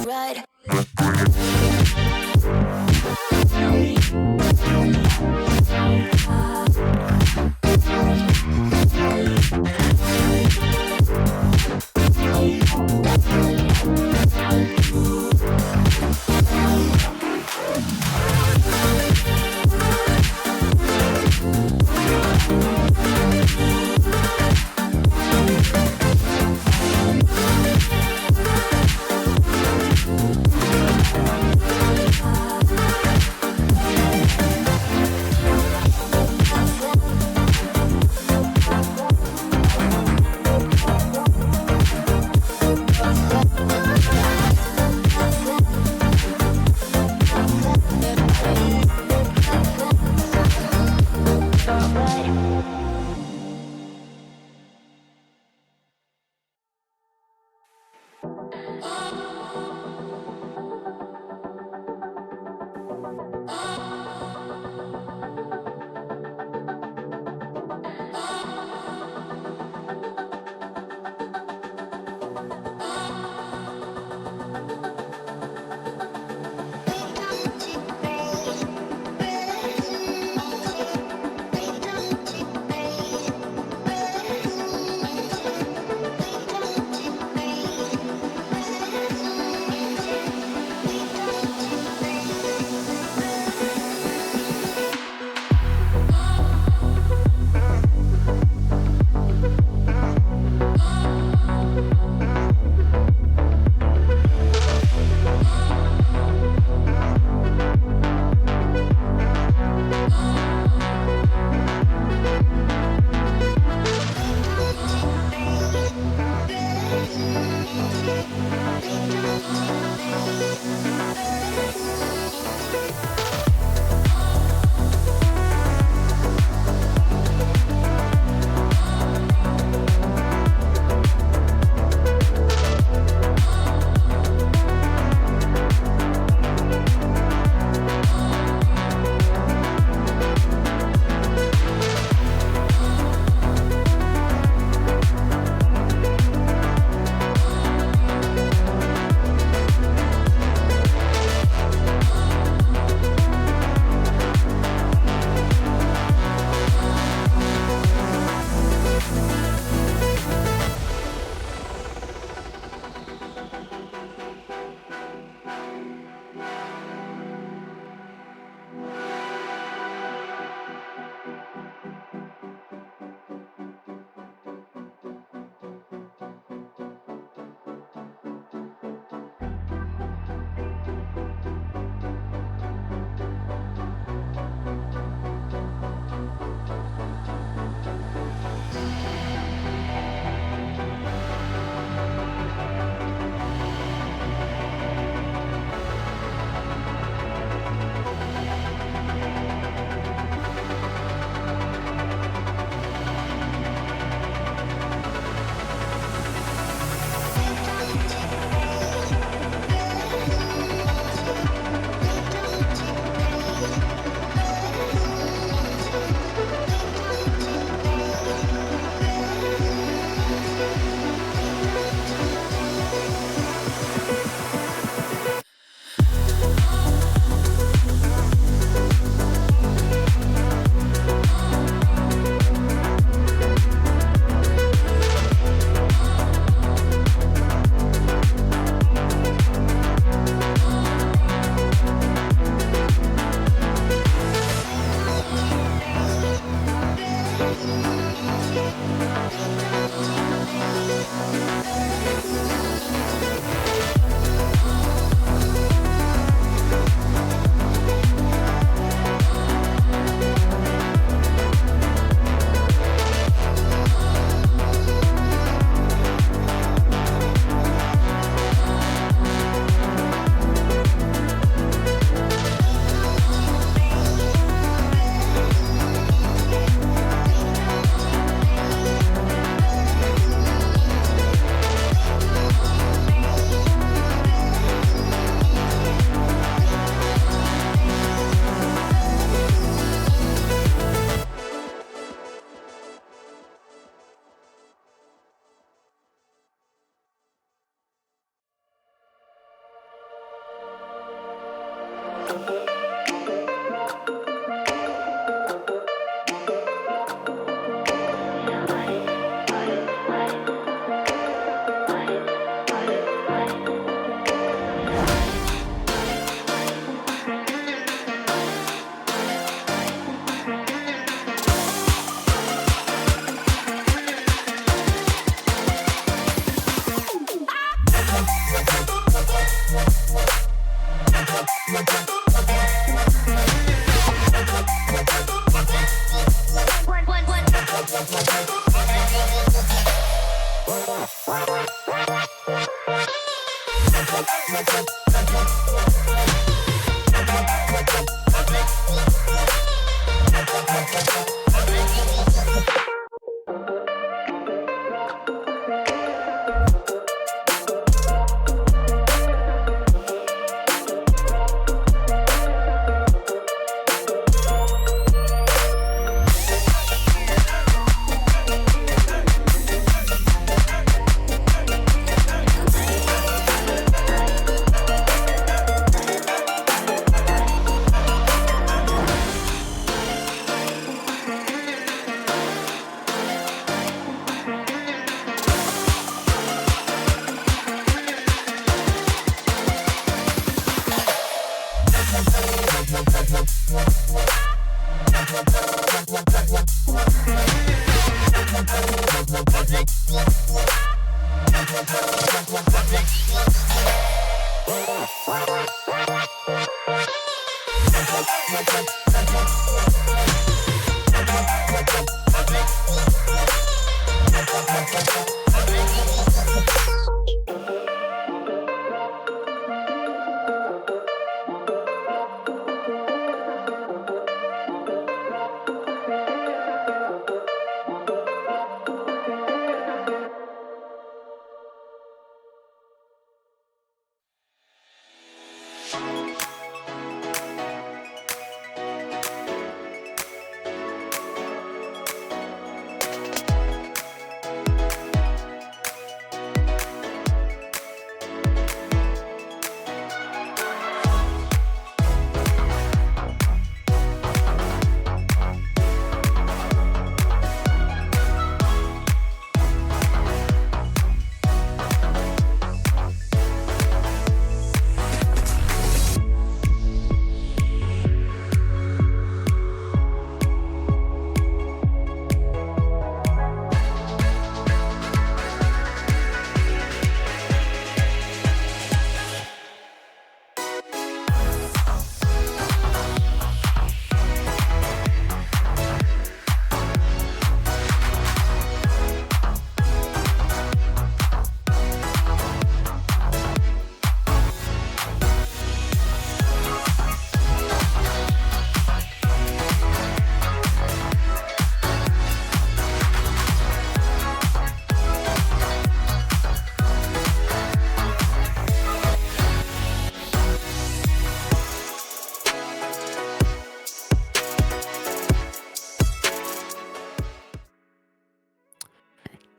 Right.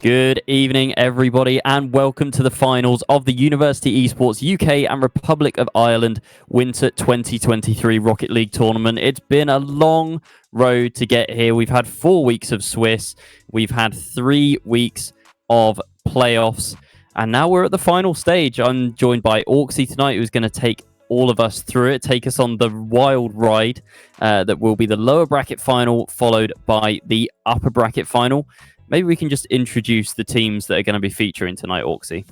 Good evening, everybody, and welcome to the finals of the University Esports UK and Republic of Ireland Winter 2023 Rocket League tournament. It's been a long road to get here. We've had 4 weeks of Swiss, we've had 3 weeks of playoffs, and now we're at the final stage. I'm joined by Orksy tonight, who's going to take all of us through it, take us on the wild ride that will be the lower bracket final, followed by the upper bracket final. Maybe we can just introduce the teams that are going to be featuring tonight, Orksy.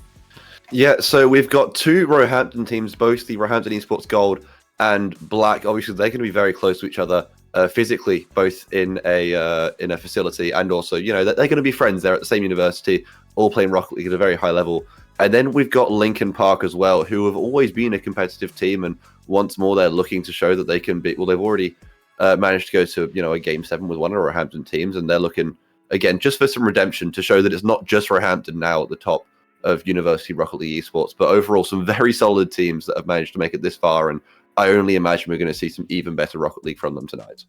Yeah, so we've got 2 Roehampton teams, both the Roehampton Esports Gold and Black. Obviously, they're going to be very close to each other physically, both in a facility, and also, you know, they're going to be friends. They're at the same university, all playing Rocket League at a very high level. And then we've got Lincoln Park as well, who have always been a competitive team, and once more they're looking to show that they can be. Well, they've already managed to go to, you know, a Game 7 with one of the Roehampton teams, and they're looking again just for some redemption to show that it's not just Roehampton now at the top of University Rocket League Esports, but overall some very solid teams that have managed to make it this far, and I only imagine we're going to see some even better Rocket League from them tonight.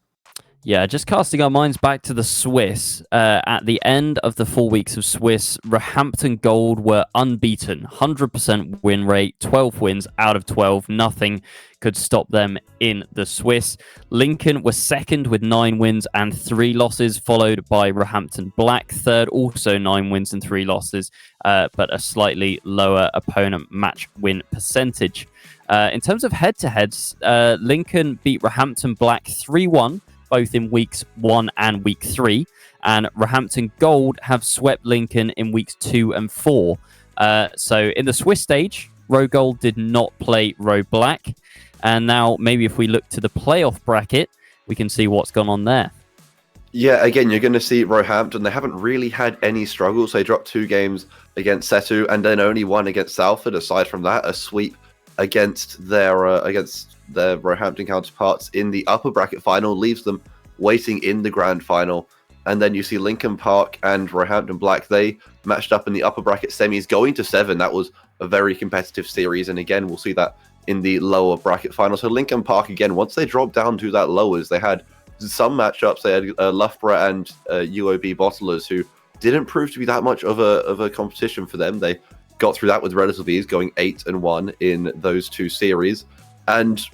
Yeah, just casting our minds back to the Swiss. At the end of the 4 weeks of Swiss, Roehampton Gold were unbeaten, 100% win rate, 12 wins out of 12. Nothing could stop them in the Swiss. Lincoln were second with 9 wins and 3 losses, followed by Roehampton Black, third, also 9 wins and 3 losses, but a slightly lower opponent match win percentage. In terms of head-to-heads, Lincoln beat Roehampton Black 3-1, both in weeks 1 and week 3, and Roehampton Gold have swept Lincoln in weeks 2 and 4. So in the Swiss stage, Roe Gold did not play Roe Black, and now maybe if we look to the playoff bracket, we can see what's gone on there. Yeah, again, you're going to see Roehampton. They haven't really had any struggles. They dropped 2 games against Setu and then only one against Salford. Aside from that, a sweep against their Roehampton counterparts in the upper bracket final leaves them waiting in the grand final. And then you see Lincoln Park and Roehampton Black. They matched up in the upper bracket semis, going to 7. That was a very competitive series. And again, we'll see that in the lower bracket final. So Lincoln Park, again, once they dropped down to that lowers, they had some matchups. They had Loughborough and UOB Bottlers, who didn't prove to be that much of a competition for them. They got through that with relative ease, going 8-1 in those 2 series. And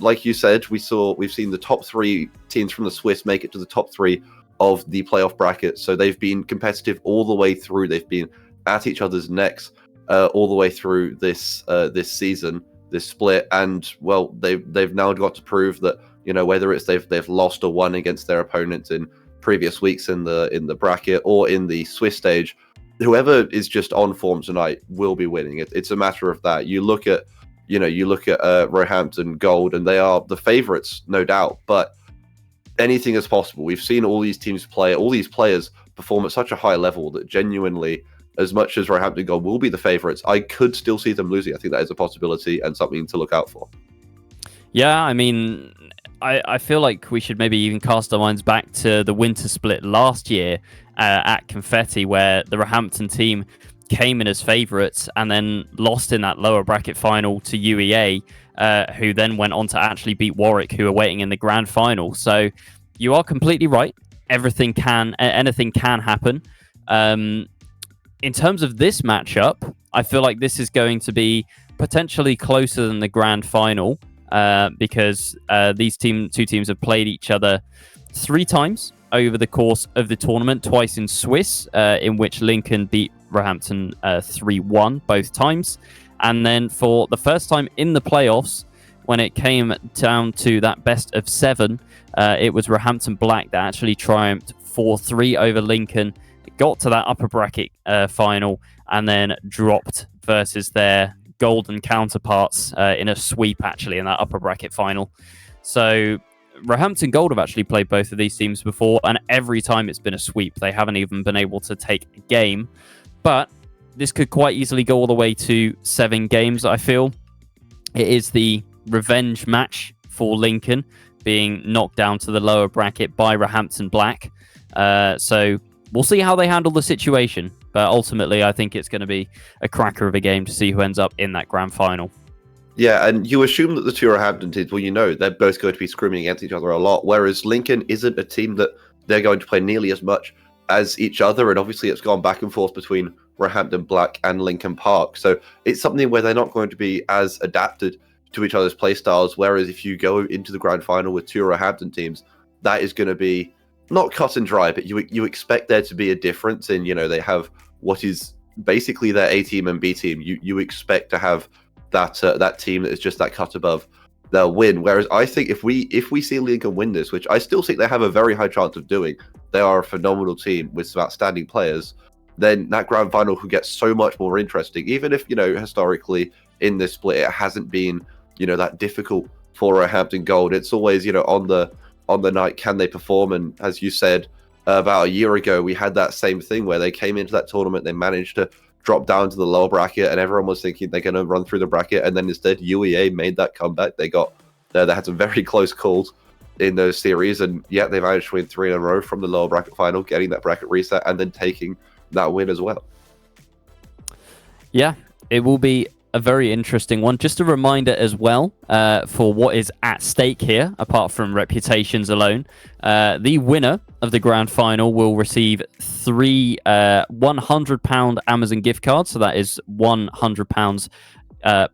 like you said, we've seen the top 3 teams from the Swiss make it to the top 3 of the playoff bracket. So they've been competitive all the way through. They've been at each other's necks all the way through this season, this split. And well, they've now got to prove that, whether it's they've lost or won against their opponents in previous weeks in the bracket or in the Swiss stage, whoever is just on form tonight will be winning. It's a matter of that. You look at Roehampton Gold, and they are the favourites, no doubt. But anything is possible. We've seen all these teams play, all these players perform at such a high level that genuinely, as much as Roehampton Gold will be the favourites, I could still see them losing. I think that is a possibility and something to look out for. Yeah, I mean, I feel like we should maybe even cast our minds back to the winter split last year at Confetti, where the Roehampton team came in as favourites and then lost in that lower bracket final to UEA, who then went on to actually beat Warwick, who are waiting in the grand final. So you are completely right. Anything can happen. In terms of this matchup, I feel like this is going to be potentially closer than the grand final. Because these two teams have played each other 3 times over the course of the tournament, twice in Swiss, in which Lincoln beat Roehampton 3-1 both times. And then for the first time in the playoffs, when it came down to that best of 7, it was Roehampton Black that actually triumphed 4-3 over Lincoln, got to that upper bracket final, and then dropped versus their golden counterparts in a sweep, actually, in that upper bracket final. So Roehampton Gold have actually played both of these teams before, and every time it's been a sweep. They haven't even been able to take a game. But this could quite easily go all the way to 7 games, I feel. It is the revenge match for Lincoln, being knocked down to the lower bracket by Roehampton Black. So we'll see how they handle the situation. But ultimately, I think it's going to be a cracker of a game to see who ends up in that grand final. Yeah, and you assume that the 2 Roehampton teams, they're both going to be screaming against each other a lot, whereas Lincoln isn't a team that they're going to play nearly as much as each other, and obviously it's gone back and forth between Roehampton Black and Lincoln Park. So it's something where they're not going to be as adapted to each other's play styles, whereas if you go into the grand final with 2 Roehampton teams, that is going to be not cut and dry, but you expect there to be a difference in, they have what is basically their A team and B team. You expect to have that team that is just that cut above, they'll win. Whereas I think if we see Lincoln win this, which I still think they have a very high chance of doing, they are a phenomenal team with some outstanding players, then that grand final could get so much more interesting. Even if, historically in this split it hasn't been, that difficult for Roehampton Gold. It's always, on the night, can they perform? And as you said, about a year ago, we had that same thing where they came into that tournament, they managed to drop down to the lower bracket, and everyone was thinking they're going to run through the bracket, and then instead UEA made that comeback. They had some very close calls in those series, and yet they managed to win 3 in a row from the lower bracket final, getting that bracket reset and then taking that win as well. Yeah, it will be a very interesting one. Just a reminder as well for what is at stake here, apart from reputations alone. The winner of the grand final will receive 3 £100 Amazon gift cards. So that is £100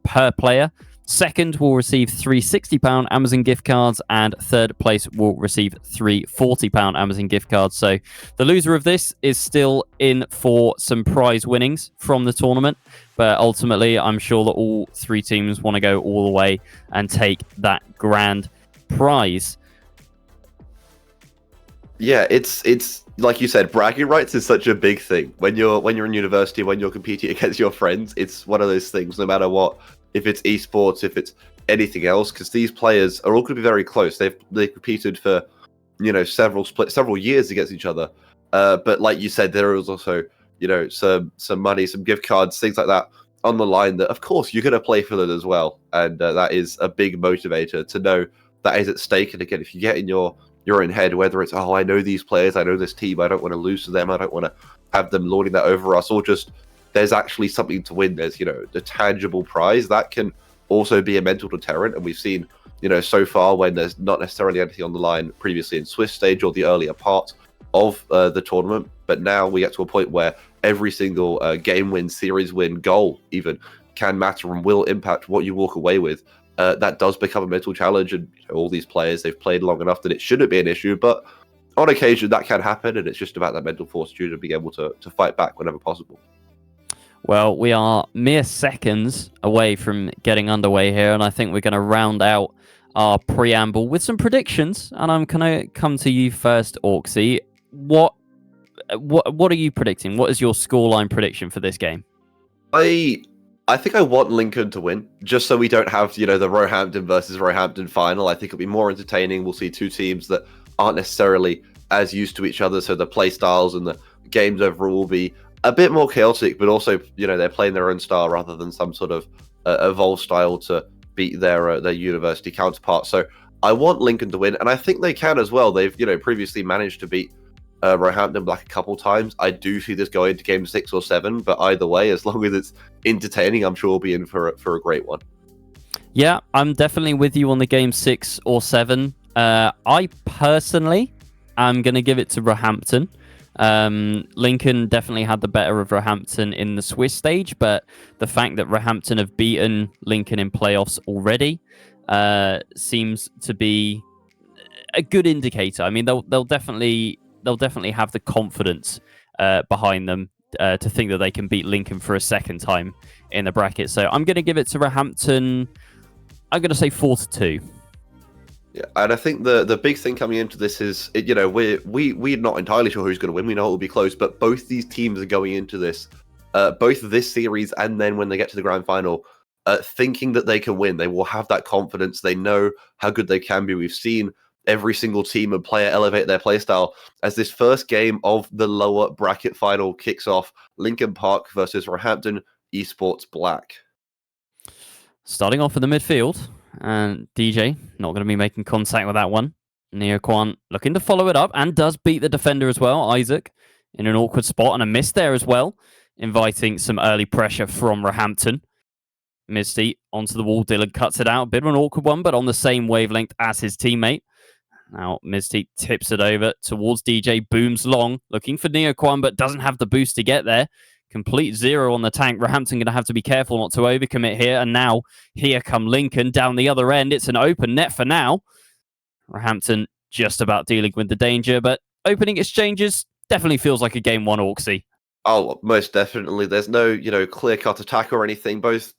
per player. Second will receive 3 £60 Amazon gift cards, and third place will receive 3 £40 Amazon gift cards. So the loser of this is still in for some prize winnings from the tournament, but ultimately I'm sure that all 3 teams want to go all the way and take that grand prize. Yeah, it's like you said, bragging rights is such a big thing. When you're in university, when you're competing against your friends, it's one of those things, no matter what. If it's esports, if it's anything else, because these players are all going to be very close. They competed for several years against each other. But like you said, there was also some money, some gift cards, things like that on the line. That of course you're going to play for them as well, and that is a big motivator to know that is at stake. And again, if you get in your own head, whether it's I know these players, I know this team, I don't want to lose to them, I don't want to have them lording that over us, or just there's actually something to win. There's the tangible prize that can also be a mental deterrent, and we've seen so far when there's not necessarily anything on the line previously in Swiss stage or the earlier part of the tournament, but now we get to a point where every single game win, series win, goal even can matter and will impact what you walk away with. That does become a mental challenge, and all these players, they've played long enough that it shouldn't be an issue, but on occasion that can happen, and it's just about that mental fortitude and being able to fight back whenever possible. Well, we are mere seconds away from getting underway here, and I think we're going to round out our preamble with some predictions. And I'm going to come to you first, Orksy. What are you predicting? What is your scoreline prediction for this game? I think I want Lincoln to win, just so we don't have the Roehampton versus Roehampton final. I think it'll be more entertaining. We'll see two teams that aren't necessarily as used to each other, so the play styles and the games overall will be a bit more chaotic, but also they're playing their own style rather than some sort of evolved style to beat their university counterpart. So I want Lincoln to win, and I think they can as well. They've previously managed to beat Roehampton Black a couple times. I do see this going to game 6 or 7, but either way, as long as it's entertaining, I'm sure we'll be in for a great one. Yeah, I'm definitely with you on the game 6 or 7. I personally am going to give it to Roehampton. Lincoln definitely had the better of Roehampton in the Swiss stage, but the fact that Roehampton have beaten Lincoln in playoffs already seems to be a good indicator. I mean, they'll definitely have the confidence behind them to think that they can beat Lincoln for a second time in the bracket. So I'm going to give it to Roehampton. I'm going to say 4-2. Yeah, and I think the big thing coming into this is, we're not entirely sure who's going to win. We know it will be close, but both these teams are going into this, both this series and then when they get to the grand final, thinking that they can win. They will have that confidence. They know how good they can be. We've seen every single team and player elevate their playstyle as this first game of the lower bracket final kicks off. Lincoln Park versus Roehampton Esports Black. Starting off in the midfield, and DJ not going to be making contact with that one. Neoquan looking to follow it up and does beat the defender as well. Isaac in an awkward spot and a miss there as well, inviting some early pressure from Roehampton. Misty onto the wall. Dylan cuts it out. A bit of an awkward one, but on the same wavelength as his teammate. Now Misty tips it over towards DJ. Booms long, looking for Neoquan, but doesn't have the boost to get there. Complete zero on the tank. Roehampton going to have to be careful not to overcommit here. And now here come Lincoln down the other end. It's an open net for now. Roehampton just about dealing with the danger, but opening exchanges definitely feels like a game 1 Orksy. Oh, most definitely. There's no, clear-cut attack or anything. Both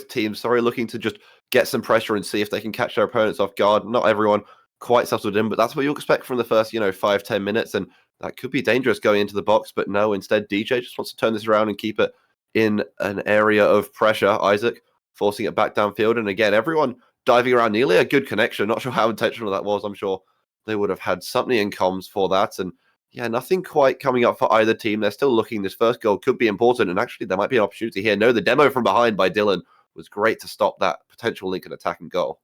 teams, looking to just get some pressure and see if they can catch their opponents off guard. Not everyone quite settled in, but that's what you expect from the first, 5-10 minutes, and that could be dangerous going into the box, but no, instead DJ just wants to turn this around and keep it in an area of pressure. Isaac forcing it back downfield, and again, everyone diving around. Nearly a good connection. Not sure how intentional that was. I'm sure they would have had something in comms for that, and yeah, nothing quite coming up for either team. They're still looking. This first goal could be important, and actually there might be an opportunity here. No, the demo from behind by Dylan was great to stop that potential Lincoln attack and goal.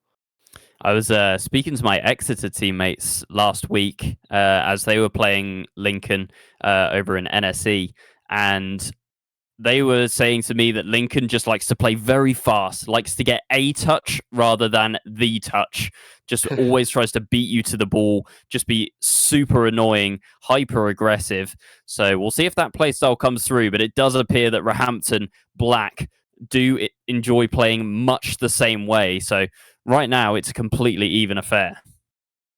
I was speaking to my Exeter teammates last week as they were playing Lincoln over in NSE, and they were saying to me that Lincoln just likes to play very fast, likes to get a touch rather than the touch, just always tries to beat you to the ball, just be super annoying, hyper aggressive. So we'll see if that play style comes through, but it does appear that Roehampton Black do enjoy playing much the same way. So right now, it's a completely even affair.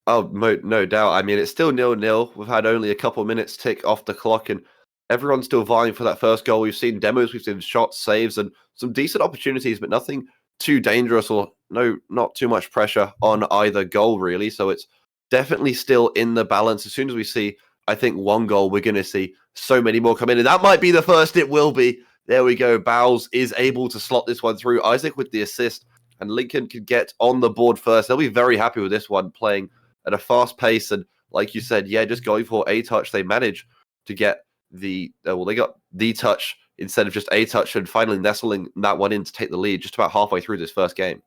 Oh, no doubt. I mean, it's still 0-0. We've had only a couple of minutes tick off the clock, and everyone's still vying for that first goal. We've seen demos, we've seen shots, saves, and some decent opportunities, but nothing too dangerous or not too much pressure on either goal, really. So it's definitely still in the balance. As soon as we see, I think, one goal, we're going to see so many more come in, and that might be the first. It will be. There we go. Bowles is able to slot this one through. Isaac with the assist, and Lincoln can get on the board first. They'll be very happy with this one, playing at a fast pace and like you said, yeah, just going for a touch, they managed to get they got the touch instead of just a touch, and finally nestling that one in to take the lead just about halfway through this first game.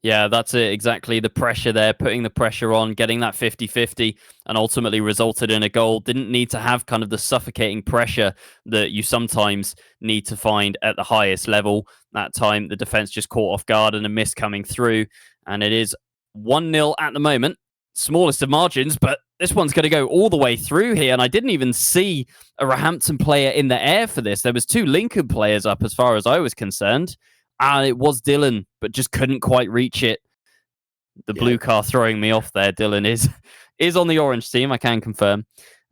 Yeah, that's it. Exactly. The pressure there, putting the pressure on, getting that 50-50, and ultimately resulted in a goal. Didn't need to have kind of the suffocating pressure that you sometimes need to find at the highest level. That time, the defense just caught off guard and a miss coming through. And it is 1-0 at the moment. Smallest of margins, but this one's going to go all the way through here. And I didn't even see a Roehampton player in the air for this. There was 2 Lincoln players up as far as I was concerned. And it was Dylan, but just couldn't quite reach it. The blue car throwing me off there. Dylan is on the orange team, I can confirm.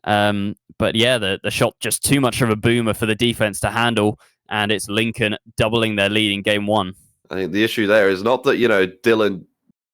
But yeah, the shot just too much of a boomer for the defense to handle, and it's Lincoln doubling their lead in game 1. I think the issue there is not that, Dylan,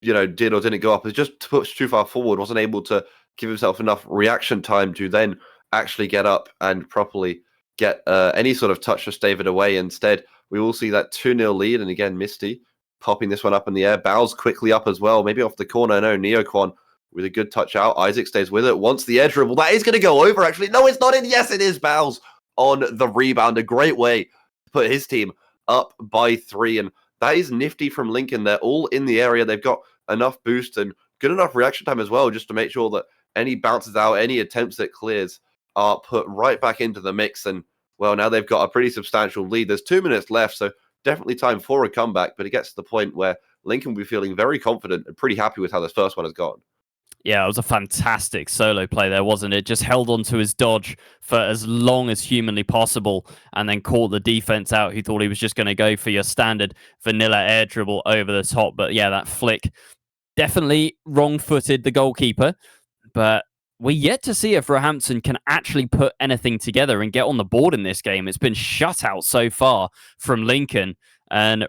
did or didn't go up. It's just pushed too far forward, wasn't able to give himself enough reaction time to then actually get up and properly get any sort of touch to stave it away. Instead, we will see that 2-0 lead, and again, Misty popping this one up in the air. Bowles quickly up as well, maybe off the corner. No, Neoquan with a good touch out. Isaac stays with it, wants the edge dribble. That is going to go over, actually. No, it's not in. Yes, it is. Bowles on the rebound. A great way to put his team up by 3, and that is nifty from Lincoln. They're all in the area. They've got enough boost and good enough reaction time as well, just to make sure that any bounces out, any attempts at clears are put right back into the mix. And well, now they've got a pretty substantial lead. There's 2 minutes left, so definitely time for a comeback, but it gets to the point where Lincoln will be feeling very confident and pretty happy with how this first one has gone. Yeah, it was a fantastic solo play there, wasn't it? Just held on to his dodge for as long as humanly possible and then caught the defense out who thought he was just going to go for your standard vanilla air dribble over the top. But yeah, that flick definitely wrong-footed the goalkeeper, but we're yet to see if Roehampton can actually put anything together and get on the board in this game. It's been shut out so far from Lincoln, and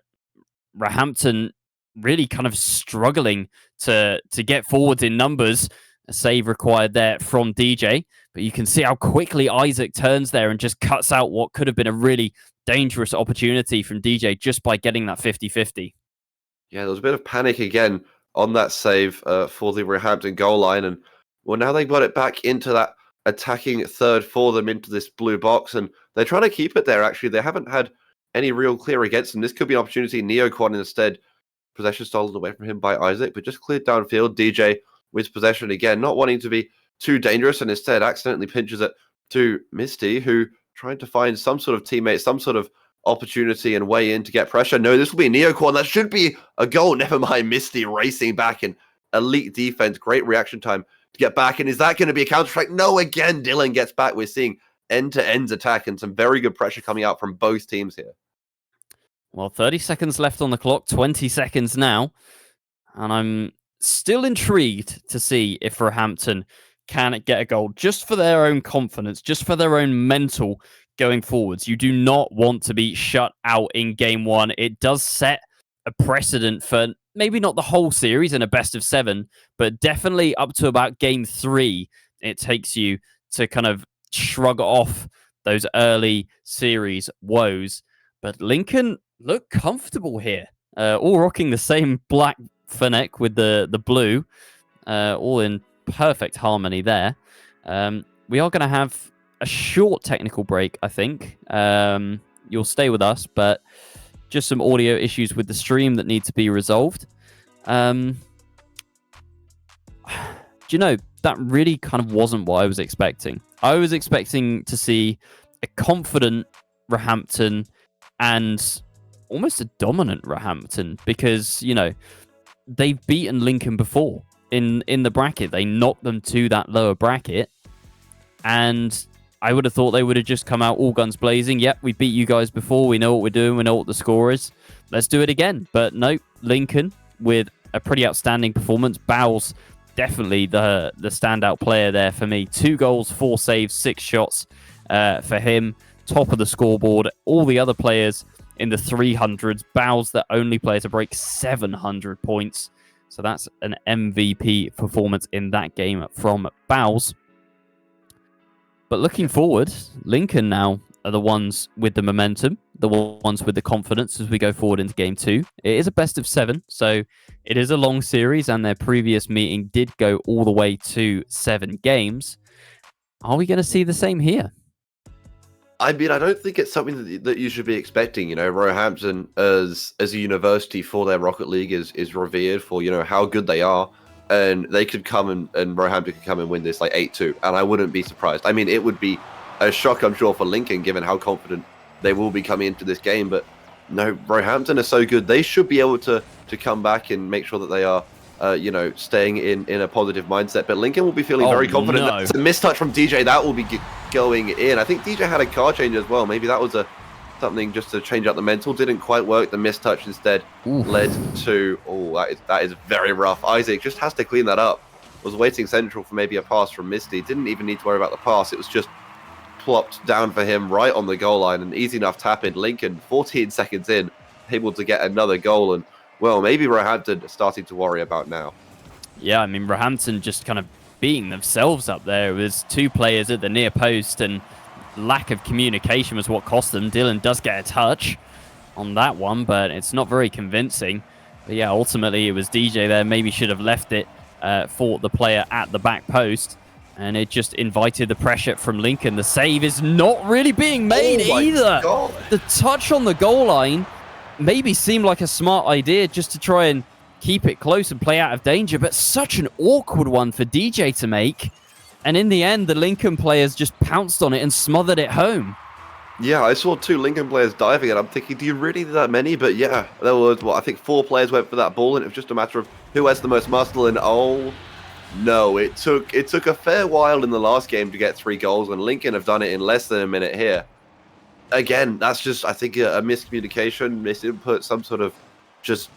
Roehampton really kind of struggling to get forwards in numbers. A save required there from DJ, but you can see how quickly Isaac turns there and just cuts out what could have been a really dangerous opportunity from DJ just by getting that 50-50. Yeah, there was a bit of panic again on that save for the Roehampton goal line, and well, now they've got it back into that attacking third for them into this blue box, and they're trying to keep it there, actually. They haven't had any real clear against them. This could be an opportunity. Neoquan instead, possession stolen away from him by Isaac, but just cleared downfield. DJ with possession again, not wanting to be too dangerous, and instead accidentally pinches it to Misty, who tried to find some sort of teammate, some sort of opportunity and way in to get pressure. No, this will be Neoquan. That should be a goal. Never mind. Misty racing back in elite defense. Great reaction time to get back. And is that going to be a counter-strike? No, again, Dylan gets back. We're seeing end-to-end attack and some very good pressure coming out from both teams here. Well, 30 seconds left on the clock, 20 seconds now. And I'm still intrigued to see if Roehampton can get a goal just for their own confidence, just for their own mental going forwards. You do not want to be shut out in game 1. It does set a precedent for maybe not the whole series in a best of 7, but definitely up to about game 3, it takes you to kind of shrug off those early series woes. But Lincoln look comfortable here, all rocking the same black fennec with the blue, all in perfect harmony there. We are going to have a short technical break, I think. You'll stay with us, but just some audio issues with the stream that need to be resolved. Do you know, that really kind of wasn't what I was expecting. I was expecting to see a confident Roehampton and almost a dominant Roehampton because, you know, they've beaten Lincoln before in the bracket. They knocked them to that lower bracket, and I would have thought they would have just come out all guns blazing. Yep, we beat you guys before. We know what we're doing. We know what the score is. Let's do it again. But no, Lincoln with a pretty outstanding performance. Bowles, definitely the standout player there for me. 2 goals, 4 saves, 6 shots for him. Top of the scoreboard. All the other players in the 300s. Bowles, the only player to break 700 points. So that's an MVP performance in that game from Bowles. But looking forward, Lincoln now are the ones with the momentum. the ones with the confidence as we go forward into game 2. It is a best of 7, so it is a long series, and their previous meeting did go all the way to 7 games. Are we going to see the same here? I mean, I don't think it's something that you should be expecting. You know, Roehampton as a university for their Rocket League is revered for, you know, how good they are. And they could come and Roehampton could come and win this like 8-2. And I wouldn't be surprised. I mean, it would be a shock, I'm sure, for Lincoln, given how confident they will be coming into this game. But no, Roehampton are so good. They should be able to come back and make sure that they are, you know, staying in a positive mindset. But Lincoln will be feeling very confident. No. That's a mistouch from DJ. That will be going in. I think DJ had a card change as well. Maybe that was something just to change out the mental. Didn't quite work. The mistouch instead led to... Oh, that is very rough. Isaac just has to clean that up. Was waiting central for maybe a pass from Misty. Didn't even need to worry about the pass. It was just plopped down for him right on the goal line. An easy enough tap in. Lincoln, 14 seconds in, able to get another goal. And, well, maybe Roehampton are starting to worry about now. Yeah, I mean, Roehampton just kind of beating themselves up there. It was 2 players at the near post, and lack of communication was what cost them. Dylan does get a touch on that one, but it's not very convincing. But yeah, ultimately it was DJ there. Maybe should have left it for the player at the back post, and it just invited the pressure from Lincoln. The save is not really being made either. God. The touch on the goal line maybe seemed like a smart idea just to try and keep it close and play out of danger, but such an awkward one for DJ to make. And in the end, the Lincoln players just pounced on it and smothered it home. Yeah, I saw 2 Lincoln players diving, and I'm thinking, do you really need that many? But yeah, there was, I think 4 players went for that ball, and it was just a matter of who has the most muscle. And oh no, it took a fair while in the last game to get 3 goals, and Lincoln have done it in less than a minute here. Again, that's just, I think, a miscommunication, misinput, some sort of just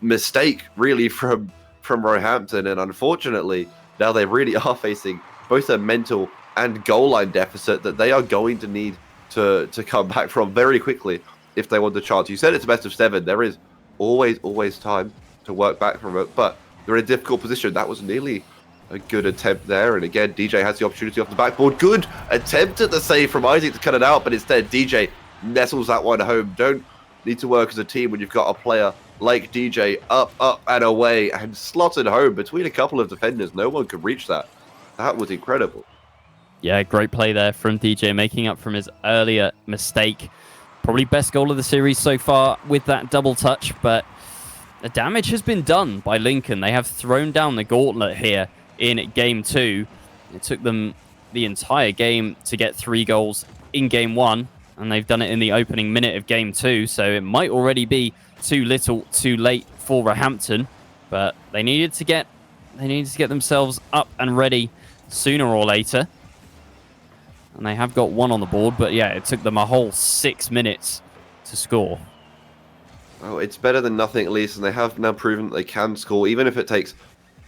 mistake, really, from Roehampton. And unfortunately, now they really are facing both a mental and goal line deficit that they are going to need to come back from very quickly if they want the chance. You said it's a best of 7. There is always time to work back from it, but they're in a difficult position. That was nearly a good attempt there, and again, DJ has the opportunity off the backboard. Good attempt at the save from Isaac to cut it out, but instead DJ nestles that one home. Don't need to work as a team when you've got a player like DJ up and away and slotted home between a couple of defenders. No one could reach that. That was incredible. Yeah, great play there from DJ, making up from his earlier mistake. Probably best goal of the series so far with that double touch, but the damage has been done by Lincoln. They have thrown down the gauntlet here in game 2. It took them the entire game to get 3 goals in game 1, and they've done it in the opening minute of game 2, so it might already be too little, too late for Roehampton, but they needed to get themselves up and ready sooner or later. And they have got 1 on the board, but yeah, it took them a whole 6 minutes to score. Oh, it's better than nothing at least, and they have now proven that they can score, even if it takes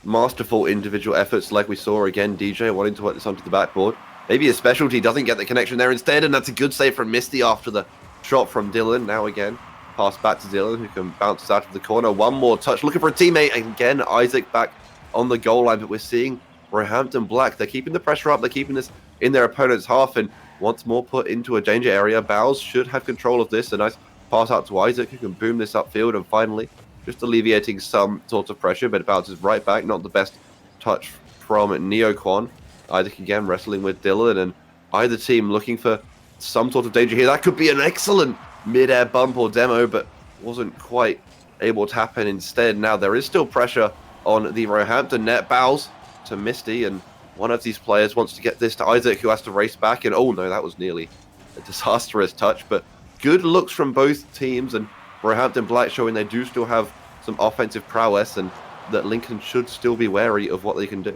masterful individual efforts like we saw again. DJ wanting to work this onto the backboard. Maybe his specialty doesn't get the connection there instead, and that's a good save from Misty after the shot from Dylan. Now again, pass back to Dylan, who can bounce out of the corner. One more touch, looking for a teammate. And again, Isaac back on the goal line, but we're seeing Roehampton Black. They're keeping the pressure up. They're keeping this in their opponent's half, and once more put into a danger area. Bowles should have control of this. A nice pass out to Isaac, who can boom this upfield, and finally just alleviating some sort of pressure, but it bounces right back. Not the best touch from Neoquan. Isaac again wrestling with Dylan, and either team looking for some sort of danger here. That could be an excellent mid-air bump or demo, but wasn't quite able to happen instead. Now there is still pressure on the Roehampton net. Bowles to Misty, and one of these players wants to get this to Isaac, who has to race back, and oh no, that was nearly a disastrous touch, but good looks from both teams, and Roehampton Black showing they do still have some offensive prowess, and that Lincoln should still be wary of what they can do.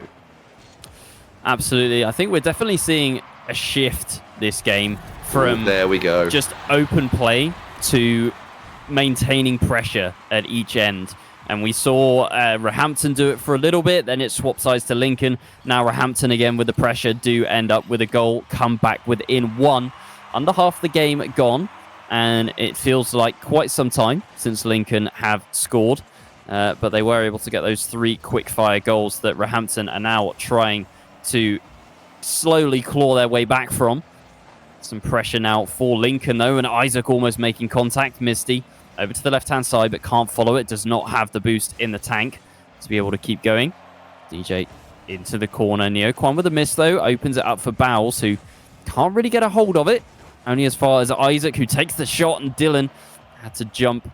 Absolutely. I think we're definitely seeing a shift this game from there we go, just open play to maintaining pressure at each end. And we saw Roehampton do it for a little bit, then it swapped sides to Lincoln. Now Roehampton again with the pressure do end up with a goal, come back within 1. Under half the game gone, and it feels like quite some time since Lincoln have scored. But they were able to get those 3 quick-fire goals that Roehampton are now trying to slowly claw their way back from. Some pressure now for Lincoln, though, and Isaac almost making contact. Misty over to the left-hand side, but can't follow it. Does not have the boost in the tank to be able to keep going. DJ into the corner. Neoquan with a miss, though. Opens it up for Bowles, who can't really get a hold of it. Only as far as Isaac, who takes the shot, and Dylan had to jump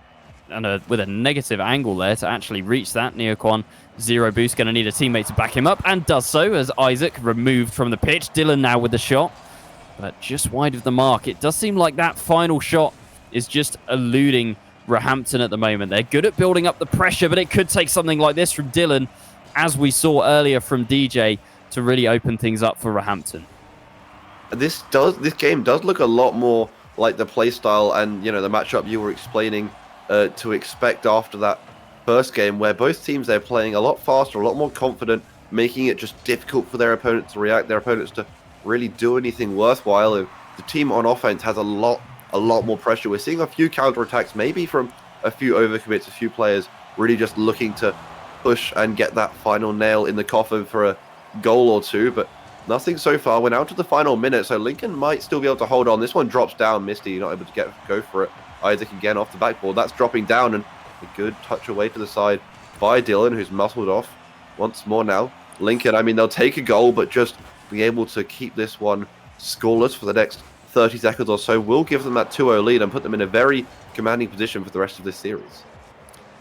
and with a negative angle there to actually reach that. Neoquan, 0 boost, going to need a teammate to back him up, and does so as Isaac removed from the pitch. Dylan now with the shot, but just wide of the mark. It does seem like that final shot is just eluding Roehampton at the moment. They're good at building up the pressure, but it could take something like this from Dylan, as we saw earlier from DJ, to really open things up for Roehampton. This game does look a lot more like the playstyle and the matchup you were explaining to expect after that first game, where both teams, they're playing a lot faster, a lot more confident, making it just difficult for their opponents to react, their opponents to really do anything worthwhile. The team on offense has a lot more pressure. We're seeing a few counterattacks, maybe from a few overcommits, a few players really just looking to push and get that final nail in the coffin for a goal or two, but nothing so far. We're now to the final minute, so Lincoln might still be able to hold on. This one drops down. Misty not able to go for it. Isaac again off the backboard. That's dropping down, and a good touch away to the side by Dylan, who's muscled off once more now. Lincoln, I mean, they'll take a goal, but just be able to keep this one scoreless for the next 30 seconds or so will give them that 2-0 lead and put them in a very commanding position for the rest of this series.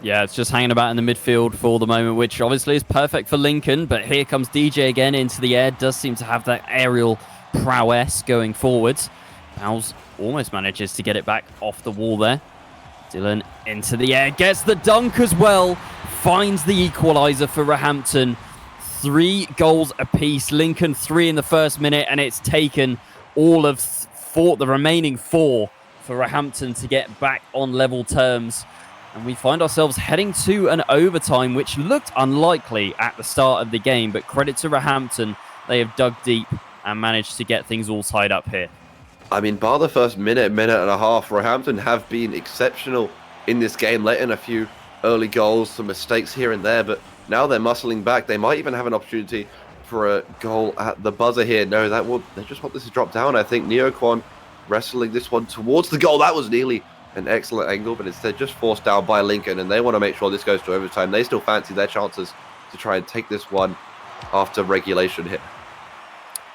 Yeah, it's just hanging about in the midfield for the moment, which obviously is perfect for Lincoln. But here comes DJ again into the air. Does seem to have that aerial prowess going forwards. Bowles almost manages to get it back off the wall there. Dylan into the air, gets the dunk as well. Finds the equaliser for Roehampton. 3 goals apiece. Lincoln 3 in the first minute, and it's taken all of the remaining 4 for Roehampton to get back on level terms. And we find ourselves heading to an overtime, which looked unlikely at the start of the game. But credit to Roehampton, they have dug deep and managed to get things all tied up here. I mean, bar the first minute and a half, Roehampton have been exceptional in this game, letting a few early goals, some mistakes here and there, but now they're muscling back. They might even have an opportunity for a goal at the buzzer here. No, they just want this to drop down. I think Neoquan wrestling this one towards the goal. That was nearly an excellent angle, but instead just forced down by Lincoln, and they want to make sure this goes to overtime. They still fancy their chances to try and take this one after regulation hit.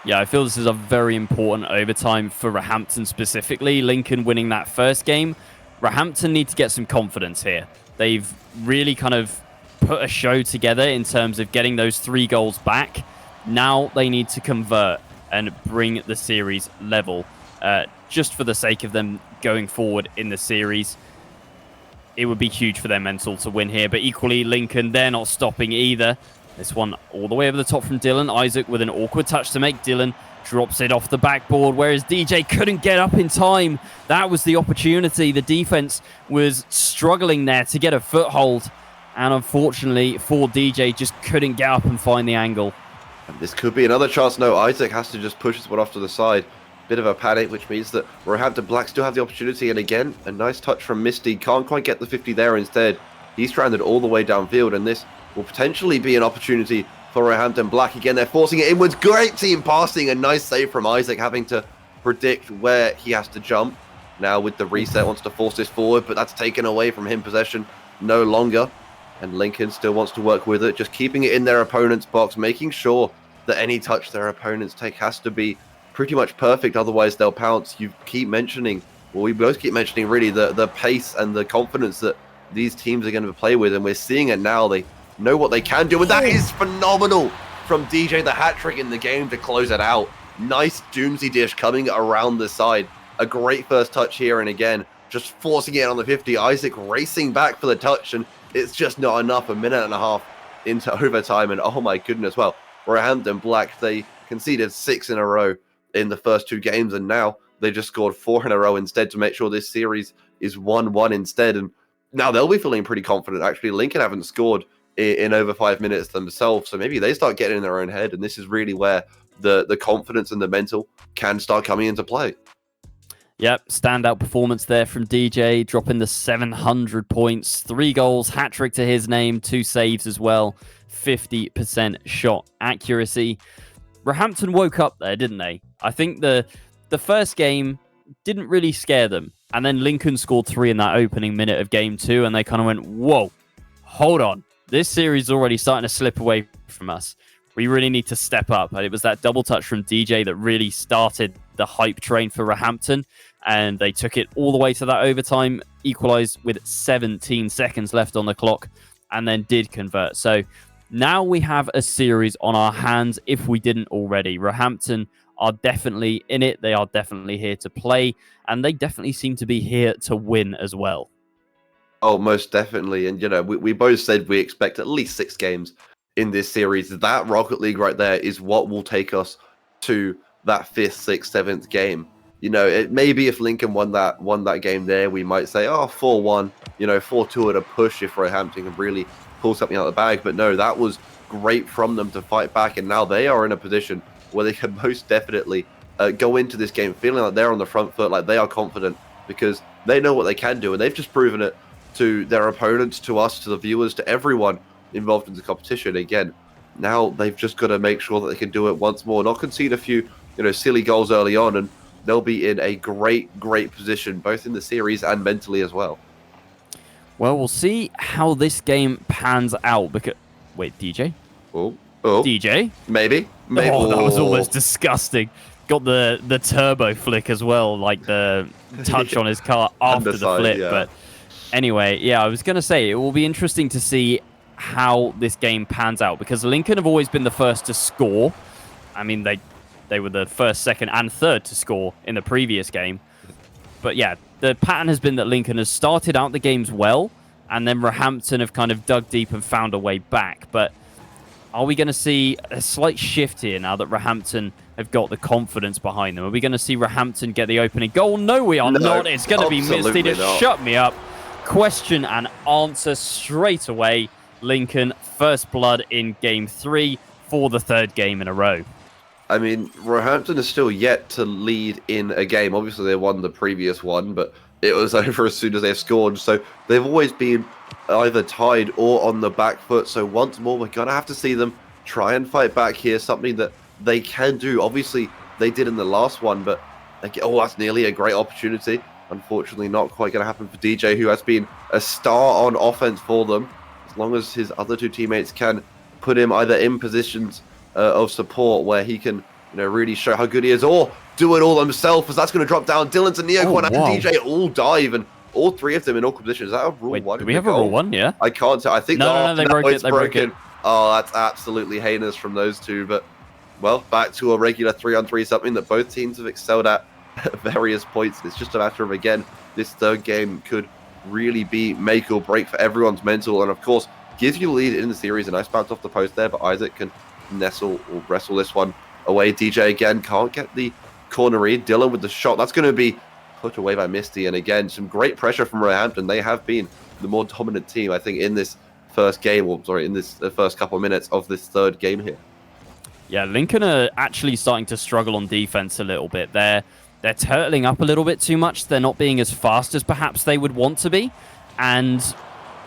Yeah, I feel this is a very important overtime for Roehampton specifically. Lincoln winning that first game. Roehampton need to get some confidence here. They've really kind of put a show together in terms of getting those 3 goals back. Now they need to convert and bring the series level, just for the sake of them going forward in the series. It would be huge for their mental to win here, but equally Lincoln, they're not stopping either. This one all the way over the top from Dylan. Isaac with an awkward touch to make. Dylan drops it off the backboard, whereas DJ couldn't get up in time. That was the opportunity. The defense was struggling there to get a foothold, and unfortunately for DJ, just couldn't get up and find the angle. And this could be another chance. No, Isaac has to just push this one off to the side. Bit of a panic, which means that Roehampton Black still have the opportunity, and again, a nice touch from Misty. Can't quite get the 50 there instead. He's stranded all the way downfield, and this will potentially be an opportunity for Roehampton Black. Again, they're forcing it inwards. Great team passing. A nice save from Isaac, having to predict where he has to jump. Now with the reset, wants to force this forward, but that's taken away from him possession no longer. And Lincoln still wants to work with it, just keeping it in their opponent's box, making sure that any touch their opponents take has to be pretty much perfect, otherwise they'll pounce. You keep mentioning, well, we both keep mentioning really the pace and the confidence that these teams are going to play with, and we're seeing it now. They know what they can do, and that is phenomenal from DJ, the hat-trick in the game to close it out. Nice doomsday dish coming around the side. A great first touch here, and again, just forcing it on the 50. Isaac racing back for the touch, and it's just not enough. A minute and a half into overtime, and oh my goodness, well, Roehampton Black, they conceded 6 in a row in the first 2 games, and now they just scored 4 in a row instead to make sure this series is 1-1 instead. And now they'll be feeling pretty confident. Actually, Lincoln haven't scored in over 5 minutes themselves, so maybe they start getting in their own head, and this is really where the confidence and the mental can start coming into play. Yep, standout performance there from DJ, dropping the 700 points, 3 goals, hat-trick to his name, 2 saves as well, 50% shot accuracy. Roehampton woke up there, didn't they? I think the the first game didn't really scare them. And then Lincoln scored 3 in that opening minute of game 2, and they kind of went, whoa, hold on. This series is already starting to slip away from us. We really need to step up. And it was that double touch from DJ that really started the hype train for Roehampton, and they took it all the way to that overtime, equalized with 17 seconds left on the clock, and then did convert. So now we have a series on our hands if we didn't already. Roehampton are definitely in it. They are definitely here to play, and they definitely seem to be here to win as well. Oh, most definitely. And, we both said we expect at least 6 games in this series. That Rocket League right there is what will take us to that 5th, 6th, 7th game. It maybe if Lincoln won that game there, we might say, 4-1, 4-2 at a push if Roehampton can really pull something out of the bag. But no, that was great from them to fight back, and now they are in a position where they can most definitely go into this game feeling like they're on the front foot, like they are confident, because they know what they can do, and they've just proven it to their opponents, to us, to the viewers, to everyone involved in the competition. Again, now they've just got to make sure that they can do it once more, not concede a few silly goals early on, and they'll be in a great position, both in the series and mentally as well. Well, we'll see how this game pans out. Because wait, DJ? Oh, DJ? Maybe. Oh, that was almost disgusting. Got the turbo flick as well, like the touch on his car after the flip. Yeah. But anyway, yeah, I was going to say, it will be interesting to see how this game pans out, because Lincoln have always been the first to score. I mean, they were the first, second, and third to score in the previous game. But yeah, the pattern has been that Lincoln has started out the games well, and then Roehampton have kind of dug deep and found a way back. But are we going to see a slight shift here now that Roehampton have got the confidence behind them? Are we going to see Roehampton get the opening goal? No, we are not. It's going to be Misty to shut me up. Question and answer straight away. Lincoln, first blood in game 3 for the 3rd game in a row. I mean, Roehampton is still yet to lead in a game. Obviously, they won the previous one, but it was over as soon as they scored. So they've always been either tied or on the back foot. So once more, we're going to have to see them try and fight back here, something that they can do. Obviously, they did in the last one, but that's nearly a great opportunity. Unfortunately, not quite going to happen for DJ, who has been a star on offense for them. As long as his other 2 teammates can put him either in positions of support where he can really show how good he is, or do it all himself, as that's going to drop down. Dylan's and Neoquan and DJ all dive, and all 3 of them in all positions. Is that a rule 1? Do we have a rule 1? Yeah. I can't tell. I think no, they broke it. They broke it. Oh, that's absolutely heinous from those 2. But, well, back to a regular 3-on-3, something that both teams have excelled at various points. It's just a matter of, again, this 3rd game could really be make or break for everyone's mental, and of course gives you the lead in the series. A nice bounce off the post there, but Isaac can wrestle this one away. DJ again can't get the corner read. Dylan with the shot, that's going to be put away by Misty, and again some great pressure from Roehampton. They have been the more dominant team, I think, in this first game, in this first couple of minutes of this 3rd game here. Yeah, Lincoln are actually starting to struggle on defense a little bit. They're turtling up a little bit too much. They're not being as fast as perhaps they would want to be. And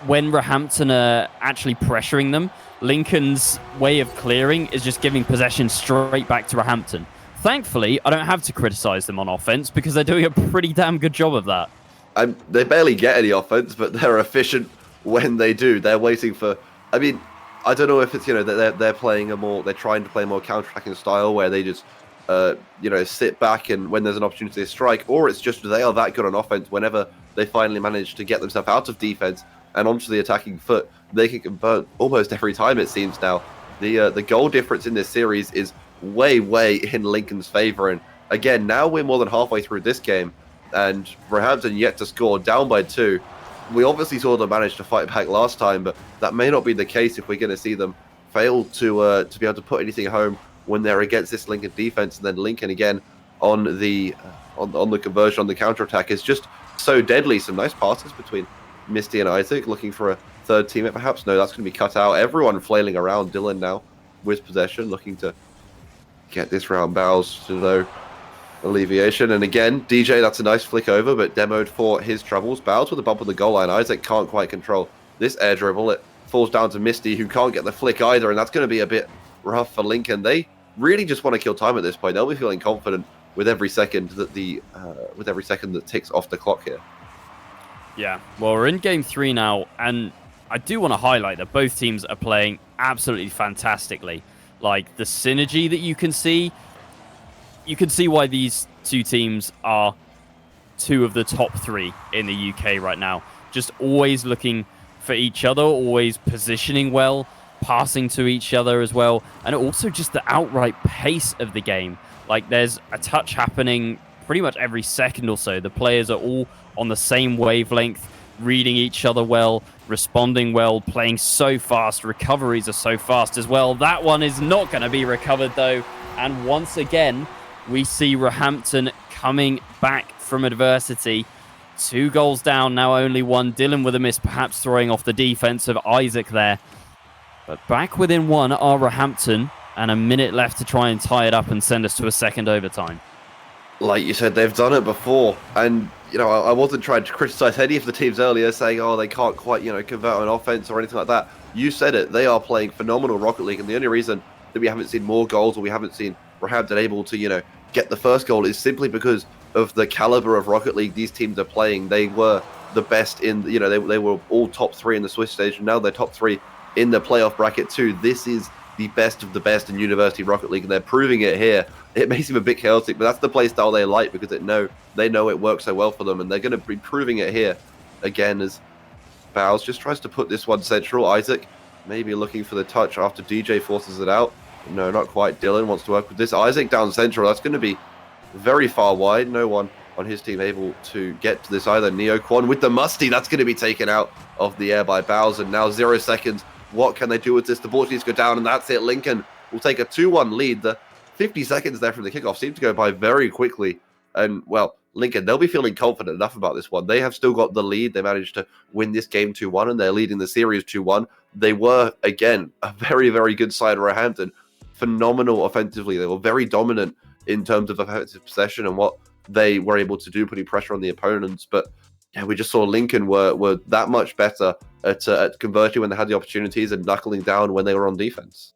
when Roehampton are actually pressuring them, Lincoln's way of clearing is just giving possession straight back to Roehampton. Thankfully, I don't have to criticize them on offense, because they're doing a pretty damn good job of that. They barely get any offense, but they're efficient when they do. They're waiting for... I mean, I don't know if it's, they're playing they're trying to play a more counter-attacking style where they just... sit back and when there's an opportunity to strike, or it's just they are that good on offense. Whenever they finally manage to get themselves out of defense and onto the attacking foot, they can convert almost every time, it seems now. The goal difference in this series is way in Lincoln's favor, and again, now we're more than halfway through this game, and Roehampton yet to score, down by 2. We obviously saw them manage to fight back last time, but that may not be the case if we're going to see them fail to be able to put anything home when they're against this Lincoln defense. And then Lincoln again on the conversion, on the counter-attack, is just so deadly. Some nice passes between Misty and Isaac, looking for a 3rd teammate perhaps. No, that's going to be cut out. Everyone flailing around. Dylan now with possession, looking to get this round bows to no alleviation. And again, DJ, that's a nice flick over, but demoed for his troubles. Bows with a bump on the goal line. Isaac can't quite control this air dribble. It falls down to Misty, who can't get the flick either, and that's going to be a bit rough for Lincoln. They really just want to kill time at this point. They'll be feeling confident with every second that ticks off the clock here. Yeah, well, we're in game 3 now, and I do want to highlight that both teams are playing absolutely fantastically. Like, the synergy that you can see why these two teams are two of the top 3 in the UK right now. Just always looking for each other, always positioning well, passing to each other as well, and also just the outright pace of the game. Like, there's a touch happening pretty much every second or so. The players are all on the same wavelength, reading each other well, responding well, playing so fast. Recoveries are so fast as well. That one is not going to be recovered, though. And once again, we see Roehampton coming back from adversity. 2 goals down, now only 1. Dylan with a miss, perhaps throwing off the defense of Isaac there. But back within 1 are Roehampton, and a minute left to try and tie it up and send us to a second overtime. Like you said, they've done it before, and I wasn't trying to criticize any of the teams earlier, saying, oh, they can't quite convert on offense or anything like that. You said it, they are playing phenomenal Rocket League, and the only reason that we haven't seen more goals, or we haven't seen Roehampton able to get the first goal, is simply because of the caliber of Rocket League these teams are playing. They were the best in they were all top 3 in the Swiss stage, and now they're top 3 in the playoff bracket too. This is the best of the best in University Rocket League, and they're proving it here. It may seem a bit chaotic, but that's the play style they like, because they know it works so well for them, and they're going to be proving it here again as Bowles just tries to put this one central. Isaac maybe looking for the touch after DJ forces it out. No, not quite. Dylan wants to work with this. Isaac down central. That's going to be very far wide. No one on his team able to get to this either. Neo Quan with the musty. That's going to be taken out of the air by Bowles, and now 0 seconds. What can they do with this? The ball needs to go down, and that's it. Lincoln will take a 2-1 lead. The 50 seconds there from the kickoff seem to go by very quickly. And, well, Lincoln, they'll be feeling confident enough about this one. They have still got the lead. They managed to win this game 2-1, and they're leading the series 2-1. They were, again, a very, very good side, Roehampton. Phenomenal offensively. They were very dominant in terms of offensive possession and what they were able to do, putting pressure on the opponents. But yeah, we just saw Lincoln were that much better at converting when they had the opportunities and knuckling down when they were on defense.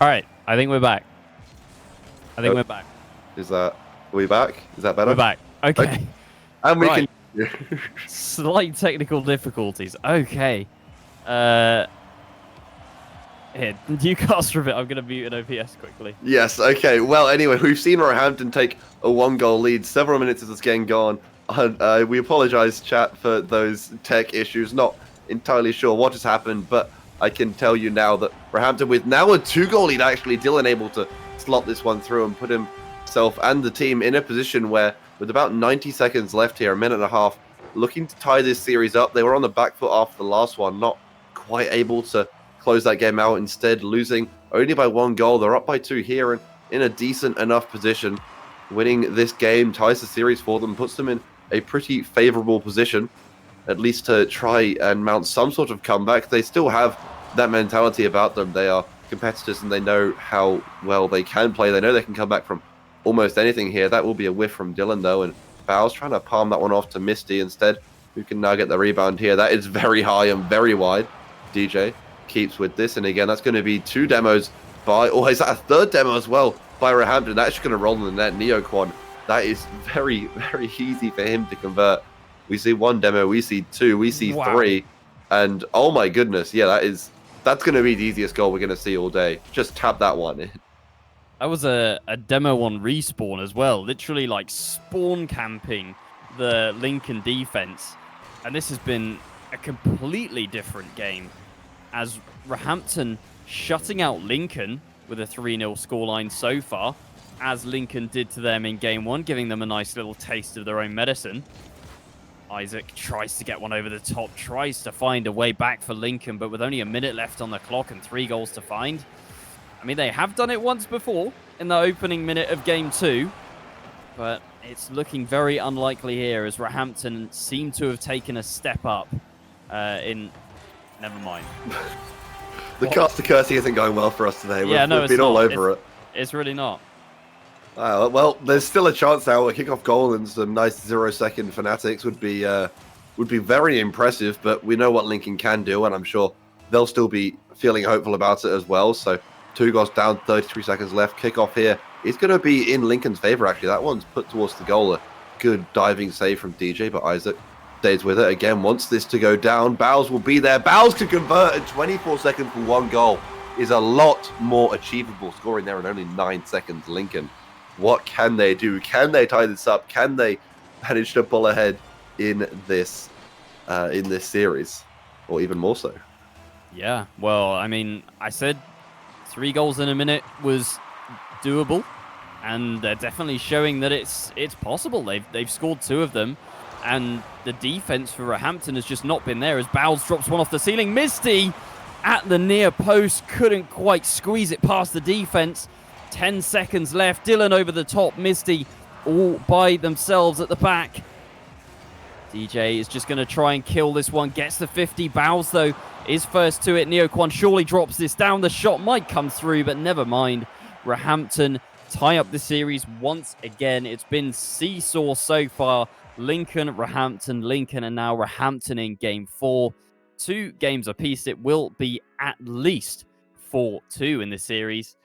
All right, I think we're back. We're back. Are we back? Is that better? We're back. Okay. And we Right. can. Slight technical difficulties. Okay. Here, Newcastle Rivet. I'm going to mute an OPS quickly. Yes, okay. Well, anyway, we've seen Roehampton take a 1-goal lead several minutes of this game gone. We apologise, chat, for those tech issues. Not entirely sure what has happened, but I can tell you now that Roehampton, with now a 2-goal lead, actually, Dylan able to slot this one through and put himself and the team in a position where, with about 90 seconds left here, a minute and a half, looking to tie this series up. They were on the back foot after the last one, not quite able to close that game out, instead losing only by 1 goal. They're up by 2 here and in a decent enough position. Winning this game ties the series for them, puts them in a pretty favorable position, at least to try and mount some sort of comeback. They still have that mentality about them. They are competitors and they know how well they can play. They know they can come back from almost anything here. That will be a whiff from Dylan, though, and Bow's trying to palm that one off to Misty instead, who can now get the rebound here. That is very high and very wide. DJ keeps with this, and again, that's going to be 2 demos by, or is that a 3rd demo as well by Roehampton? That's just going to roll in the net. Neoquan, that is very, very easy for him to convert. We see 1 demo, we see 2, we see 3, and oh my goodness, yeah, that's going to be the easiest goal we're going to see all day. Just tap that one in. That was a demo on respawn as well, literally like spawn camping the Lincoln defense, and this has been a completely different game, as Roehampton shutting out Lincoln with a 3-0 scoreline so far, as Lincoln did to them in Game 1, giving them a nice little taste of their own medicine. Isaac tries to get one over the top, tries to find a way back for Lincoln, but with only a minute left on the clock and 3 goals to find. I mean, they have done it once before in the opening minute of Game 2, but it's looking very unlikely here, as Roehampton seem to have taken a step up in... Never mind. The caster cursing isn't going well for us today. Yeah, we've been all over it. It's really not. Well, there's still a chance now. A kickoff goal and some nice 0-second fanatics would be very impressive. But we know what Lincoln can do, and I'm sure they'll still be feeling hopeful about it as well. So 2 goals down, 33 seconds left. Kickoff here is going to be in Lincoln's favor. Actually, that one's put towards the goal. A good diving save from DJ, but Isaac stays with it. Again, wants this to go down. Bowles will be there. Bowles to convert in 24 seconds for 1 goal is a lot more achievable. Scoring there in only 9 seconds. Lincoln, what can they do? Can they tie this up? Can they manage to pull ahead in this series, or even more so? Yeah, well, I mean, I said 3 goals in a minute was doable, and they're definitely showing that it's possible. They've scored 2 of them. And the defense for Roehampton has just not been there, as Bowles drops one off the ceiling. Misty at the near post, couldn't quite squeeze it past the defense. 10 seconds left. Dylan over the top. Misty all by themselves at the back. DJ is just going to try and kill this one. Gets the 50. Bowles, though, is first to it. Neoquan surely drops this down. The shot might come through, but never mind. Roehampton tie up the series once again. It's been seesaw so far. Lincoln, Roehampton, Lincoln, and now Roehampton in Game 4. 2 games apiece. It will be at least 4-2 in this series.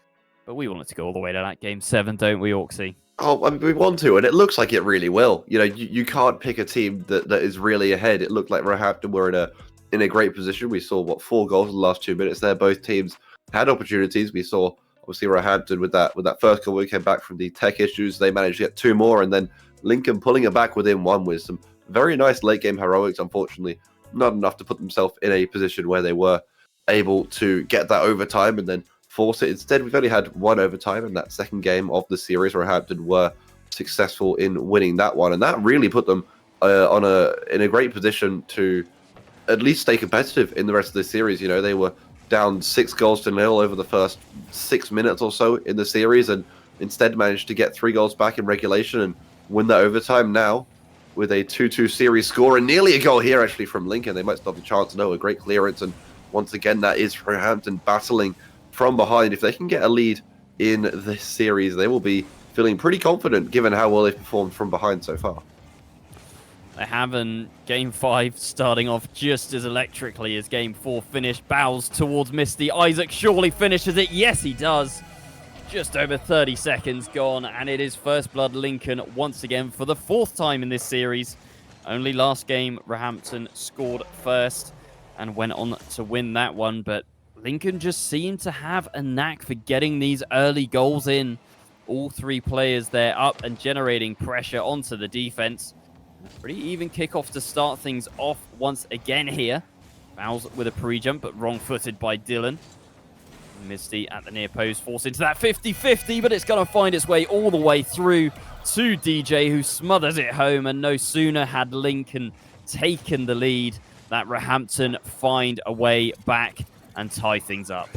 But we want it to go all the way to that Game 7, don't we, Orksy? Oh, I mean, we want to, and it looks like it really will. You know, you can't pick a team that is really ahead. It looked like Roehampton were in a great position. We saw 4 goals in the last 2 minutes there. Both teams had opportunities. We saw obviously Roehampton with that first goal. We came back from the tech issues. They managed to get 2 more, and then Lincoln pulling it back within 1 with some very nice late game heroics. Unfortunately, not enough to put themselves in a position where they were able to get that overtime and then force it. Instead, we've only had 1 overtime in that second game of the series. Roehampton were successful in winning that one, and that really put them in a great position to at least stay competitive in the rest of the series. You know, they were down 6-0 over the first 6 minutes or so in the series, and instead managed to get 3 goals back in regulation and win that overtime now with a 2-2 series score, and nearly a goal here actually from Lincoln. They might still have a chance. No, a great clearance, and once again that is Roehampton battling from behind. If they can get a lead in this series, they will be feeling pretty confident given how well they've performed from behind so far. They have in Game 5 starting off just as electrically as Game 4 finished. Bows towards Misty. Isaac surely finishes it. Yes, he does. Just over 30 seconds gone, and it is First Blood Lincoln once again for the 4th time in this series. Only last game, Roehampton scored first and went on to win that one, but Lincoln just seemed to have a knack for getting these early goals in. All 3 players there up and generating pressure onto the defense. Pretty even kickoff to start things off once again here. Bows with a pre-jump, but wrong-footed by Dylan. Misty at the near post, forced into that 50-50, but it's going to find its way all the way through to DJ, who smothers it home, and no sooner had Lincoln taken the lead that Roehampton find a way back and tie things up.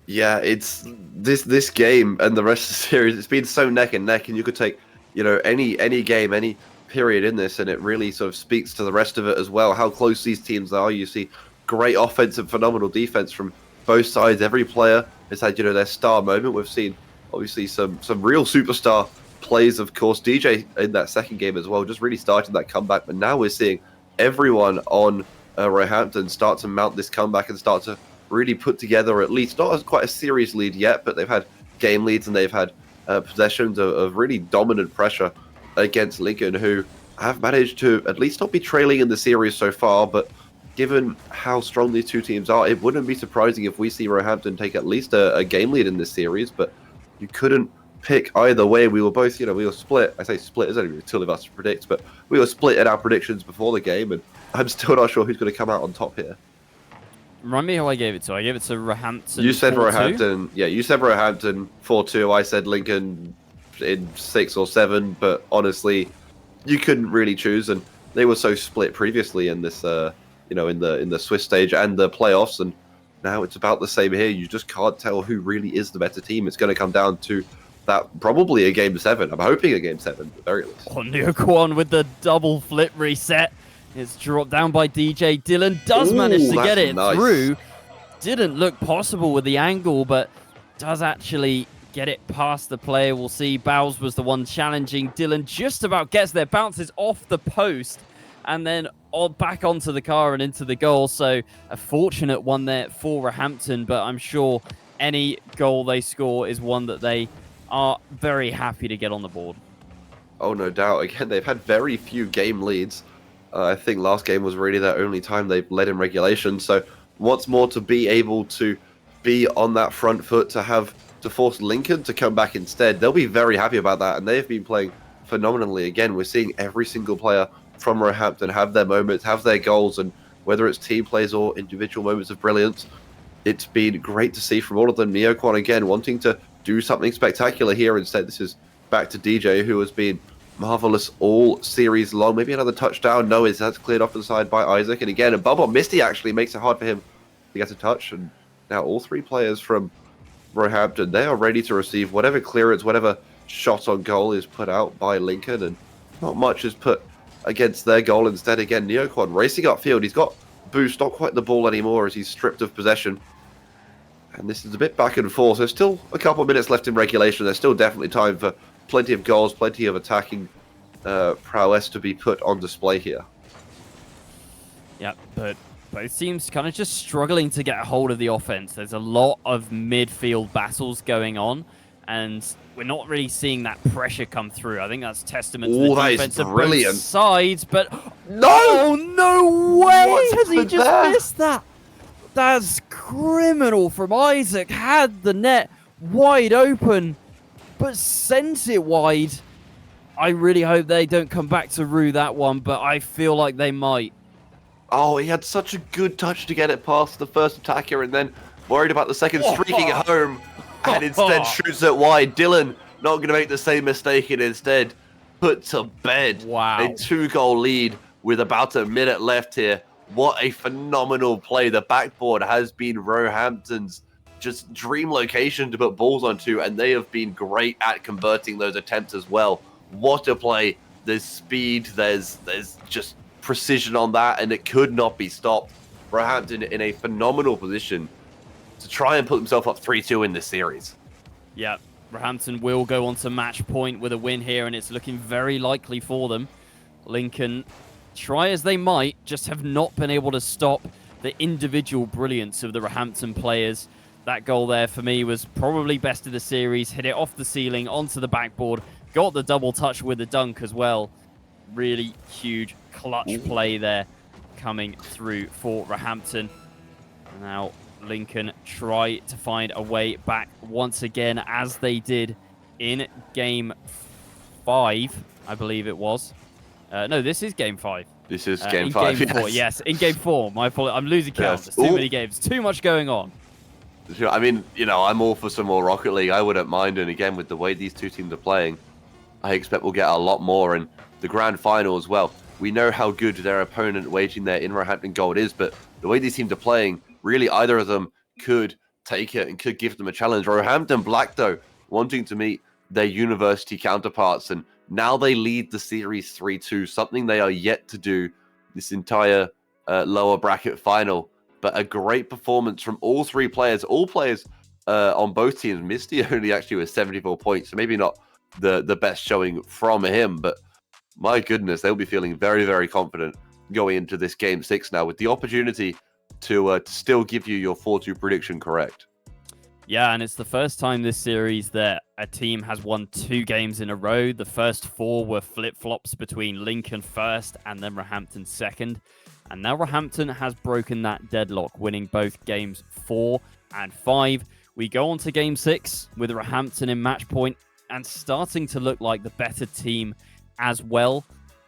Yeah, it's this game and the rest of the series, it's been so neck and neck, and you could take, any game, any period in this, and it really sort of speaks to the rest of it as well, how close these teams are. You see great offense and phenomenal defense from both sides. Every player has had, their star moment. We've seen, obviously, some real superstar plays, of course. DJ in that second game as well, just really started that comeback. But now we're seeing everyone on Roehampton start to mount this comeback and start to really put together at least, not as quite a serious lead yet, but they've had game leads and they've had possessions of really dominant pressure against Lincoln, who have managed to at least not be trailing in the series so far. But given how strong these two teams are, it wouldn't be surprising if we see Roehampton take at least a game lead in this series. But you couldn't pick either way. We were both, we were split. I say split, it's only really two of us to predict, but we were split in our predictions before the game, and I'm still not sure who's going to come out on top here. Remind me who I gave it to. I gave it to Roehampton. You said 4-2? Roehampton. Yeah, you said Roehampton 4-2. I said Lincoln in 6 or 7, but honestly, you couldn't really choose, and they were so split previously in this, in the Swiss stage and the playoffs, and now it's about the same here. You just can't tell who really is the better team. It's going to come down to that, probably a game 7. I'm hoping a game 7 at the very least. Oh, Neoquan with the double flip reset. It's dropped down by DJ. Dylan does manage to get it through. Didn't look possible with the angle, but does actually get it past the player. We'll see. Bows was the one challenging. Dylan just about gets there, bounces off the post, and then back onto the car and into the goal. So a fortunate one there for Roehampton, but I'm sure any goal they score is one that they are very happy to get on the board. Oh, no doubt. Again, they've had very few game leads. I think last game was really their only time they've led in regulation. So what's more, to be able to be on that front foot, to force Lincoln to come back instead, they'll be very happy about that. And they've been playing phenomenally. Again, we're seeing every single player from Roehampton have their moments, have their goals, and whether it's team plays or individual moments of brilliance, it's been great to see from all of them. Neoquan, again, wanting to do something spectacular here. Instead, this is back to DJ, who has been marvelous all series long. Maybe another touchdown. No, that's cleared off to the side by Isaac. And again, a bubble. Misty actually makes it hard for him to get a touch. And now all 3 players from Roehampton, they are ready to receive whatever clearance, whatever shot on goal is put out by Lincoln. And not much is put against their goal. Instead, again, Neoquan racing upfield. He's got boost, not quite the ball anymore as he's stripped of possession. And this is a bit back and forth. There's still a couple of minutes left in regulation. There's still definitely time for plenty of goals, plenty of attacking prowess to be put on display here. Yeah, but both teams kind of just struggling to get a hold of the offense. There's a lot of midfield battles going on, and we're not really seeing that pressure come through. I think that's testament to the defense of both sides, but no way has he just missed that. That's criminal from Isaac. Had the net wide open, but sent it wide. I really hope they don't come back to rue that one, but I feel like they might. Oh, he had such a good touch to get it past the first attacker, and then worried about the second streaking it home, and instead shoots it wide. Dylan not going to make the same mistake and instead put to bed a 2-goal lead with about a minute left here. What a phenomenal play. The backboard has been Roehampton's just dream location to put balls onto, and they have been great at converting those attempts as well. What a play. There's speed, there's just precision on that, and it could not be stopped. Roehampton in a phenomenal position to try and put themselves up 3-2 in this series. Yeah, Roehampton will go on to match point with a win here, and it's looking very likely for them. Lincoln, try as they might, just have not been able to stop the individual brilliance of the Roehampton players. That goal there for me was probably best of the series. Hit it off the ceiling, onto the backboard, got the double touch with the dunk as well. Really huge clutch play there coming through for Roehampton. Now Lincoln try to find a way back once again, as they did in game 5, I believe it was. No, this is game 5. This is game 5. Game 4, yes, in game 4. My apologies. I'm losing count. There's too many games. Too much going on. I mean, I'm all for some more Rocket League. I wouldn't mind. And again, with the way these two teams are playing, I expect we'll get a lot more. And the grand final as well. We know how good their opponent waging there in Roehampton Gold is, but the way these teams are playing, really either of them could take it and could give them a challenge. Roehampton Black, though, wanting to meet their university counterparts, and now they lead the series 3-2, something they are yet to do this entire lower bracket final. But a great performance from all three players, on both teams. Misty only actually was 74 points, so maybe not the best showing from him, but my goodness, they'll be feeling very, very confident going into this game 6 now, with the opportunity to still give you your 4-2 prediction correct. Yeah, and it's the first time this series that a team has won 2 games in a row. The first 4 were flip-flops between Lincoln first and then Roehampton second. And now Roehampton has broken that deadlock, winning both games 4 and 5. We go on to game 6 with Roehampton in match point and starting to look like the better team as well.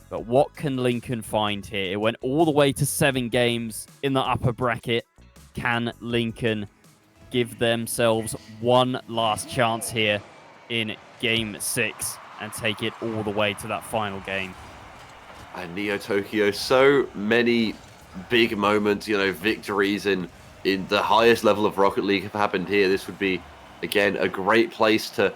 But what can Lincoln find here? It went all the way to 7 games in the upper bracket. Can Lincoln give themselves one last chance here in game 6 and take it all the way to that final game? And Neo Tokyo, so many big moments, victories in the highest level of Rocket League have happened here. This would be, again, a great place to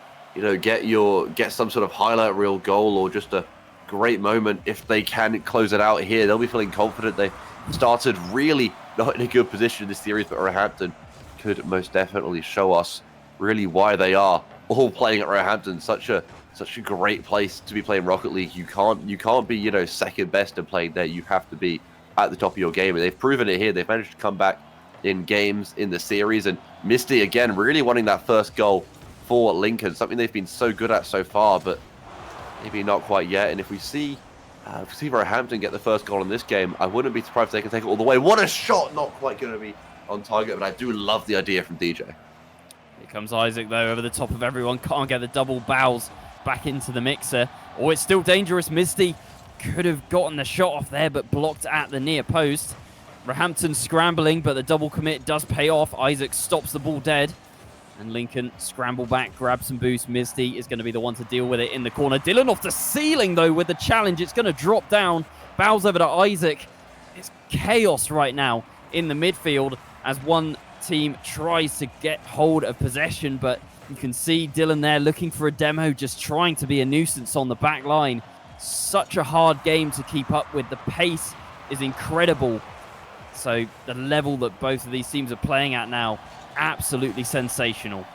get some sort of highlight reel goal, or just a great moment if they can close it out here. They'll be feeling confident. They started really not in a good position in this series, but Roehampton could most definitely show us really why they are all playing at Roehampton. Such a great place to be playing Rocket League. You can't be second best and playing there. You have to be at the top of your game, and they've proven it here. They've managed to come back in games in the series, and Misty again really wanting that first goal for Lincoln, something they've been so good at so far, but maybe not quite yet. And if we see Roehampton get the first goal in this game, I wouldn't be surprised if they can take it all the way. What a shot! Not quite going to be on target, but I do love the idea from DJ. Here comes Isaac, though, over the top of everyone. Can't get the double bows back into the mixer. Oh, it's still dangerous. Misty could have gotten the shot off there, but blocked at the near post. Roehampton scrambling, but the double commit does pay off. Isaac stops the ball dead. And Lincoln scramble back, grab some boost. Misty is going to be the one to deal with it in the corner. Dylan off the ceiling, though, with the challenge. It's going to drop down. Bows over to Isaac. It's chaos right now in the midfield as one team tries to get hold of possession, but you can see Dylan there looking for a demo, just trying to be a nuisance on the back line. Such a hard game to keep up with. The pace is incredible. So the level that both of these teams are playing at now, absolutely sensational.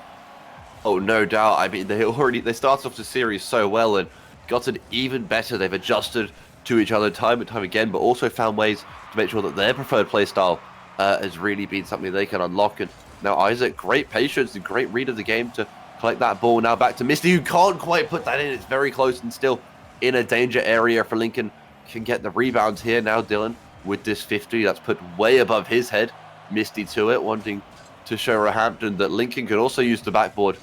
Oh, no doubt. I mean, they started off the series so well and gotten even better. They've adjusted to each other time and time again, but also found ways to make sure that their preferred play style has really been something they can unlock. And now Isaac, great patience and great read of the game to collect that ball. Now back to Misty, who can't quite put that in. It's very close and still in a danger area for Lincoln. Can get the rebounds here. Now Dylan with this 50, that's put way above his head. Misty to it, wanting to show Roehampton that Lincoln can also use the backboard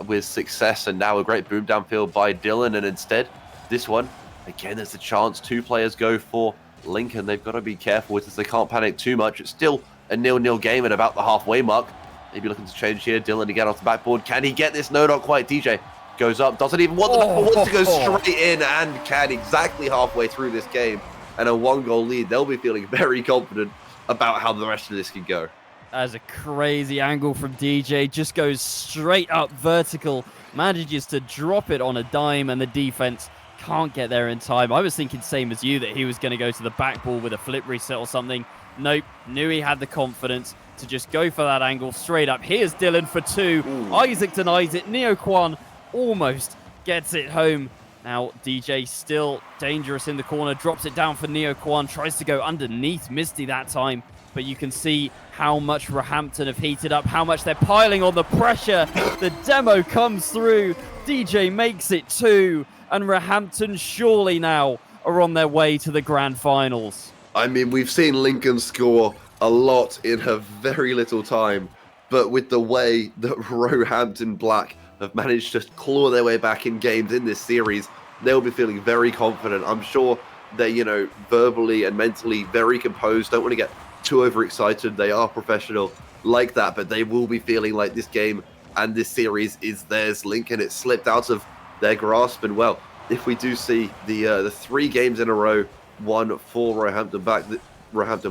with success. And now a great boom downfield by Dylan. And instead, this one, again, there's a chance. 2 players go for Lincoln. They've got to be careful with this. They can't panic too much. It's still a 0-0 game at about the halfway mark. Maybe looking to change here. Dylan again off the backboard. Can he get this? No, not quite. DJ goes up. Doesn't even want the backboard. Wants to go straight in and can exactly halfway through this game. And a 1-goal lead. They'll be feeling very confident about how the rest of this can go. That's a crazy angle from DJ. Just goes straight up vertical. Manages to drop it on a dime, and the defense can't get there in time. I was thinking same as you, that he was going to go to the back ball with a flip reset or something. Nope. Knew he had the confidence to just go for that angle straight up. Here's Dylan for 2. Isaac denies it. Neo Kwan almost gets it home. Now, DJ still dangerous in the corner, drops it down for Neo Kwan, tries to go underneath Misty that time, but you can see how much Roehampton have heated up, how much they're piling on the pressure. The demo comes through, DJ makes it 2, and Roehampton surely now are on their way to the grand finals. I mean, we've seen Lincoln score a lot in a very little time, but with the way that Roehampton Black have managed to claw their way back in games in this series, they'll be feeling very confident. I'm sure they're, verbally and mentally very composed, don't want to get too overexcited. They are professional like that, but they will be feeling like this game and this series is theirs. Lincoln, it slipped out of their grasp, and well, if we do see the 3 games in a row, one for Roehampton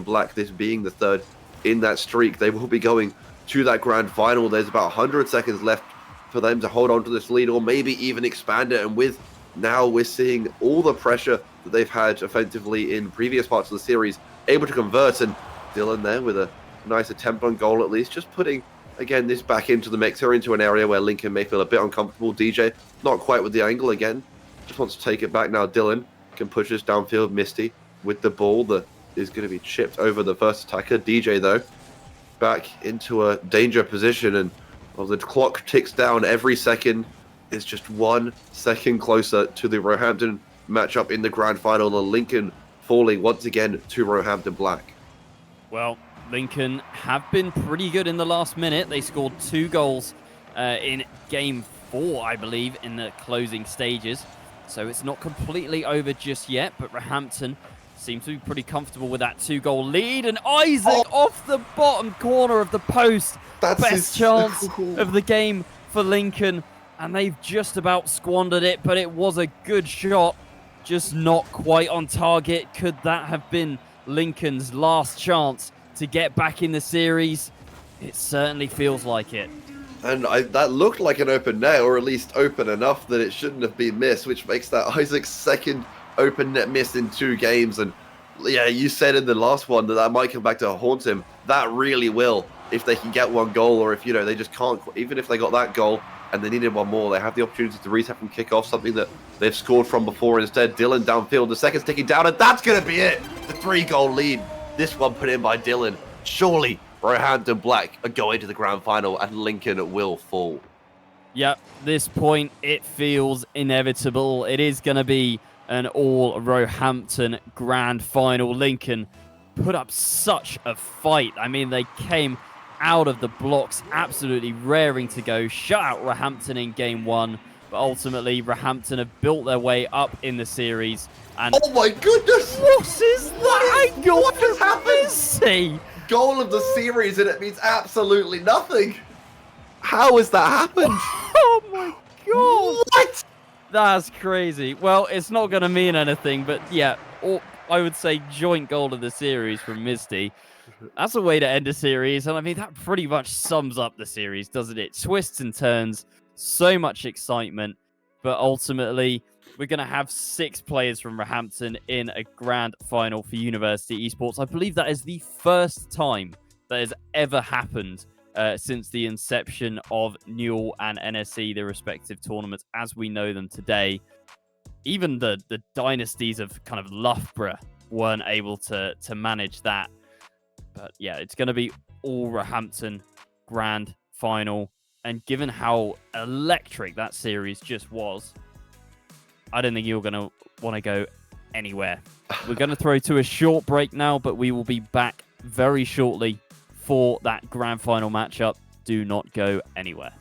Black, this being the 3rd in that streak, they will be going to that grand final. There's about 100 seconds left for them to hold on to this lead or maybe even expand it. And with now we're seeing all the pressure that they've had offensively in previous parts of the series able to convert, and Dylan there with a nice attempt on goal at least, just putting again this back into the mix or into an area where Lincoln may feel a bit uncomfortable. DJ not quite with the angle again, just wants to take it back now. Dylan can push this downfield. Misty with the ball that is going to be chipped over the first attacker. DJ though back into a danger position, and well, the clock ticks down. Every second is just 1 second closer to the Roehampton matchup in the grand final, and Lincoln falling once again to Roehampton Black. Well, Lincoln have been pretty good in the last minute. They scored 2 goals in game 4, I believe, in the closing stages. So it's not completely over just yet, but Roehampton seems to be pretty comfortable with that 2-goal lead. And Isaac off the bottom corner of the post. Best chance of the game for Lincoln. And they've just about squandered it, but it was a good shot. Just not quite on target. Could that have been Lincoln's last chance to get back in the series? It certainly feels like it. And that looked like an open net, or at least open enough that it shouldn't have been missed, which makes that Isaac's 2nd open net miss in 2 games. And yeah, you said in the last one that might come back to haunt him. That really will, if they can get 1 goal, or if, they just can't, even if they got that goal and they needed 1 more, they have the opportunity to reset from kickoff, something that they've scored from before. Instead, Dylan downfield, the second's ticking down, and that's going to be it. The 3-goal lead. This one put in by Dylan. Surely Roehampton Black are going to the grand final, and Lincoln will fall. Yep, this point, it feels inevitable. It is going to be an all Roehampton grand final. Lincoln put up such a fight. I mean, they came out of the blocks absolutely raring to go. Shut out Roehampton in game 1, but ultimately Roehampton have built their way up in the series. And oh my goodness! What is that? What has happened? Messi! Goal of the series, and it means absolutely nothing. How has that happened? Oh my god! What? That's crazy. Well, it's not going to mean anything, but yeah, I would say joint goal of the series from Misty. That's a way to end a series, and I mean, that pretty much sums up the series, doesn't it? Twists and turns, so much excitement, but ultimately, we're going to have 6 players from Roehampton in a grand final for University Esports. I believe that is the first time that has ever happened since the inception of Newell and NSE, the respective tournaments as we know them today. Even the dynasties of kind of Loughborough weren't able to manage that. But yeah, it's going to be all Roehampton grand final. And given how electric that series just was, I don't think you're going to want to go anywhere. We're going to throw to a short break now, but we will be back very shortly for that grand final matchup. Do not go anywhere.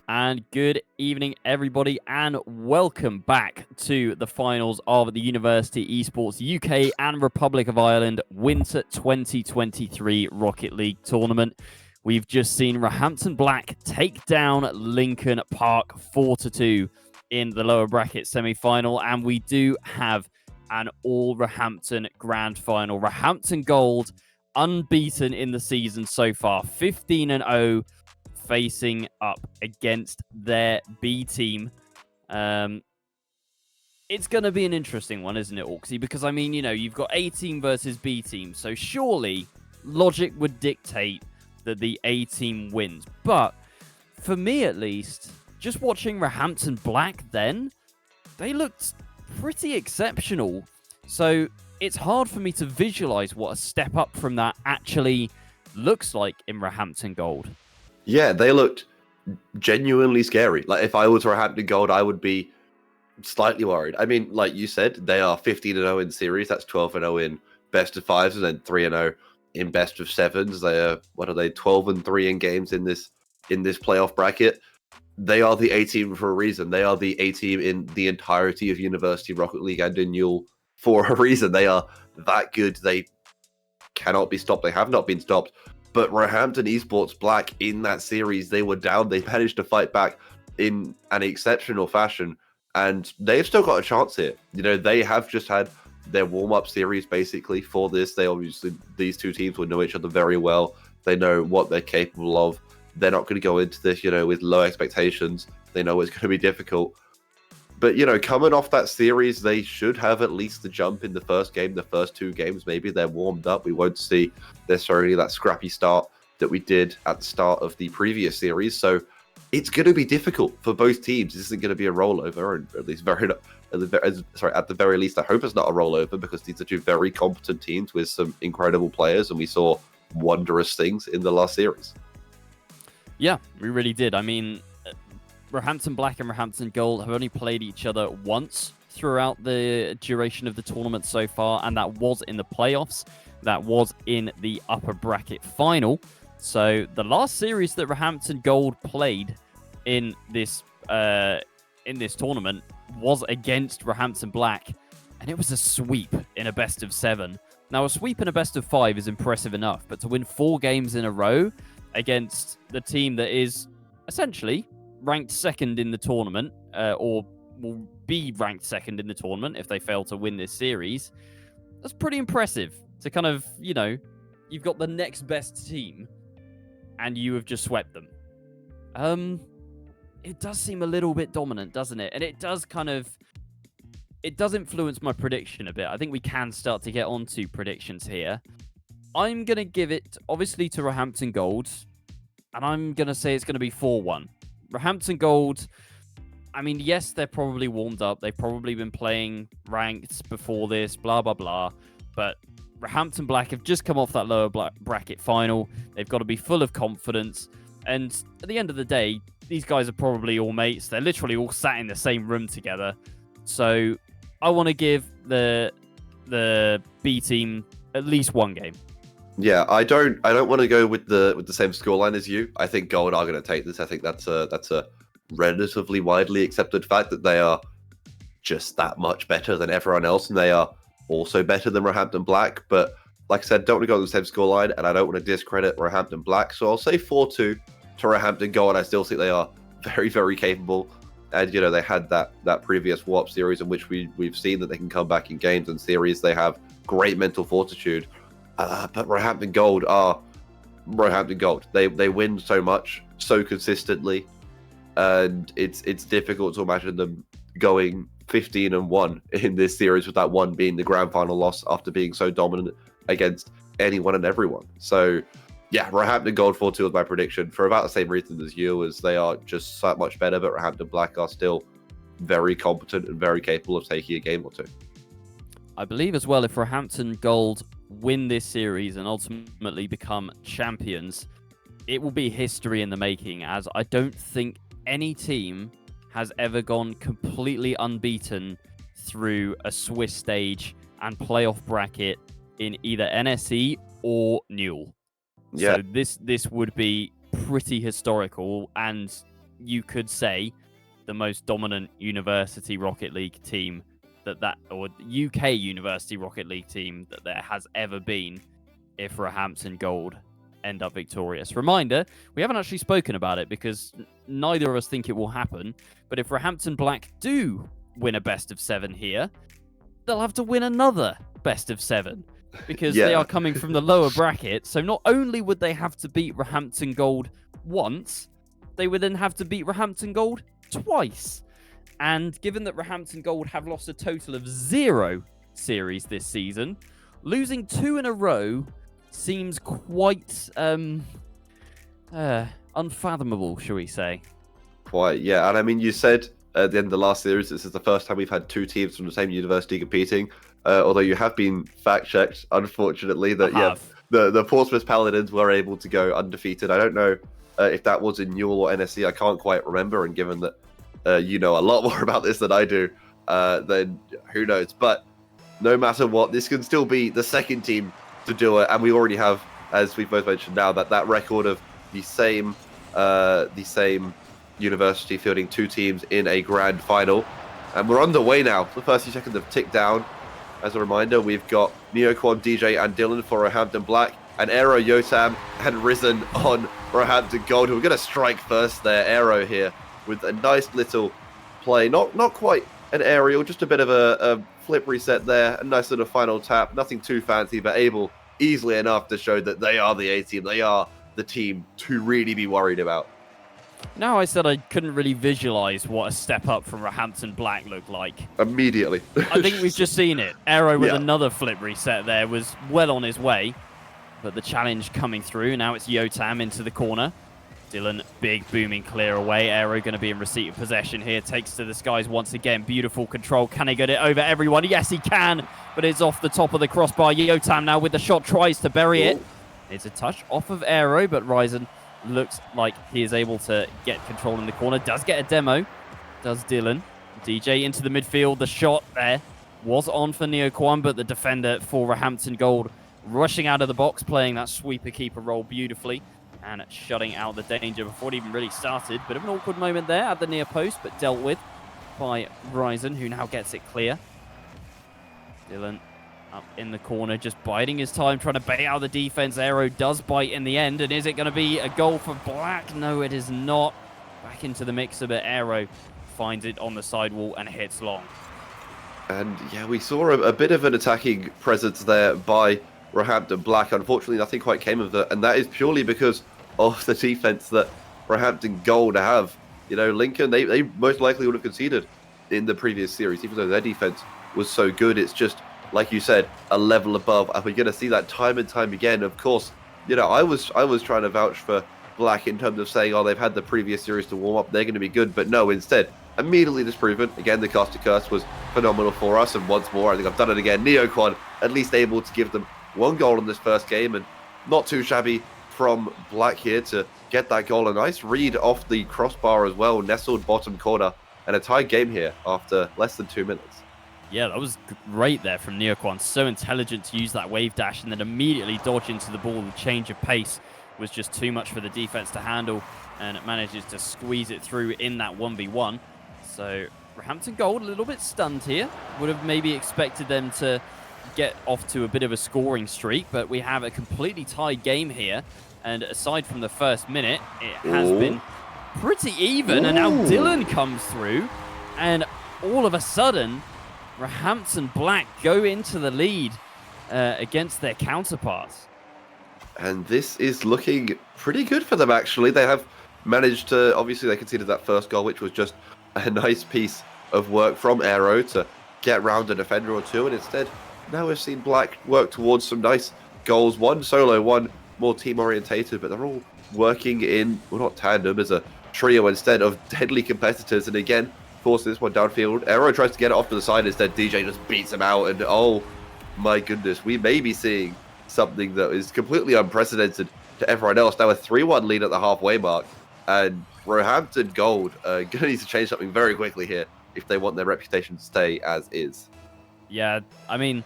And good evening, everybody, and welcome back to the finals of the University Esports UK and Republic of Ireland Winter 2023 Rocket League tournament. We've just seen Roehampton Black take down Lincoln Park 4-2 in the lower bracket semi-final, and we do have an all-Roehampton grand final. Roehampton Gold, unbeaten in the season so far, 15-0, facing up against their B team. It's going to be an interesting one, isn't it, Orksy? Because, I mean, you know, you've got A team versus B team, so surely logic would dictate that the A team wins. But for me, at least, just watching Roehampton Black then, they looked pretty exceptional. So it's hard for me to visualize what a step up from that actually looks like in Roehampton Gold. Yeah, they looked genuinely scary. Like, if I was Roehampton Gold, I would be slightly worried. I mean, like you said, they are 15-0 in series. That's 12-0 in best of fives, and then 3-0 in best of sevens. They are 12-3 in games in this playoff bracket. They are the A team for a reason. They are the A team in the entirety of University Rocket League and in Newell for a reason. They are that good. They cannot be stopped. They have not been stopped. But Roehampton Esports Black, in that series, they were down. They managed to fight back in an exceptional fashion, and they've still got a chance here. You know, they have just had their warm-up series, basically, for this. They obviously, these two teams will know each other very well. They know what they're capable of. They're not going to go into this, you know, with low expectations. They know it's going to be difficult. But, you know, coming off that series, they should have at least the jump in the first game, the first two games. Maybe they're warmed up. We won't see necessarily that scrappy start that we did at the start of the previous series. So it's going to be difficult for both teams. This isn't going to be a rollover, and at least at the very least, I hope it's not a rollover, because these are two very competent teams with some incredible players, and we saw wondrous things in the last series. Yeah, we really did. I mean, Roehampton Black and Roehampton Gold have only played each other once throughout the duration of the tournament so far, and that was in the playoffs. That was in the upper bracket final. So the last series that Roehampton Gold played in this tournament was against Roehampton Black, and it was a sweep in a best of 7. Now, a sweep in a best of 5 is impressive enough, but to win 4 games in a row against the team that is essentially ranked second in the tournament, or will be ranked second in the tournament if they fail to win this series, that's pretty impressive. To kind of, you know, you've got the next best team and you have just swept them. It does seem a little bit dominant, doesn't it? And it does influence my prediction a bit. I think we can start to get onto predictions here. I'm going to give it, obviously, to Roehampton Gold, and I'm going to say it's going to be 4-1. Roehampton Gold, I mean, yes, they're probably warmed up. They've probably been playing ranked before this, blah, blah, blah. But Roehampton Black have just come off that lower bracket final. They've got to be full of confidence. And at the end of the day, these guys are probably all mates. They're literally all sat in the same room together. So I want to give the B team at least one game. Yeah, I don't want to go with the same scoreline as you. I think Gold are going to take this. I think that's a relatively widely accepted fact that they are just that much better than everyone else, and they are also better than Roehampton Black. But like I said, don't want to go on the same scoreline, and I don't want to discredit Roehampton Black. So I'll say 4-2 to Roehampton Gold. I still think they are very, very capable. And, you know, they had that previous Warp series in which we've seen that they can come back in games and series. They have great mental fortitude. But Roehampton Gold are Roehampton Gold. They win so much, so consistently. And it's difficult to imagine them going 15-1 in this series, with that one being the grand final loss after being so dominant against anyone and everyone. So Yeah, Roehampton Gold 4-2 was my prediction for about the same reason as you, as they are just so much better, but Roehampton Black are still very competent and very capable of taking a game or two. I believe as well, if Roehampton Gold win this series and ultimately become champions, it will be history in the making, as I don't think any team has ever gone completely unbeaten through a Swiss stage and playoff bracket in either NSE or Newell. Yeah. So this would be pretty historical, and you could say the most dominant University Rocket League team or UK University Rocket League team that there has ever been, if Roehampton Gold end up victorious. Reminder, we haven't actually spoken about it because neither of us think it will happen, but if Roehampton Black do win a best of 7 here, they'll have to win another best of 7 because they are coming from the lower bracket. So not only would they have to beat Roehampton Gold once, they would then have to beat Roehampton Gold twice. And given that Roehampton Gold have lost a total of 0 series this season, losing 2 in a row seems quite unfathomable, shall we say. Quite, yeah. And I mean, you said at the end of the last series, this is the first time we've had 2 teams from the same university competing. Although you have been fact-checked, unfortunately, that the Portsmouth Paladins were able to go undefeated. I don't know if that was in Newell or NSE. I can't quite remember. And given that you know a lot more about this than I do, then who knows? But no matter what, this can still be the second team to do it. And we already have, as we've both mentioned now, that record of the same university fielding 2 teams in a grand final. And we're underway now. The first few seconds have ticked down. As a reminder, we've got Neoquan, DJ, and Dylan for Roehampton Black, and Aero, Yotam, and Risen on Roehampton Gold, who are going to strike first there. Aero here with a nice little play. Not quite an aerial, just a bit of a flip reset there. A nice little final tap. Nothing too fancy, but able easily enough to show that they are the A team. They are the team to really be worried about. Now I said I couldn't really visualize what a step up from Roehampton Black looked like. Immediately. I think we've just seen it. Aero with another flip reset there was well on his way, but the challenge coming through. Now it's Yotam into the corner. Dylan, big booming clear away. Aero going to be in receipt of possession here. Takes to the skies once again. Beautiful control. Can he get it over everyone? Yes, he can, but it's off the top of the crossbar. Yotam now with the shot tries to bury it. It's a touch off of Aero, but Ryzen looks like he is able to get control in the corner. Does get a demo. Does Dylan. DJ into the midfield. The shot there was on for Neoquan, but the defender for Roehampton Gold rushing out of the box, playing that sweeper keeper role beautifully and shutting out the danger before it even really started. Bit of an awkward moment there at the near post, but dealt with by Ryzen, who now gets it clear. Dylan up in the corner, just biding his time, trying to bait out the defense. Aero does bite in the end, and is it going to be a goal for Black? No, it is not. Back into the mixer, but Aero finds it on the sidewall and hits long. And yeah, we saw a bit of an attacking presence there by Roehampton Black. Unfortunately, nothing quite came of that, and that is purely because of the defense that Roehampton Gold have. You know, Lincoln, they most likely would have conceded in the previous series, even though their defense was so good. It's just, like you said, a level above. And we're going to see that time and time again. Of course, you know, I was trying to vouch for Black in terms of saying, oh, they've had the previous series to warm up, they're going to be good. But no, instead, immediately disproven. Again, the Caster Curse was phenomenal for us. And once more, I think I've done it again. Neoquan at least able to give them 1 goal in this first game. And not too shabby from Black here to get that goal. A nice read off the crossbar as well. Nestled bottom corner. And a tied game here after less than 2 minutes. Yeah, that was great there from Neoquan. So intelligent to use that wave dash and then immediately dodge into the ball. The change of pace was just too much for the defense to handle, and it manages to squeeze it through in that 1v1. So Roehampton Gold a little bit stunned here. Would have maybe expected them to get off to a bit of a scoring streak, but we have a completely tied game here. And aside from the first minute, it has been pretty even. And now Dylan comes through, and all of a sudden, Roehampton Black go into the lead against their counterparts. And this is looking pretty good for them, actually. They have managed to, obviously, they conceded that first goal, which was just a nice piece of work from Aero to get round a defender or two. And instead, now we've seen Black work towards some nice goals. 1 solo, 1 more team orientated, but they're all working in, well, not tandem, as a trio instead of deadly competitors. And again, forcing this one downfield. Aero tries to get it off to the side instead. DJ just beats him out, and oh my goodness, we may be seeing something that is completely unprecedented to everyone else. Now a 3-1 lead at the halfway mark, and Roehampton Gold going to need to change something very quickly here if they want their reputation to stay as is. Yeah, I mean,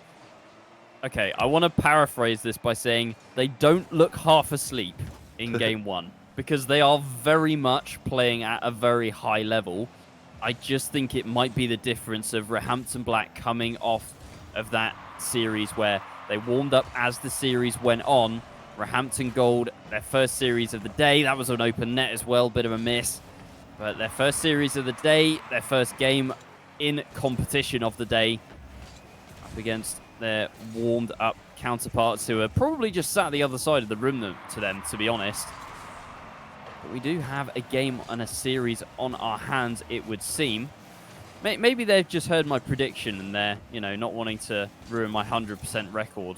okay, I want to paraphrase this by saying they don't look half asleep in game one, because they are very much playing at a very high level. I just think it might be the difference of Roehampton Black coming off of that series where they warmed up as the series went on. Roehampton Gold, their first series of the day, that was an open net as well, bit of a miss. But their first series of the day, their first game in competition of the day, up against their warmed up counterparts who are probably just sat at the other side of the room to them, to be honest. But we do have a game and a series on our hands, it would seem. Maybe they've just heard my prediction and they're, not wanting to ruin my 100% record.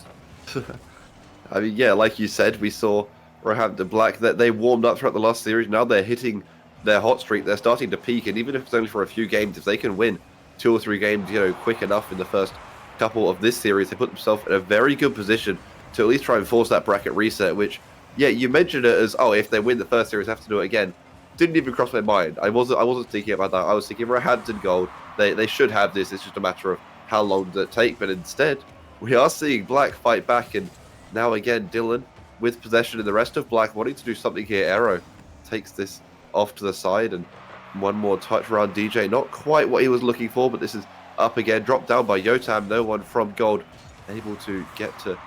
I mean, yeah, like you said, we saw Roehampton Black that they warmed up throughout the last series. Now they're hitting their hot streak. They're starting to peak, and even if it's only for a few games, if they can win 2 or 3 games, quick enough in the first couple of this series, they put themselves in a very good position to at least try and force that bracket reset. Which, yeah, you mentioned it as, if they win the first series, have to do it again. Didn't even cross my mind. I wasn't thinking about that. I was thinking Roehampton Gold. They should have this. It's just a matter of how long does it take. But instead, we are seeing Black fight back, and now again, Dylan with possession and the rest of Black wanting to do something here. Aero takes this off to the side, and one more touch around DJ. Not quite what he was looking for, but this is up again. Dropped down by Yotam. No one from Gold able to get to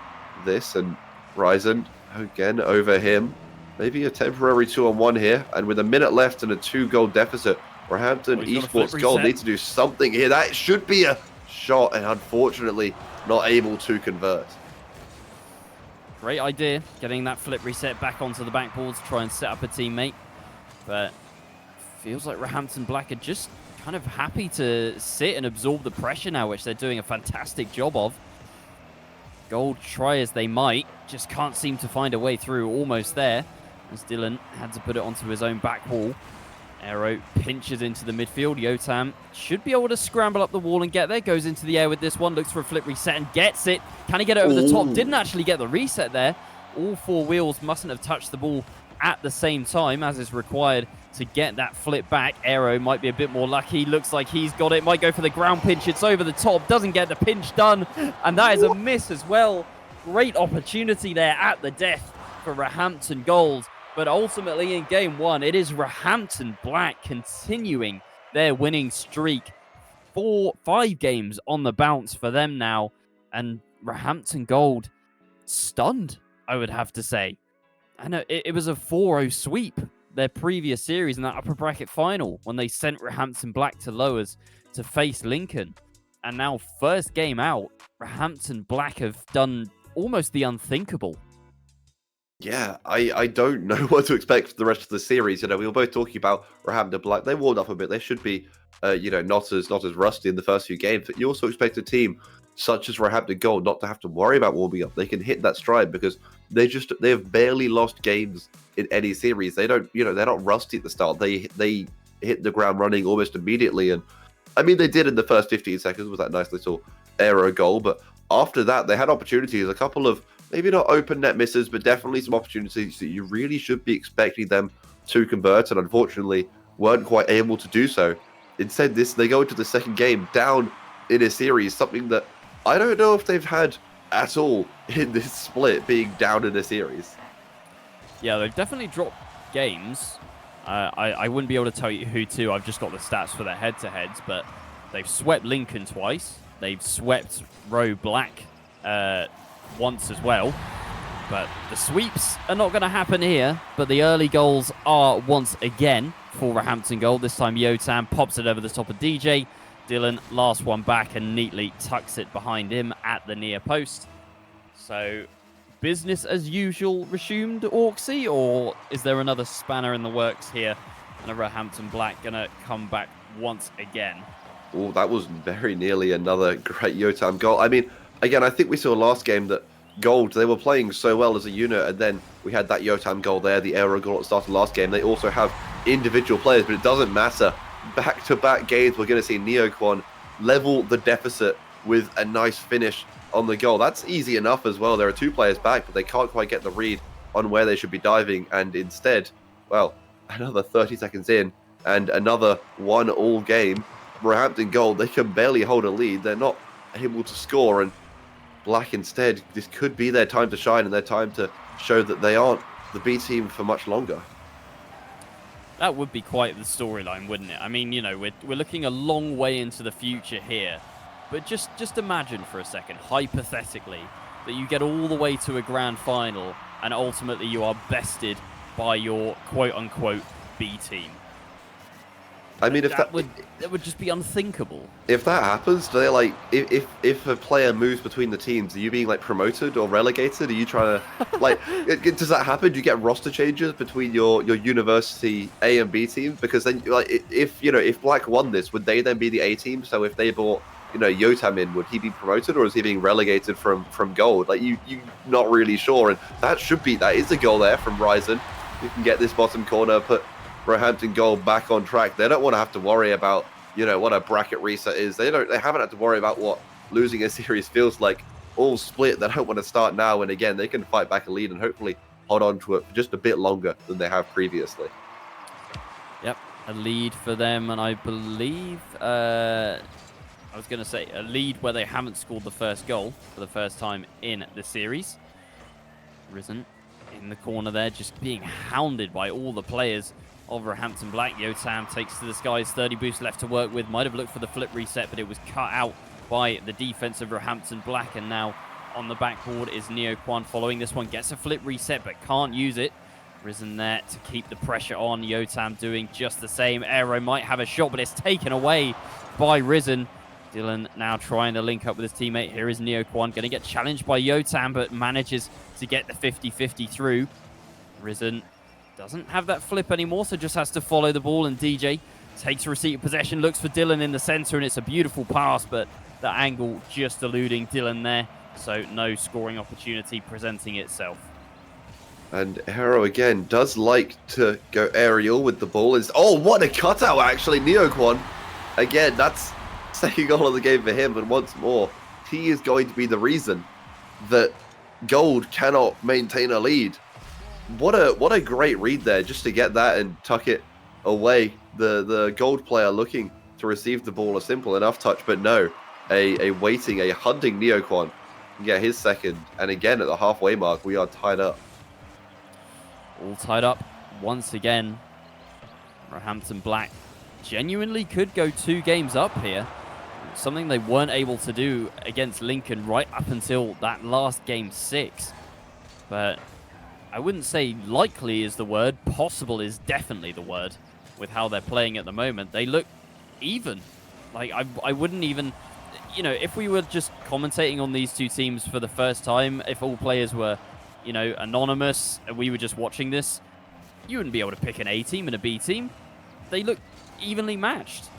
this, and Ryzen again over him. Maybe a temporary 2-on-1 here, and with a minute left and a 2-goal deficit, Roehampton Esports Gold need to do something here. That should be a shot, and unfortunately not able to convert. Great idea, getting that flip reset back onto the backboard to try and set up a teammate. But feels like Roehampton Black are just kind of happy to sit and absorb the pressure now, which they're doing a fantastic job of. Gold, try as they might, just can't seem to find a way through. Almost there, as Dylan had to put it onto his own back wall. Aero pinches into the midfield. Yotam should be able to scramble up the wall and get there. Goes into the air with this one. Looks for a flip reset and gets it. Can he get it over the top? Didn't actually get the reset there. All 4 wheels mustn't have touched the ball at the same time as is required to get that flip back. Aero might be a bit more lucky. Looks like he's got it. Might go for the ground pinch. It's over the top. Doesn't get the pinch done. And that is a miss as well. Great opportunity there at the death for Roehampton Gold. But ultimately in game 1, it is Roehampton Black continuing their winning streak. 5 games on the bounce for them now. And Roehampton Gold stunned, I would have to say. I know it was a 4-0 sweep, their previous series in that upper bracket final, when they sent Roehampton Black to lowers to face Lincoln. And now first game out, Roehampton Black have done almost the unthinkable. Yeah, I don't know what to expect for the rest of the series. We were both talking about Roehampton Black. They warmed up a bit. They should be, not as rusty in the first few games. But you also expect a team such as Roehampton Gold not to have to worry about warming up. They can hit that stride because they have barely lost games in any series. They don't, they're not rusty at the start. They hit the ground running almost immediately, and I mean they did in the first 15 seconds with that nice little aero goal. But after that, they had opportunities. A couple of maybe not open net misses, but definitely some opportunities that you really should be expecting them to convert, and unfortunately weren't quite able to do so. Instead, they go into the second game down in a series, something that I don't know if they've had at all in this split, being down in a series. Yeah, they've definitely dropped games. I wouldn't be able to tell you who to. I've just got the stats for their head-to-heads, but they've swept Lincoln twice. They've swept Roe Black once as well. But the sweeps are not going to happen here. But the early goals are once again for Roehampton Gold. This time Yotam pops it over the top of DJ. Dylan, last one back, and neatly tucks it behind him at the near post. So, business as usual resumed, Orksy, or is there another spanner in the works here? And a Roehampton Black going to come back once again. Oh, that was very nearly another great Yotam goal. I mean, again, I think we saw last game that Gold, they were playing so well as a unit, and then we had that Yotam goal there, the aero goal at the start of the last game. They also have individual players, but it doesn't matter. Back-to-back games, we're going to see Neoquan level the deficit with a nice finish on the goal. That's easy enough as well. There are 2 players back, but they can't quite get the read on where they should be diving, and instead, well, another 30 seconds in, and another 1-all game. Roehampton Gold, they can barely hold a lead. They're not able to score, and Black instead, this could be their time to shine and their time to show that they aren't the B team for much longer. That would be quite the storyline, wouldn't it? I mean, you know, we're looking a long way into the future here, but just imagine for a second, hypothetically, that you get all the way to a grand final and ultimately you are bested by your quote-unquote B team. I mean, that would just be unthinkable. If that happens, do they like if a player moves between the teams, are you being like promoted or relegated? Are you trying to like? Does that happen? Do you get roster changes between your university A and B teams? Because then, like, if Black won this, would they then be the A team? So if they brought Yotam in, would he be promoted or is he being relegated from Gold? Like you not really sure, and that is a goal there from Ryzen. You can get this bottom corner, put Roehampton Gold back on track. They don't want to have to worry about, what a bracket reset is. They haven't had to worry about what losing a series feels like. All split. They don't want to start now. And again, they can fight back a lead and hopefully hold on to it for just a bit longer than they have previously. Yep, a lead for them. And I believe, I was going to say, a lead where they haven't scored the first goal for the first time in the series. Risen in the corner there, just being hounded by all the players of Roehampton Black. Yotam takes to the skies, 30 boost left to work with. Might have looked for the flip reset, but it was cut out by the defense of Roehampton Black. And now on the backboard is Neoquan following this one. Gets a flip reset, but can't use it. Risen there to keep the pressure on. Yotam doing just the same. Aero might have a shot, but it's taken away by Risen. Dylan now trying to link up with his teammate. Here is Neoquan, going to get challenged by Yotam, but manages to get the 50-50 through. Risen doesn't have that flip anymore, so just has to follow the ball, and DJ takes receipt of possession, looks for Dylan in the center, and it's a beautiful pass, but the angle just eluding Dylan there, so no scoring opportunity presenting itself. And Hero again does like to go aerial with the ball. Oh, what a cutout actually, Neoquan. Again, that's second goal of the game for him, and once more, he is going to be the reason that Gold cannot maintain a lead. What a great read there, just to get that and tuck it away. The Gold player looking to receive the ball, a simple enough touch, but no, a hunting Neoquan can get his second. And again, at the halfway mark, we are tied up. All tied up once again. Roehampton Black genuinely could go 2 games up here. Something they weren't able to do against Lincoln right up until that last game 6. But I wouldn't say likely is the word. Possible is definitely the word with how they're playing at the moment. They look even. Like, I wouldn't even... if we were just commentating on these 2 teams for the first time, if all players were, anonymous, and we were just watching this, you wouldn't be able to pick an A team and a B team. They look evenly matched.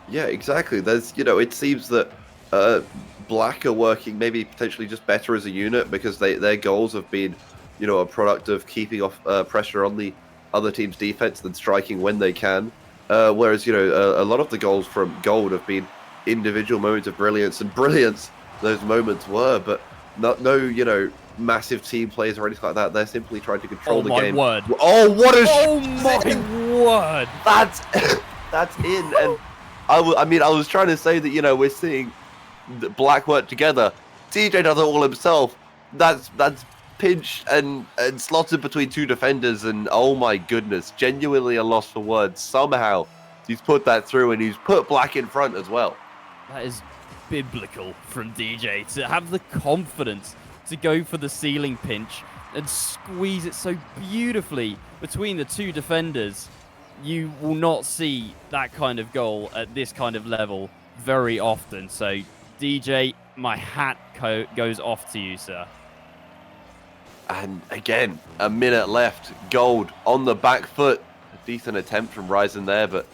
Yeah, exactly. There's, it seems that Black are working maybe potentially just better as a unit because their goals have been, a product of keeping off pressure on the other team's defense than striking when they can. Whereas, a lot of the goals from Gold have been individual moments of brilliance, and brilliance those moments were, but no, massive team plays or anything like that. They're simply trying to control the game. Word. Oh, what a... Oh, my word. That's in, and I was trying to say that, we're seeing Black work together. TJ does it all himself. That's pinched and slotted between 2 defenders, and oh my goodness, genuinely a loss for words. Somehow he's put that through, and he's put Black in front as well. That is biblical from DJ to have the confidence to go for the ceiling pinch and squeeze it so beautifully between the 2 defenders. You will not see that kind of goal at this kind of level very often. So, DJ, my hat goes off to you, sir. And again, a minute left. Gold on the back foot. A decent attempt from Ryzen there, but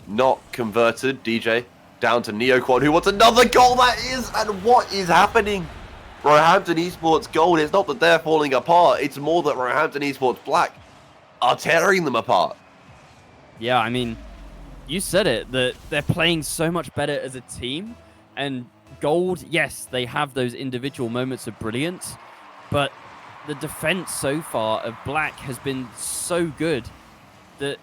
not converted. DJ down to Neoquan, who wants another goal. That is, and what is happening? Roehampton Esports Gold, it's not that they're falling apart, it's more that Roehampton Esports Black are tearing them apart. Yeah, I mean, you said it, that they're playing so much better as a team. And Gold, yes, they have those individual moments of brilliance, but the defense so far of Black has been so good that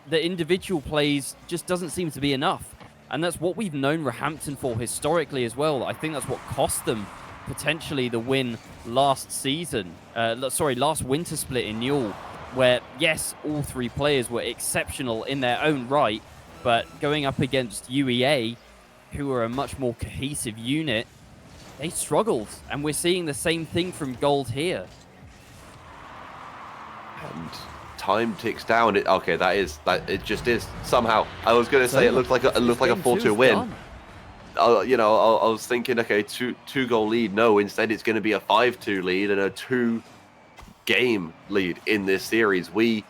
the individual plays just doesn't seem to be enough. And that's what we've known Roehampton for historically as well. I think that's what cost them potentially the win last season. Last winter split in Newell, where, yes, all three players were exceptional in their own right, but going up against UEA, who are a much more cohesive unit, they struggled. And we're seeing the same thing from Gold here. And time ticks down. It just is somehow. I was going to say it looked like a 4-2 win. I was thinking, okay, two goal lead. No, instead it's going to be a 5-2 lead and a 2-game lead in this series. We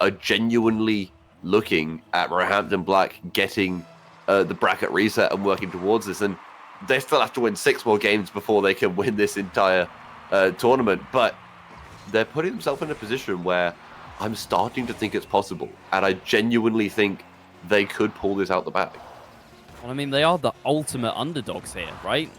are genuinely looking at Roehampton Black getting the bracket reset and working towards this, and they still have to win 6 more games before they can win this entire tournament. But they're putting themselves in a position where I'm starting to think it's possible, and I genuinely think they could pull this out the bag. Well, I mean, they are the ultimate underdogs here, right?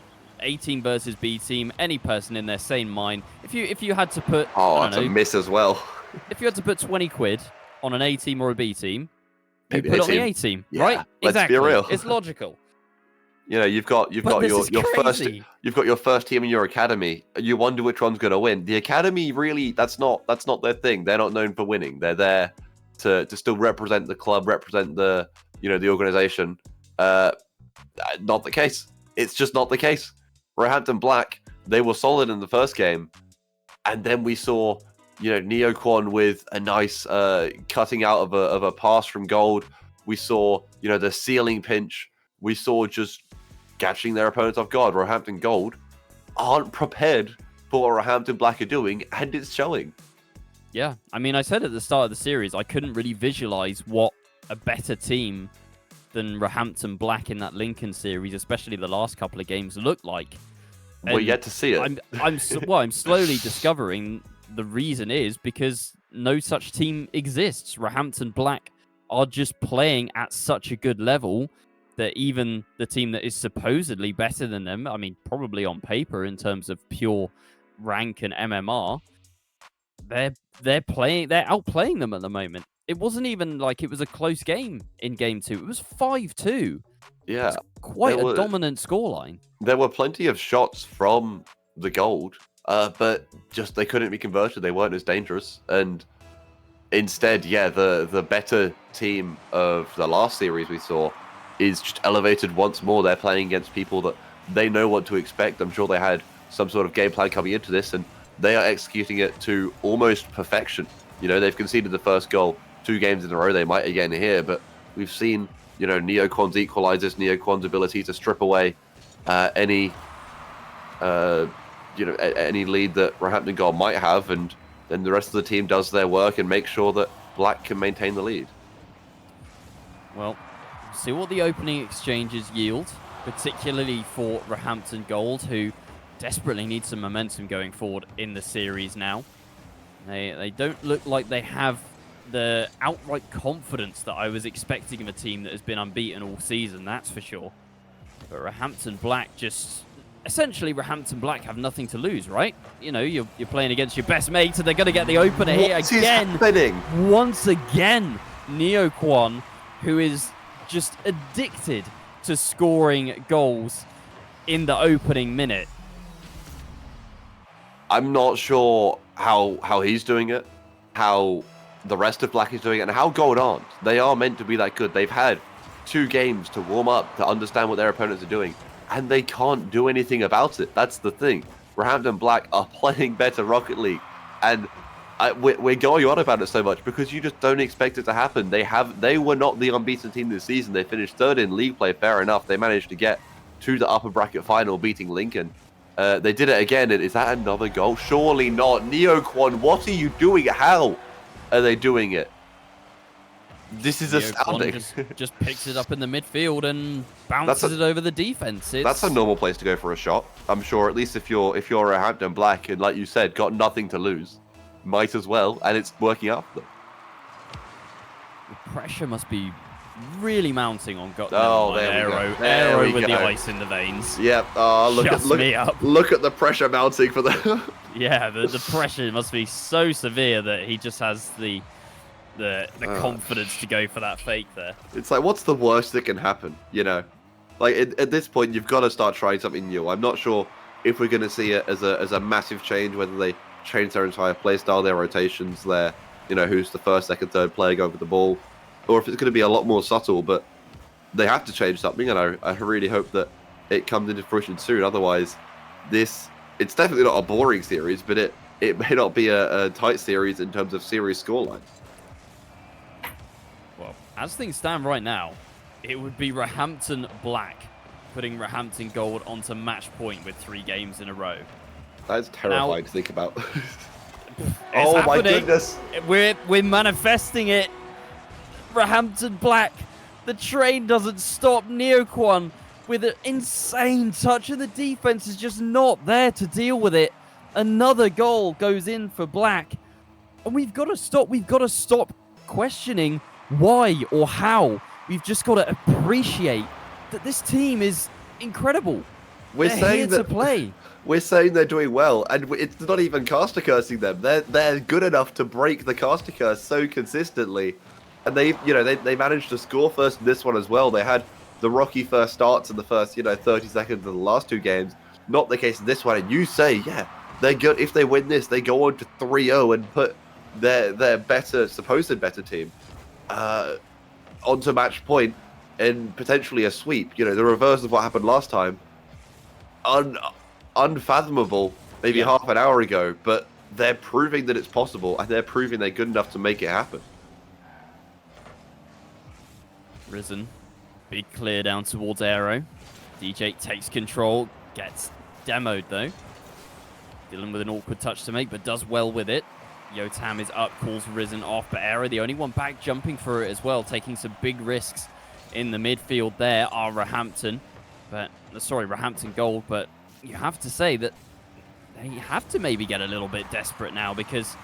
A team versus B team. Any person in their sane mind, if you had to put, that's a miss as well. If you had to put 20 quid on an A team or a B team, you Maybe put on the A team, yeah, right? Let's exactly. be real. It's logical. You know, you've got your first team in your academy. You wonder which one's going to win. The academy, really, that's not their thing. They're not known for winning. They're there to still represent the club, represent the organization. Not the case. It's just not the case. Roehampton Black, they were solid in the first game, and then we saw Neoquan with a nice cutting out of a pass from Gold. We saw the ceiling pinch. We saw just catching their opponents off guard. Roehampton Gold aren't prepared for what Roehampton Black are doing, and it's showing. Yeah, I mean, I said at the start of the series, I couldn't really visualize what a better team than Roehampton Black in that Lincoln series, especially the last couple of games, looked like. We're yet to see it. I'm slowly discovering the reason is because no such team exists. Roehampton Black are just playing at such a good level that even the team that is supposedly better than them, I mean, probably on paper in terms of pure rank and MMR, they're outplaying them at the moment. It wasn't even like it was a close game in game 2. It was 5-2. Yeah, it's quite a dominant scoreline. There were plenty of shots from the Gold, but just they couldn't be converted. They weren't as dangerous, and instead, the better team of the last series we saw is just elevated once more. They're playing against people that they know what to expect. I'm sure they had some sort of game plan coming into this, and they are executing it to almost perfection. They've conceded the first goal 2 games in a row. They might again here, but we've seen, Neoquan's equalizers, Neoquan's ability to strip away any lead that Roehampton Gold might have, and then the rest of the team does their work and makes sure that Black can maintain the lead. Well, see what the opening exchanges yield, particularly for Roehampton Gold, who desperately need some momentum going forward in the series now. They don't look like they have the outright confidence that I was expecting of a team that has been unbeaten all season, that's for sure. But Roehampton Black essentially Roehampton Black have nothing to lose, right? You're playing against your best mates, and they're going to get the opener here again. Once again, Neoquan, who is just addicted to scoring goals in the opening minute. I'm not sure how he's doing it, how the rest of Black is doing it, and how Gold aren't. They are meant to be that good. They've had 2 games to warm up, to understand what their opponents are doing, and they can't do anything about it. That's the thing. Roehampton Black are playing better Rocket League, and we're going on about it so much because you just don't expect it to happen. They were not the unbeaten team this season. They finished 3rd in league play, fair enough. They managed to get to the upper bracket final, beating Lincoln. They did it again. Is that another goal? Surely not. Neoquan, what are you doing? How are they doing it? This is Neoquan astounding. just picks it up in the midfield and bounces it over the defense. That's a normal place to go for a shot. I'm sure, at least if you're a Hampton Black and, like you said, got nothing to lose, might as well, and it's working out for them. The pressure must be really mounting on Arrow with the ice in the veins. Yep. Look at the pressure mounting for the. Yeah, the pressure must be so severe that he just has the confidence to go for that fake there. It's like, what's the worst that can happen? You know, like at this point, you've got to start trying something new. I'm not sure if we're going to see it as a massive change, whether they change their entire play style, their rotations, who's the first, second, third player going with the ball, or if it's going to be a lot more subtle. But they have to change something, and I really hope that it comes into fruition soon. Otherwise, it's definitely not a boring series, but it may not be a tight series in terms of series scoreline. Well, as things stand right now, it would be Roehampton Black putting Roehampton Gold onto match point with 3 games in a row. That's terrifying to think about. Oh happening. My goodness. We're manifesting it. Roehampton Black. The train doesn't stop. Neoquan with an insane touch, and the defense is just not there to deal with it. Another goal goes in for Black. And we've got to stop. We've got to stop questioning why or how. We've just got to appreciate that this team is incredible. They're here to play. We're saying they're doing well, and it's not even caster cursing them. They're good enough to break the caster curse so consistently, and they managed to score first in this one as well. They had the rocky first starts in the first 30 seconds of the last 2 games. Not the case in this one. And you say, yeah, they're good. If they win this, they go on to 3-0 and put their supposed better team onto match point and potentially a sweep. The reverse of what happened last time. Unfathomable maybe half an hour ago, but they're proving that it's possible, and they're proving they're good enough to make it happen. Risen, big clear down towards Aero. DJ takes control, gets demoed though. Dealing with an awkward touch to make, but does well with it. Yotam is up, calls Risen off, but Aero, the only one back, jumping for it as well, taking some big risks in the midfield there are Roehampton Gold, but you have to say that they have to maybe get a little bit desperate now, because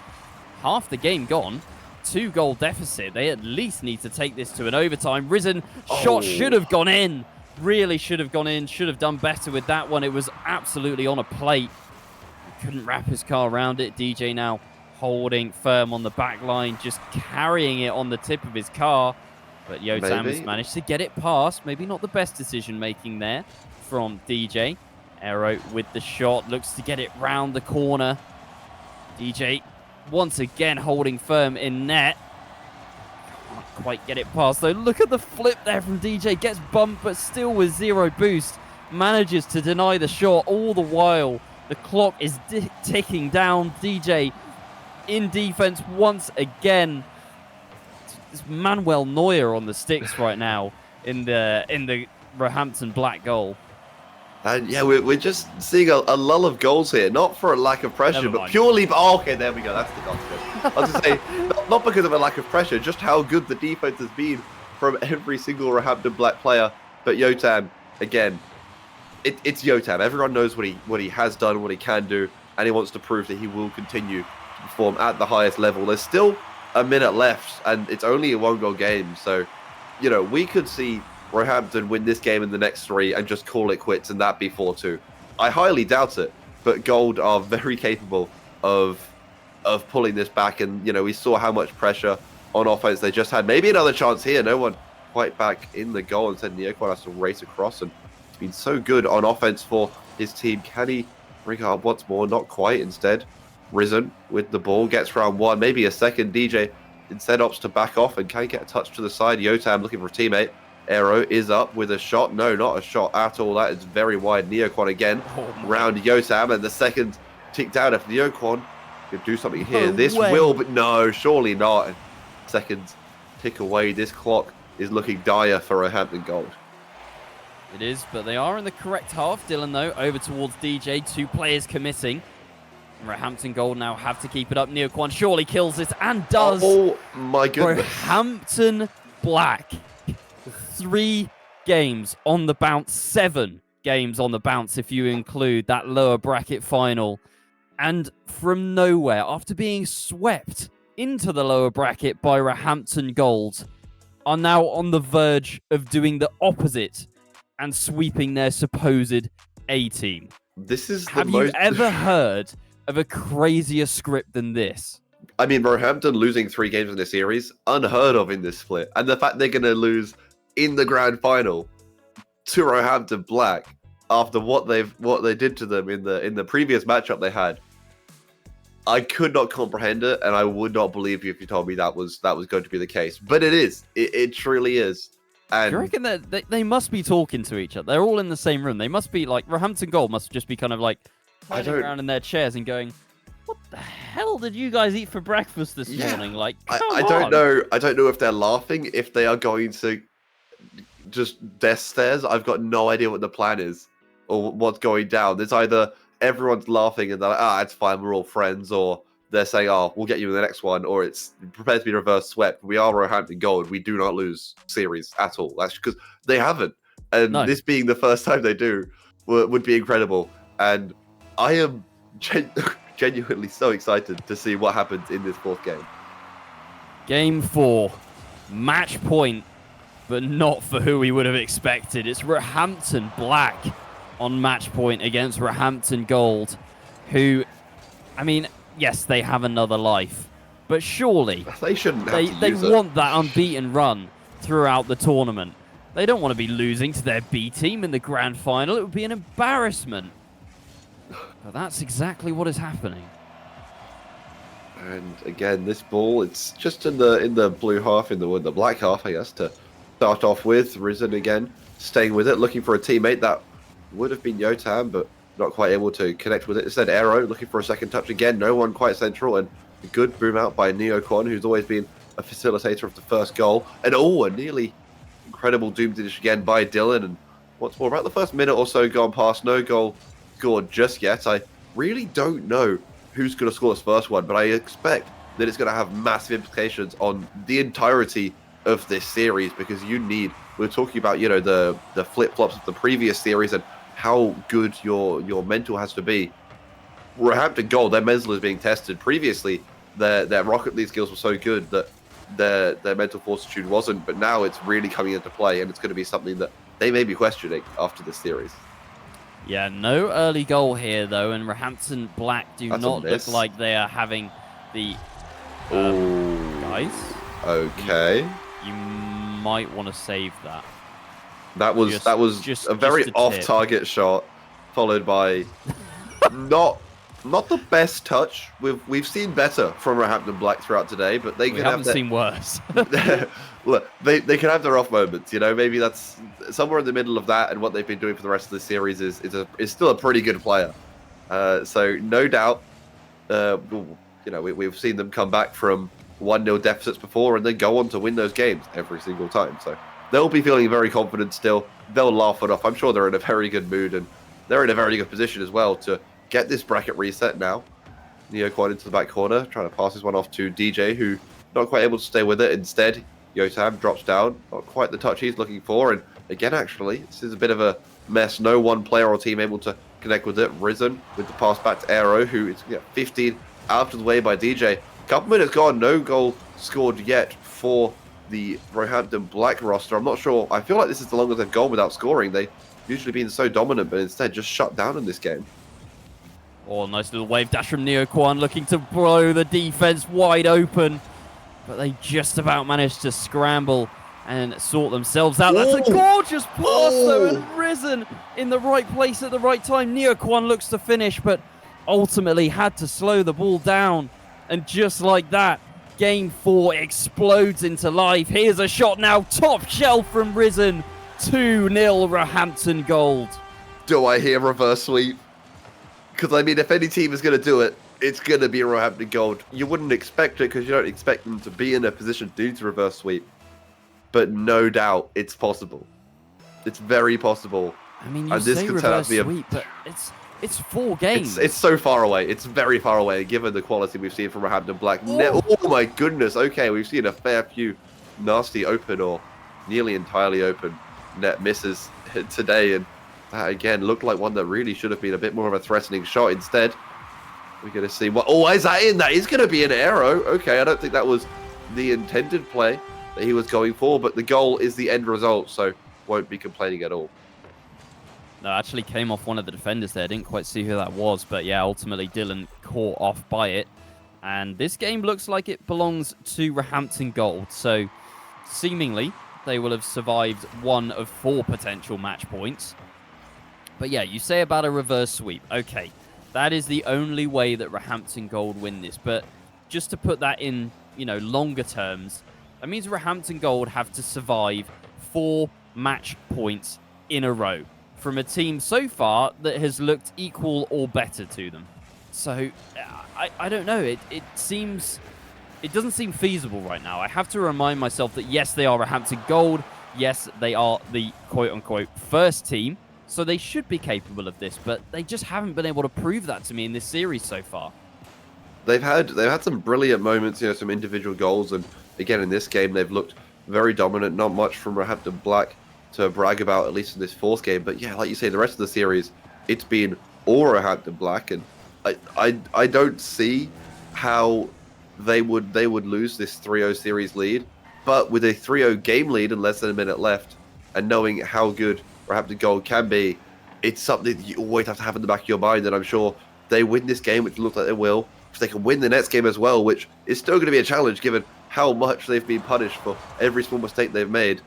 half the game gone, 2-goal deficit. They at least need to take this to an overtime. Risen, shot should have gone in. Really should have gone in. Should have done better with that one. It was absolutely on a plate. He couldn't wrap his car around it. DJ now holding firm on the back line, just carrying it on the tip of his car. But Yotam has managed to get it past. Maybe not the best decision making there from DJ. Aero with the shot, looks to get it round the corner. DJ once again holding firm in net. Can't quite get it past though. Look at the flip there from DJ. Gets bumped, but still with 0 boost. Manages to deny the shot. All the while, the clock is ticking down. DJ in defense once again. It's Manuel Neuer on the sticks right now in the Roehampton Black goal. And yeah, we're just seeing a lull of goals here, not for a lack of pressure, but purely. Oh, okay, there we go. That's good. I was going to say, not because of a lack of pressure, just how good the defense has been from every single Roehampton Black player. But Yotam, again, it's Yotam. Everyone knows what he has done, what he can do, and he wants to prove that he will continue to perform at the highest level. There's still a minute left, and it's only a 1-goal game, so we could see Roehampton win this game in the next 3 and just call it quits, and that be 4-2. I highly doubt it, but Gold are very capable of pulling this back, and we saw how much pressure on offense they just had. Maybe another chance here. No one quite back in the goal, and said Neoquan has to race across, and he's been so good on offense for his team. Can he bring it up once more? Not quite. Instead, Risen with the ball gets round 1, maybe a second. DJ instead opts to back off and can get a touch to the side. Yotam looking for a teammate. Aero is up with a shot. No, not a shot at all. That is very wide. Neoquan again round Yotam, and the second tick down. If Neoquan could do something here, will, but no, surely not. And seconds tick away. This clock is looking dire for Roehampton Gold. It is, but they are in the correct half. Dylan, though, over towards DJ. 2 players committing. Roehampton Gold now have to keep it up. Neoquan surely kills it and does. Oh my goodness. Roehampton Black. 3 games on the bounce. 7 games on the bounce if you include that lower bracket final. And from nowhere, after being swept into the lower bracket by Roehampton Gold, are now on the verge of doing the opposite and sweeping their supposed A team. This is Have you ever heard of a crazier script than this? I mean, Roehampton losing 3 games in the series, unheard of in this split. And the fact they're going to lose in the grand final to Roehampton Black after what they did to them in the previous matchup they had, I could not comprehend it, and I would not believe you if you told me that was going to be the case. But it is. It truly is. And you reckon that they must be talking to each other? They're all in the same room. They must be like Roehampton Gold must just be kind of like sitting around in their chairs and going, "What the hell did you guys eat for breakfast this morning?" Like, I don't know. I don't know if they're laughing, if they are going to just death stares. I've got no idea what the plan is or what's going down. There's either everyone's laughing and they're like, it's fine, we're all friends, or they're saying, we'll get you in the next one, or it's prepared to be reverse swept. We are Roehampton Gold. We do not lose series at all. That's because they haven't. And this being the first time they do would be incredible. And I am genuinely so excited to see what happens in this 4th game. Game 4. Match point, but not for who we would have expected. It's Roehampton Black on match point against Roehampton Gold, who, I mean, yes, they have another life, but surely they shouldn't. They want that unbeaten run throughout the tournament. They don't want to be losing to their B team in the grand final. It would be an embarrassment. But that's exactly what is happening. And again, this ball, it's just in the blue half, in the black half, I guess, to start off with. Risen again, staying with it, looking for a teammate. That would have been Yotam, but not quite able to connect with it. Instead, Aero looking for a second touch again. No one quite central, and a good boom out by Neoquan, who's always been a facilitator of the first goal. And a nearly incredible doom dish again by Dylan. And what's more, about the first minute or so gone past, no goal scored just yet. I really don't know who's going to score this first one, but I expect that it's going to have massive implications on the entirety of this series, because we're talking about, the flip-flops of the previous series and how good your mental has to be. Roehampton Gold, their mental is being tested. Previously, their Rocket League skills were so good that their mental fortitude wasn't, but now it's really coming into play, and it's going to be something that they may be questioning after this series. Yeah, no early goal here, though, and Roehampton Black do not look like they are having the... guys? Okay. You might want to save that. That was just a very off-target shot, followed by not the best touch. We've seen better from Roehampton Black throughout today, but we haven't seen worse. Look, they can have their off moments. Maybe that's somewhere in the middle of that, and what they've been doing for the rest of the series is still a pretty good player. So no doubt, we've seen them come back from 1-0 deficits before and then go on to win those games every single time. So they'll be feeling very confident still. They'll laugh it off. I'm sure they're in a very good mood, and they're in a very good position as well to get this bracket reset now. Neoquan into the back corner, trying to pass this one off to DJ, who not quite able to stay with it. Instead, Yotam drops down, not quite the touch he's looking for. And again, actually, this is a bit of a mess. No one player or team able to connect with it. Risen with the pass back to Aero, who is 15 out of the way by DJ. Couple minutes gone, no goal scored yet for the Roehampton Black roster. I'm not sure. I feel like this is the longest they've gone without scoring. They've usually been so dominant, but instead just shut down in this game. Oh, nice little wave dash from Neoquan, looking to blow the defense wide open. But they just about managed to scramble and sort themselves out. That's a gorgeous pass, though, and Risen in the right place at the right time. Neoquan looks to finish, but ultimately had to slow the ball down. And just like that, Game 4 explodes into life. Here's a shot now, top shelf from Risen. 2-0 Roehampton Gold. Do I hear reverse sweep? Because, I mean, if any team is going to do it, it's going to be Roehampton Gold. You wouldn't expect it because you don't expect them to be in a position to do to reverse sweep. But no doubt, it's possible. It's very possible. I mean, you say reverse sweep, but It's 4 games. It's so far away. It's very far away, given the quality we've seen from Roehampton Black. Oh. Oh my goodness. Okay, we've seen a fair few nasty open or nearly entirely open net misses today, and that again looked like one that really should have been a bit more of a threatening shot. Instead, we're going to see what. Oh, is that in? That is going to be an arrow. Okay, I don't think that was the intended play that he was going for, but the goal is the end result, so won't be complaining at all. No, actually came off one of the defenders there. Didn't quite see who that was, but yeah, ultimately Dylan caught off by it. And this game looks like it belongs to Roehampton Gold. So seemingly they will have survived 1 of 4 potential match points. But yeah, you say about a reverse sweep. Okay, that is the only way that Roehampton Gold win this. But just to put that in, longer terms, that means Roehampton Gold have to survive 4 match points in a row from a team so far that has looked equal or better to them. So, I don't know. It doesn't seem feasible right now. I have to remind myself that, yes, they are Roehampton Gold. Yes, they are the quote-unquote first team. So they should be capable of this, but they just haven't been able to prove that to me in this series so far. They've had some brilliant moments, some individual goals, and again in this game they've looked very dominant. Not much from Roehampton Black to brag about, at least in this 4th game. But yeah, like you say, the rest of the series, it's been all Roehampton Black, and I don't see how they would lose this 3-0 series lead. But with a 3-0 game lead and less than a minute left, and knowing how good Roehampton Gold can be, it's something that you always have to have in the back of your mind. And I'm sure they win this game, which looks like they will. If they can win the next game as well, which is still going to be a challenge given how much they've been punished for every small mistake they've made,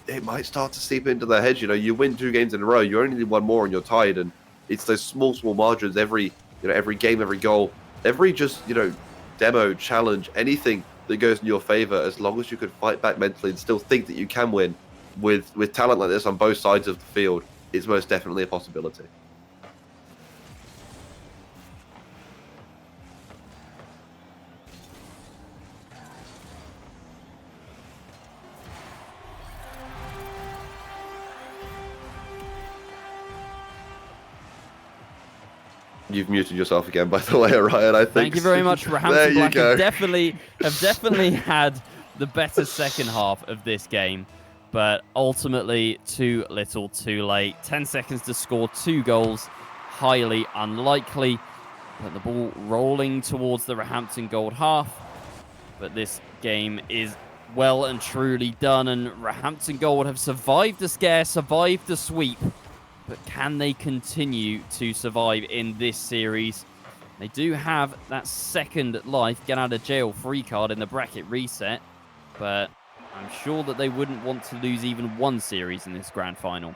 it might start to seep into their heads. You win 2 games in a row, you only need 1 more and you're tied. And it's those small margins every game, every goal, every demo, challenge, anything that goes in your favor, as long as you can fight back mentally and still think that you can win with talent like this on both sides of the field, is most definitely a possibility. You've muted yourself again, by the way, Ryan. I think. Thank you very much, Roehampton Black. Have definitely had the better second half of this game, but ultimately too little, too late. 10 seconds to score 2 goals, highly unlikely. But the ball rolling towards the Roehampton Gold half. But this game is well and truly done, and Roehampton Gold have survived the scare, survived the sweep. But can they continue to survive in this series? They do have that second life, get out of jail free card in the bracket reset, but I'm sure that they wouldn't want to lose even 1 series in this grand final.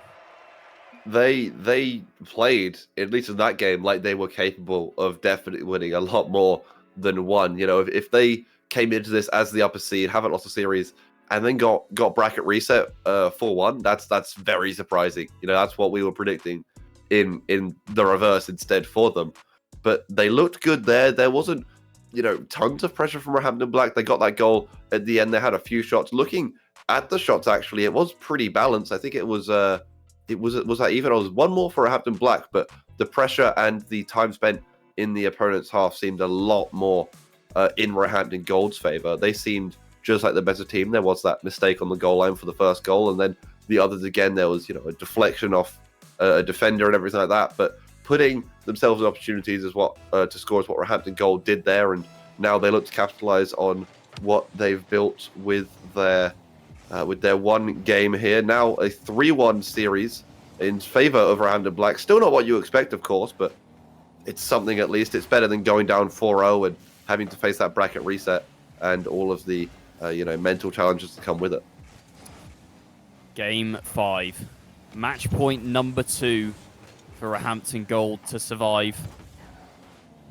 They played, at least in that game, like they were capable of definitely winning a lot more than 1. If they came into this as the upper seed, haven't lost a series, and then got bracket reset 4-1, that's very surprising. That's what we were predicting in the reverse instead for them. But they looked good there. There wasn't, tons of pressure from Roehampton Black. They got that goal at the end. They had a few shots. Looking at the shots, actually, it was pretty balanced. I think it was that even. It was 1 more for Roehampton Black, but the pressure and the time spent in the opponent's half seemed a lot more in Roehampton Gold's favor. They seemed just like the better team. There was that mistake on the goal line for the first goal, and then the others again, there was a deflection off a defender and everything like that. But putting themselves in opportunities is what to score is what Roehampton Gold did there, and now they look to capitalize on what they've built with their 1 game here. Now a 3-1 series in favor of Roehampton Black. Still not what you expect, of course, but it's something at least. It's better than going down 4-0 and having to face that bracket reset and all of the mental challenges that come with it. Game 5. Match point number 2 for Roehampton Gold to survive.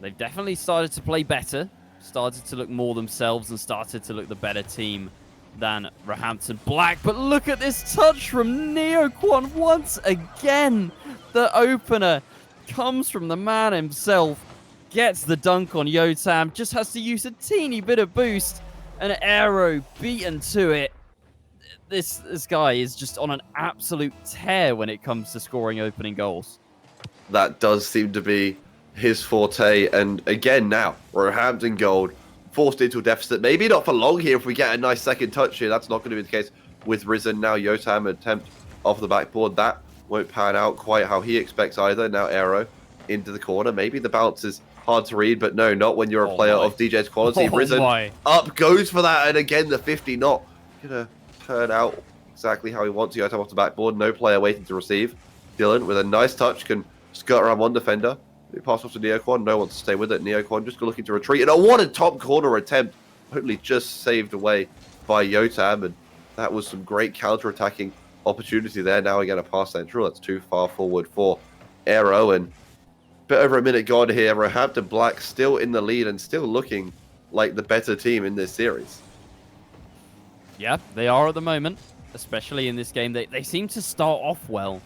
They've definitely started to play better, started to look more themselves, and started to look the better team than Roehampton Black. But look at this touch from Neoquan once again. The opener comes from the man himself, gets the dunk on Yotam, just has to use a teeny bit of boost. An arrow beaten to it. This guy is just on an absolute tear when it comes to scoring opening goals. that does seem to be his forte. And again, now Roehampton Gold forced into a deficit. Maybe not for long here. If we get a nice second touch here, that's not going to be the case with Risen. Now Yotam attempt off the backboard. That won't pan out quite how he expects either. Now Aero into the corner. Maybe the bounce is hard to read, but no, not when you're a player of DJ's quality. Risen up goes for that, and again the 50 not gonna turn out exactly how he wants. Yotam off the backboard. No player waiting to receive. Dylan with a nice touch can skirt around one defender. He passes off to Neoquan. No one to stay with it. Neoquan just looking to retreat. And what a top corner attempt. Only just saved away by Yotam. And that was some great counter-attacking opportunity there. Now again, a pass central. That's too far forward for Aero. And a bit over a minute gone here. Roehampton Black still in the lead and still looking like the better team in this series. Yeah, they are at the moment, especially in this game. They seem to start off well.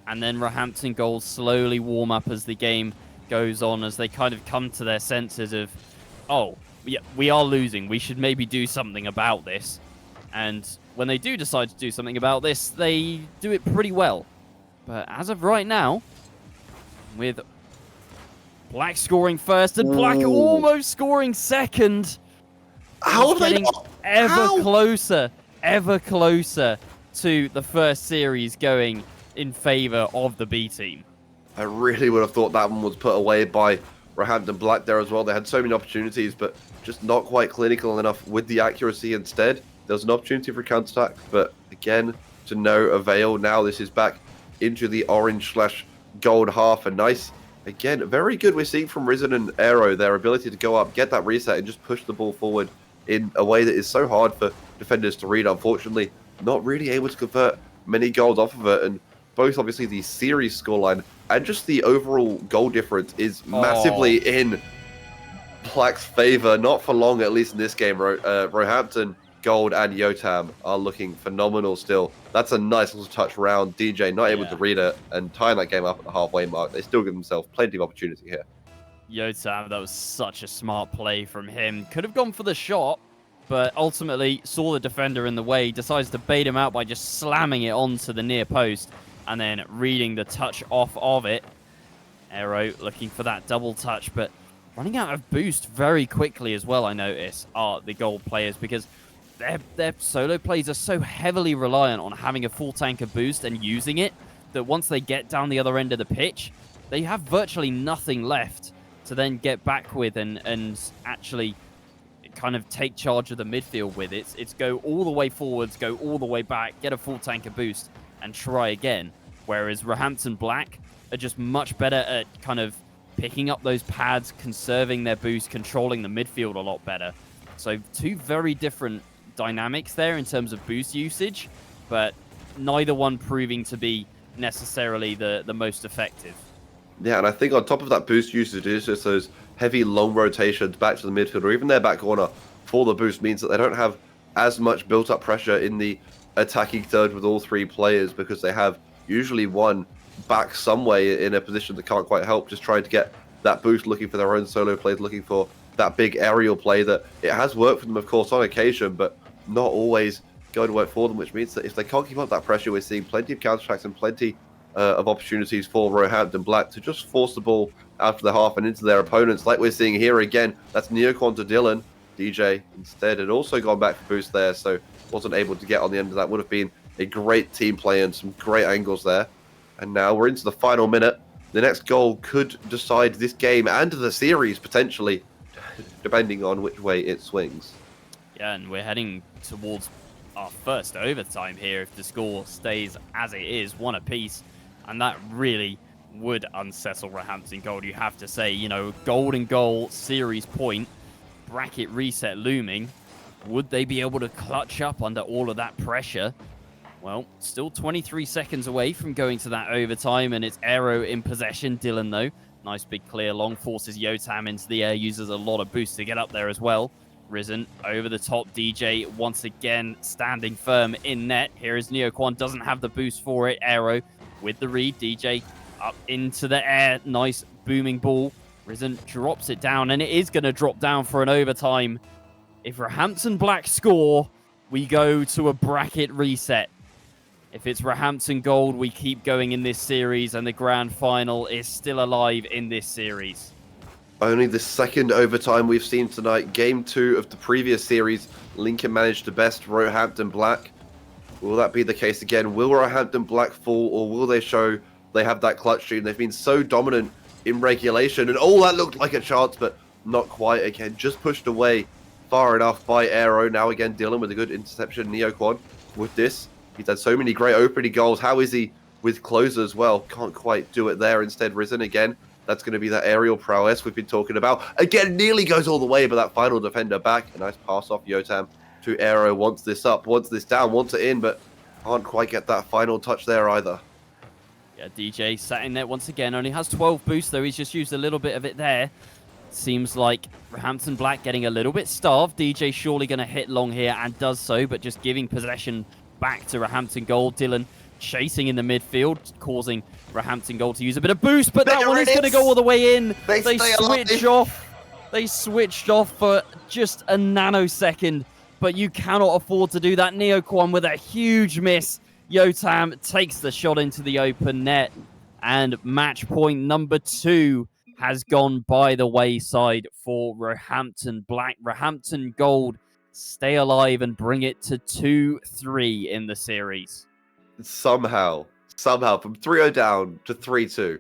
And then Roehampton Gold slowly warm up as the game goes on, as they kind of come to their senses of, oh, yeah, we are losing. We should maybe do something about this. And when they do decide to do something about this, they do it pretty well. But as of right now, with Black scoring first and Black almost scoring second, how have they not? Ever closer to the first series going in favor of the B team. I really would have thought that one was put away by Roehampton Black there as well. They had so many opportunities, but just not quite clinical enough with the accuracy instead. There was an opportunity for counter-attack, but again, to no avail. Now this is back into the orange/gold half. A nice, again, very good we're seeing from Risen and Aero, their ability to go up, get that reset, and just push the ball forward in a way that is so hard for defenders to read. Unfortunately, not really able to convert many goals off of it. And both obviously the series scoreline and just the overall goal difference is massively in Black's favor. Not for long, at least in this game. Roehampton Gold and Yotam are looking phenomenal still. That's a nice little touch round. DJ not able to read it and tying that game up at the halfway mark. They still give themselves plenty of opportunity here. Yotam, that was such a smart play from him. Could have gone for the shot, but ultimately saw the defender in the way, decides to bait him out by just slamming it onto the near post and then reading the touch off of it. Aero looking for that double touch, but running out of boost very quickly as well, I notice, are the gold players, because their solo plays are so heavily reliant on having a full tank of boost and using it, that once they get down the other end of the pitch, they have virtually nothing left to then get back with and actually kind of take charge of the midfield with. It's go all the way forwards, go all the way back, get a full tank of boost, and try again. Whereas Roehampton Black are just much better at kind of picking up those pads, conserving their boost, controlling the midfield a lot better. So two very different dynamics there in terms of boost usage, but neither one proving to be necessarily the most effective. Yeah, and I think on top of that boost usage, it's just those heavy long rotations back to the midfield or even their back corner for the boost means that they don't have as much built-up pressure in the attacking third with all three players, because they have usually one back some way in a position that can't quite help, just trying to get that boost, looking for their own solo plays, looking for that big aerial play that it has worked for them, of course, on occasion, but not always going to work for them, which means that if they can't keep up that pressure, we're seeing plenty of counter-attacks and plenty of opportunities for Roehampton Black to just force the ball after the half and into their opponents, like we're seeing here again. That's Neoquan to Dylan. DJ instead had also gone back for boost there, so wasn't able to get on the end of that. Would have been a great team play and some great angles there. And now we're into the final minute. The next goal could decide this game and the series, potentially, depending on which way it swings. Yeah, and we're heading towards our first overtime here if the score stays as it is, one apiece. And that really would unsettle Roehampton Gold, you have to say. You know, golden goal, series point, bracket reset looming. Would they be able to clutch up under all of that pressure? Well, still 23 seconds away from going to that overtime, and it's Aero in possession. Dylan, though, nice big clear, long forces Yotam into the air, uses a lot of boost to get up there as well. Risen over the top, DJ once again standing firm in net. Here is Neoquan, doesn't have the boost for it. Aero with the read, DJ up into the air, nice booming ball. Risen drops it down, and it is going to drop down for an overtime. If Roehampton Black score, we go to a bracket reset. If it's Roehampton Gold, we keep going in this series, and the grand final is still alive in this series. Only the second overtime we've seen tonight. Game 2 of the previous series, Lincoln managed to best Roehampton Black. Will that be the case again? Will Roehampton Black fall, or will they show they have that clutch stream? They've been so dominant in regulation, and oh, that looked like a chance, but not quite again. Just pushed away far enough by Aero. Now again, Dylan with a good interception. Neoquan with this. He's had so many great opening goals. How is he with closer as well? Can't quite do it there. Instead, Risen again. That's going to be that aerial prowess we've been talking about. Again, nearly goes all the way, but that final defender back. A nice pass off Yotam to Aero. Wants this up, wants this down, wants it in, but can't quite get that final touch there either. Yeah, DJ sat in there once again. Only has 12 boosts, though. He's just used a little bit of it there. Seems like Roehampton Black getting a little bit starved. DJ surely going to hit long here and does so, but just giving possession back to Roehampton Gold. Dylan chasing in the midfield, causing Roehampton Gold to use a bit of boost, but that one is going to go all the way in. They switch off. They switched off for just a nanosecond, but you cannot afford to do that. Neoquan with a huge miss. Yotam takes the shot into the open net, and match point number 2 has gone by the wayside for Roehampton Black. Roehampton Gold stay alive and bring it to 2-3 in the series. Somehow from 3-0 down to 3-2,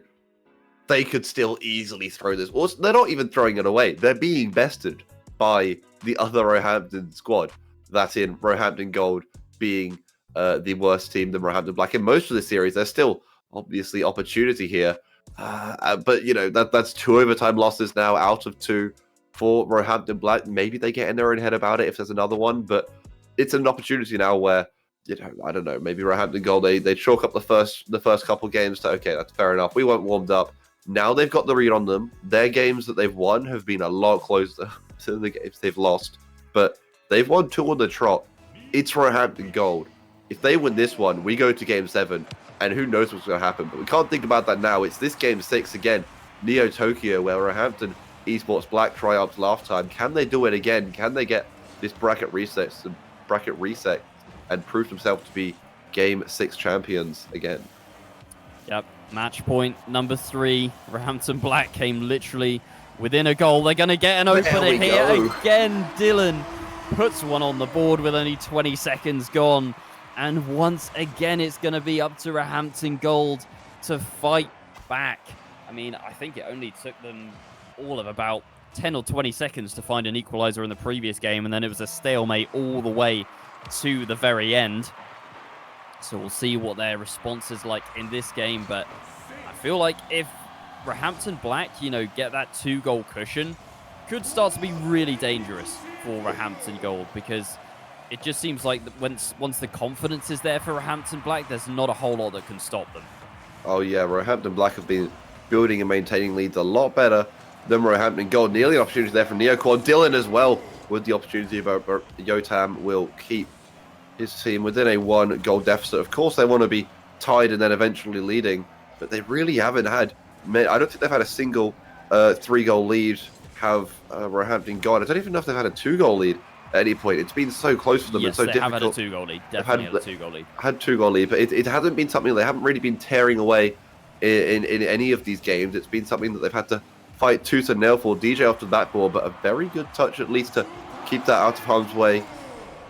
they could still easily throw this. Or they're not even throwing it away. They're being bested by the other Roehampton squad. That's in Roehampton Gold being the worst team than Roehampton Black. In most of the series, there's still obviously opportunity here. But, you know, that's 2 overtime losses now out of 2 for Roehampton Black. Maybe they get in their own head about it if there's another one. But it's an opportunity now where, you know, I don't know, maybe Roehampton Gold, they chalk up the first couple games to, okay, that's fair enough. We weren't warmed up. Now they've got the read on them. Their games that they've won have been a lot closer to the games they've lost. But they've won 2 on the trot. It's Roehampton Gold. If they win this one, we go to Game 7, and who knows what's going to happen. But we can't think about that now. It's this Game 6 again, Neo Tokyo, where Roehampton Esports Black triumphed last time. Can they do it again? Can they get this bracket reset and prove themselves to be Game 6 champions again? Yep, match point number 3. Roehampton Black came literally within a goal. They're going to get an opener here. Again, Dylan puts one on the board with only 20 seconds gone. And once again, it's going to be up to Roehampton Gold to fight back. I mean, I think it only took them all of about 10 or 20 seconds to find an equalizer in the previous game, and then it was a stalemate all the way to the very end. So we'll see what their response is like in this game, but I feel like if Roehampton Black, you know, get that 2-goal cushion, could start to be really dangerous for Roehampton Gold, because it just seems like once the confidence is there for Roehampton Black, there's not a whole lot that can stop them. Oh yeah, Roehampton Black have been building and maintaining leads a lot better than Roehampton Gold. Nearly an opportunity there from Neoquan. Dylan as well with the opportunity, but Yotam will keep his team within a 1-goal deficit. Of course, they want to be tied and then eventually leading, but they really haven't had. I don't think they've had a single 3-goal lead. Have Roehampton Gold? I don't even know if they've had a 2-goal lead at any point. It's been so close for them. Yes, and so they difficult. have had a 2-goal lead. Definitely had a 2-goal lead. Had 2-goal lead, but it hasn't been something they haven't really been tearing away in any of these games. It's been something that they've had to fight tooth and nail for. DJ after that ball, but a very good touch at least to keep that out of harm's way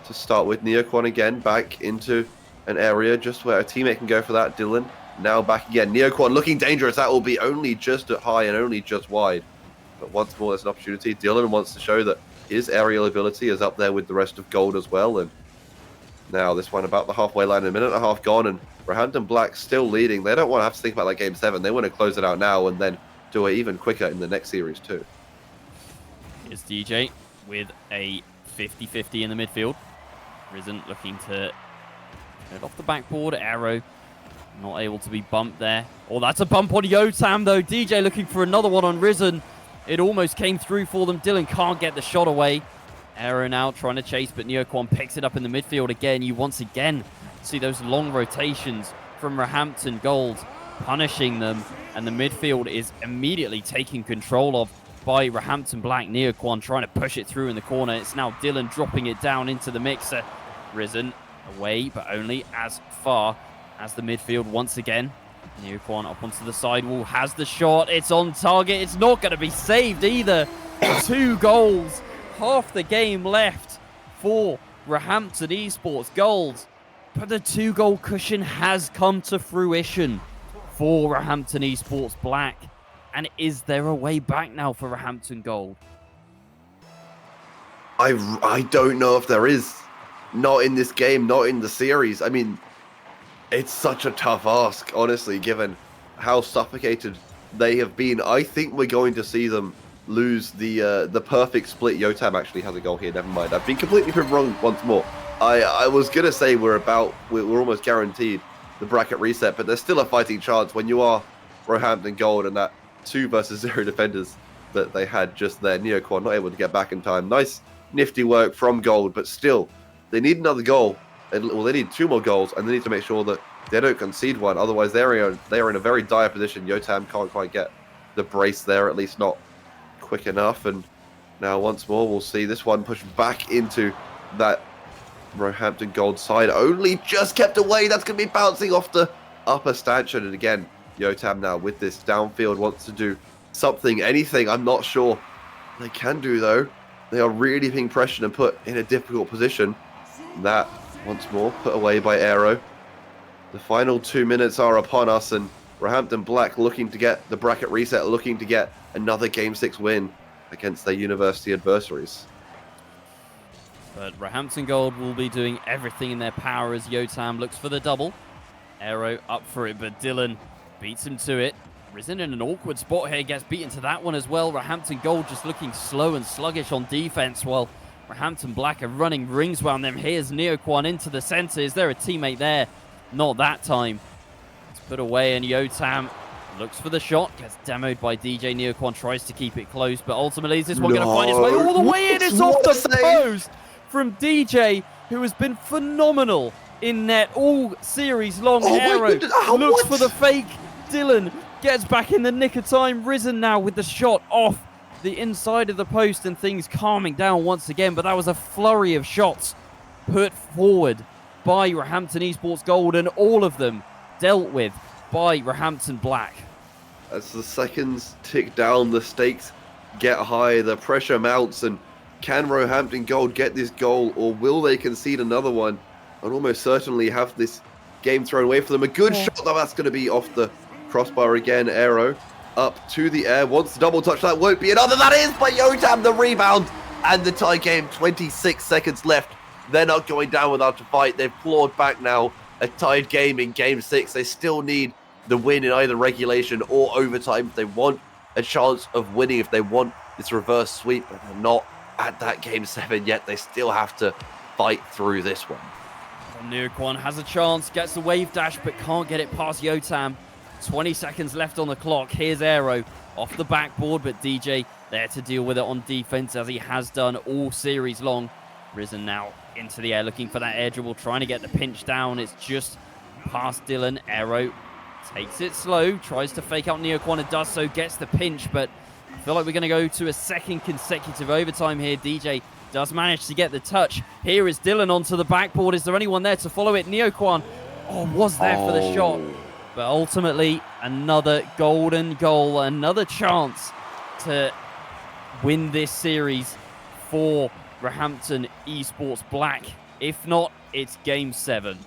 to start with. Neoquan again back into an area just where a teammate can go for that. Dylan now back again. Neoquan looking dangerous. That will be only just at high and only just wide. But once more, there's an opportunity. Dylan wants to show that his aerial ability is up there with the rest of Gold as well. And now this one about the halfway line, a minute and a half gone, and Roehampton Black still leading. They don't want to have to think about that Game 7. They want to close it out now and then do it even quicker in the next series too. Here's DJ with a 50-50 in the midfield. Risen looking to get off the backboard. Arrow not able to be bumped there. Oh, that's a bump on Yotam though. DJ looking for another one on Risen. It almost came through for them. Dylan can't get the shot away. Arrow now trying to chase, but Neoquan picks it up in the midfield again. You once again see those long rotations from Roehampton Gold punishing them, and the midfield is immediately taken control of by Roehampton Black. Neoquan trying to push it through in the corner. It's now Dylan dropping it down into the mixer. Risen away, but only as far as the midfield once again. Neoquan up onto the sidewall, has the shot. It's on target. It's not going to be saved either. 2 goals. Half the game left for Roehampton Esports Gold. But the 2-goal cushion has come to fruition for Roehampton Esports Black. And is there a way back now for Roehampton Gold? I don't know if there is. Not in this game, not in the series. I mean, it's such a tough ask, honestly, given how suffocated they have been. I think we're going to see them lose the perfect split. Yotam actually has a goal here. Never mind. I've been completely proven wrong once more. I was gonna say we're almost guaranteed the bracket reset, but there's still a fighting chance when you are Roehampton Gold and that 2 versus 0 defenders that they had just there. Neoquan not able to get back in time. Nice nifty work from Gold, but still they need another goal. Well, they need 2 more goals, and they need to make sure that they don't concede one. Otherwise, they are in a very dire position. Yotam can't quite get the brace there, at least not quick enough. And now once more, we'll see this one pushed back into that Roehampton Gold side. Only just kept away. That's going to be bouncing off the upper stanchion. And again, Yotam now with this downfield wants to do something, anything. I'm not sure they can do, though. They are really being pressured and put in a difficult position. That, once more, put away by Aero. The final 2 minutes are upon us, and Roehampton Black looking to get the bracket reset, looking to get another Game 6 win against their university adversaries. But Roehampton Gold will be doing everything in their power as Yotam looks for the double. Aero up for it, but Dylan beats him to it. Risen in an awkward spot here, gets beaten to that one as well. Roehampton Gold just looking slow and sluggish on defense, while Roehampton Black are running rings around them. Here's Neoquan into the center. Is there a teammate there? Not that time. It's put away, and Yotam looks for the shot. Gets demoed by DJ. Neoquan tries to keep it close, but ultimately is this one going to find its way all the way in? It's off the post from DJ, who has been phenomenal in net all series long. Aero looks for the fake. Dylan gets back in the nick of time. Risen now with the shot off the inside of the post, and things calming down once again. But that was a flurry of shots put forward by Roehampton Esports Gold, and all of them dealt with by Roehampton Black. As the seconds tick down, the stakes get high, the pressure mounts, and can Roehampton Gold get this goal, or will they concede another one and almost certainly have this game thrown away for them? A good shot, though. That's going to be off the crossbar again. Aero up to the air, wants to double touch. That won't be another. That is by Yotam, the rebound, and the tie game. 26 seconds left. They're not going down without a fight. They've clawed back now a tied game in Game 6. They still need the win in either regulation or overtime if they want a chance of winning, if they want this reverse sweep, but they're not at that Game 7 yet. They still have to fight through this one. Neoquan has a chance, gets the wave dash, but can't get it past Yotam. 20 seconds left on the clock. Here's Aero off the backboard, but DJ there to deal with it on defense, as he has done all series long. Risen now into the air, looking for that air dribble, trying to get the pinch down. It's just past Dylan. Aero takes it slow, tries to fake out Neoquan, and does so, gets the pinch, but I feel like we're going to go to a second consecutive overtime here. DJ does manage to get the touch. Here is Dylan onto the backboard. Is there anyone there to follow it? Neoquan was there for the shot, but ultimately another golden goal, another chance to win this series for Roehampton Esports Black. If not, it's Game 7.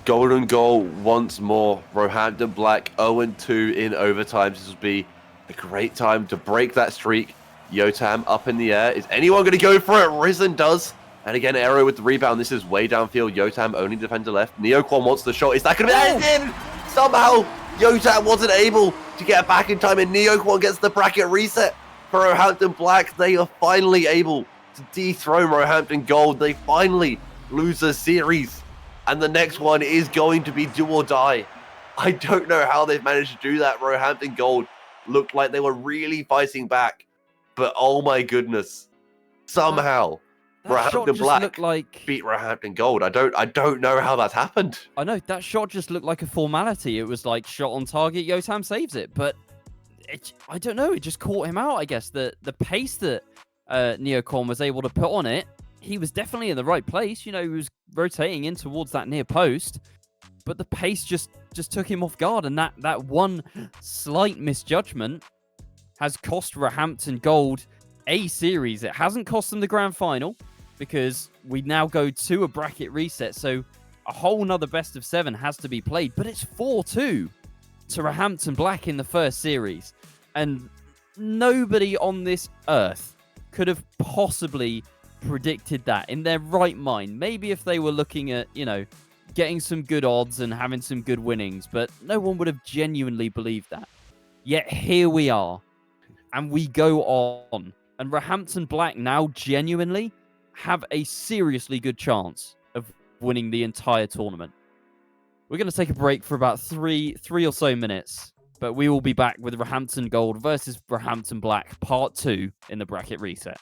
Golden goal once more. Roehampton Black 0-2 in overtime. This will be a great time to break that streak. Yotam up in the air. Is anyone going to go for it? Risen does. And again, Aero with the rebound. This is way downfield. Yotam only defender left. Neoquan wants the shot. Is that going to be that? In? Somehow, Yotam wasn't able to get back in time, and Neoquan gets the bracket reset for Roehampton Black. They are finally able to dethrone Roehampton Gold. They finally lose a series, and the next one is going to be do or die. I don't know how they've managed to do that. Roehampton Gold looked like they were really fighting back, but oh my goodness, somehow Roehampton Black beat Roehampton Gold. I don't know how that's happened. I know, that shot just looked like a formality. It was like shot on target, Yotam saves it, but I don't know, it just caught him out, I guess. The pace that Neoquan was able to put on it, he was definitely in the right place. You know, he was rotating in towards that near post, but the pace just took him off guard, and that one slight misjudgment has cost Roehampton Gold a series. It hasn't cost them the grand final, because we now go to a bracket reset, so a whole nother best of 7 has to be played, but it's 4-2 to Roehampton Black in the first series, and nobody on this earth could have possibly predicted that in their right mind. Maybe if they were looking at, getting some good odds and having some good winnings, but no one would have genuinely believed that. Yet here we are, and we go on, and Roehampton Black now genuinely have a seriously good chance of winning the entire tournament. We're going to take a break for about three or so minutes, but we will be back with Roehampton Gold versus Roehampton Black Part 2 in the bracket reset.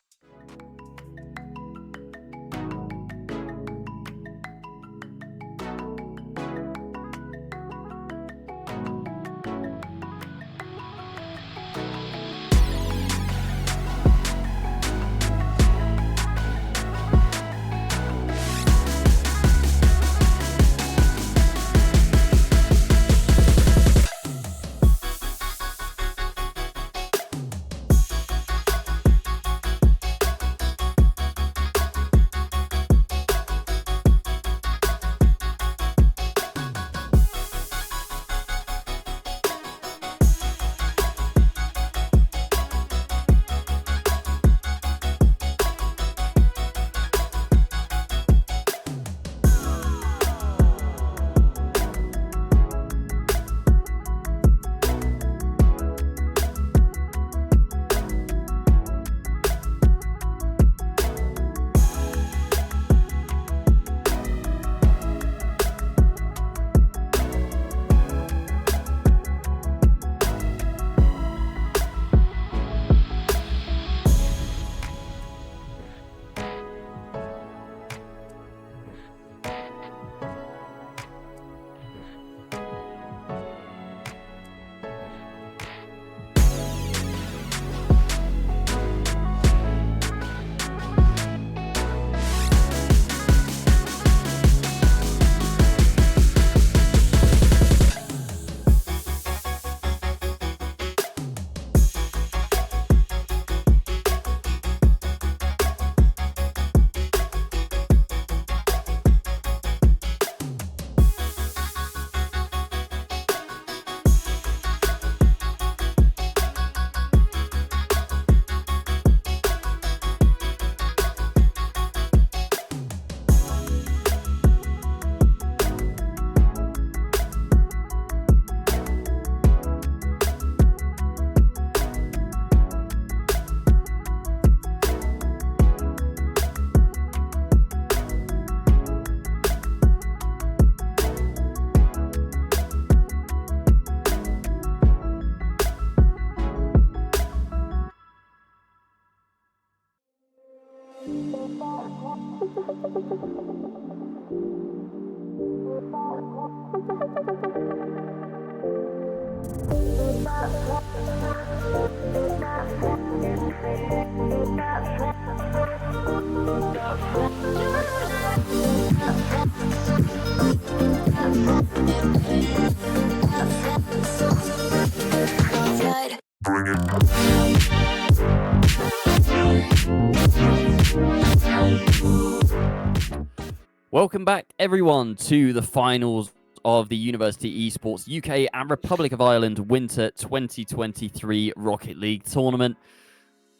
Welcome back, everyone, to the finals of the University Esports UK and Republic of Ireland Winter 2023 Rocket League tournament.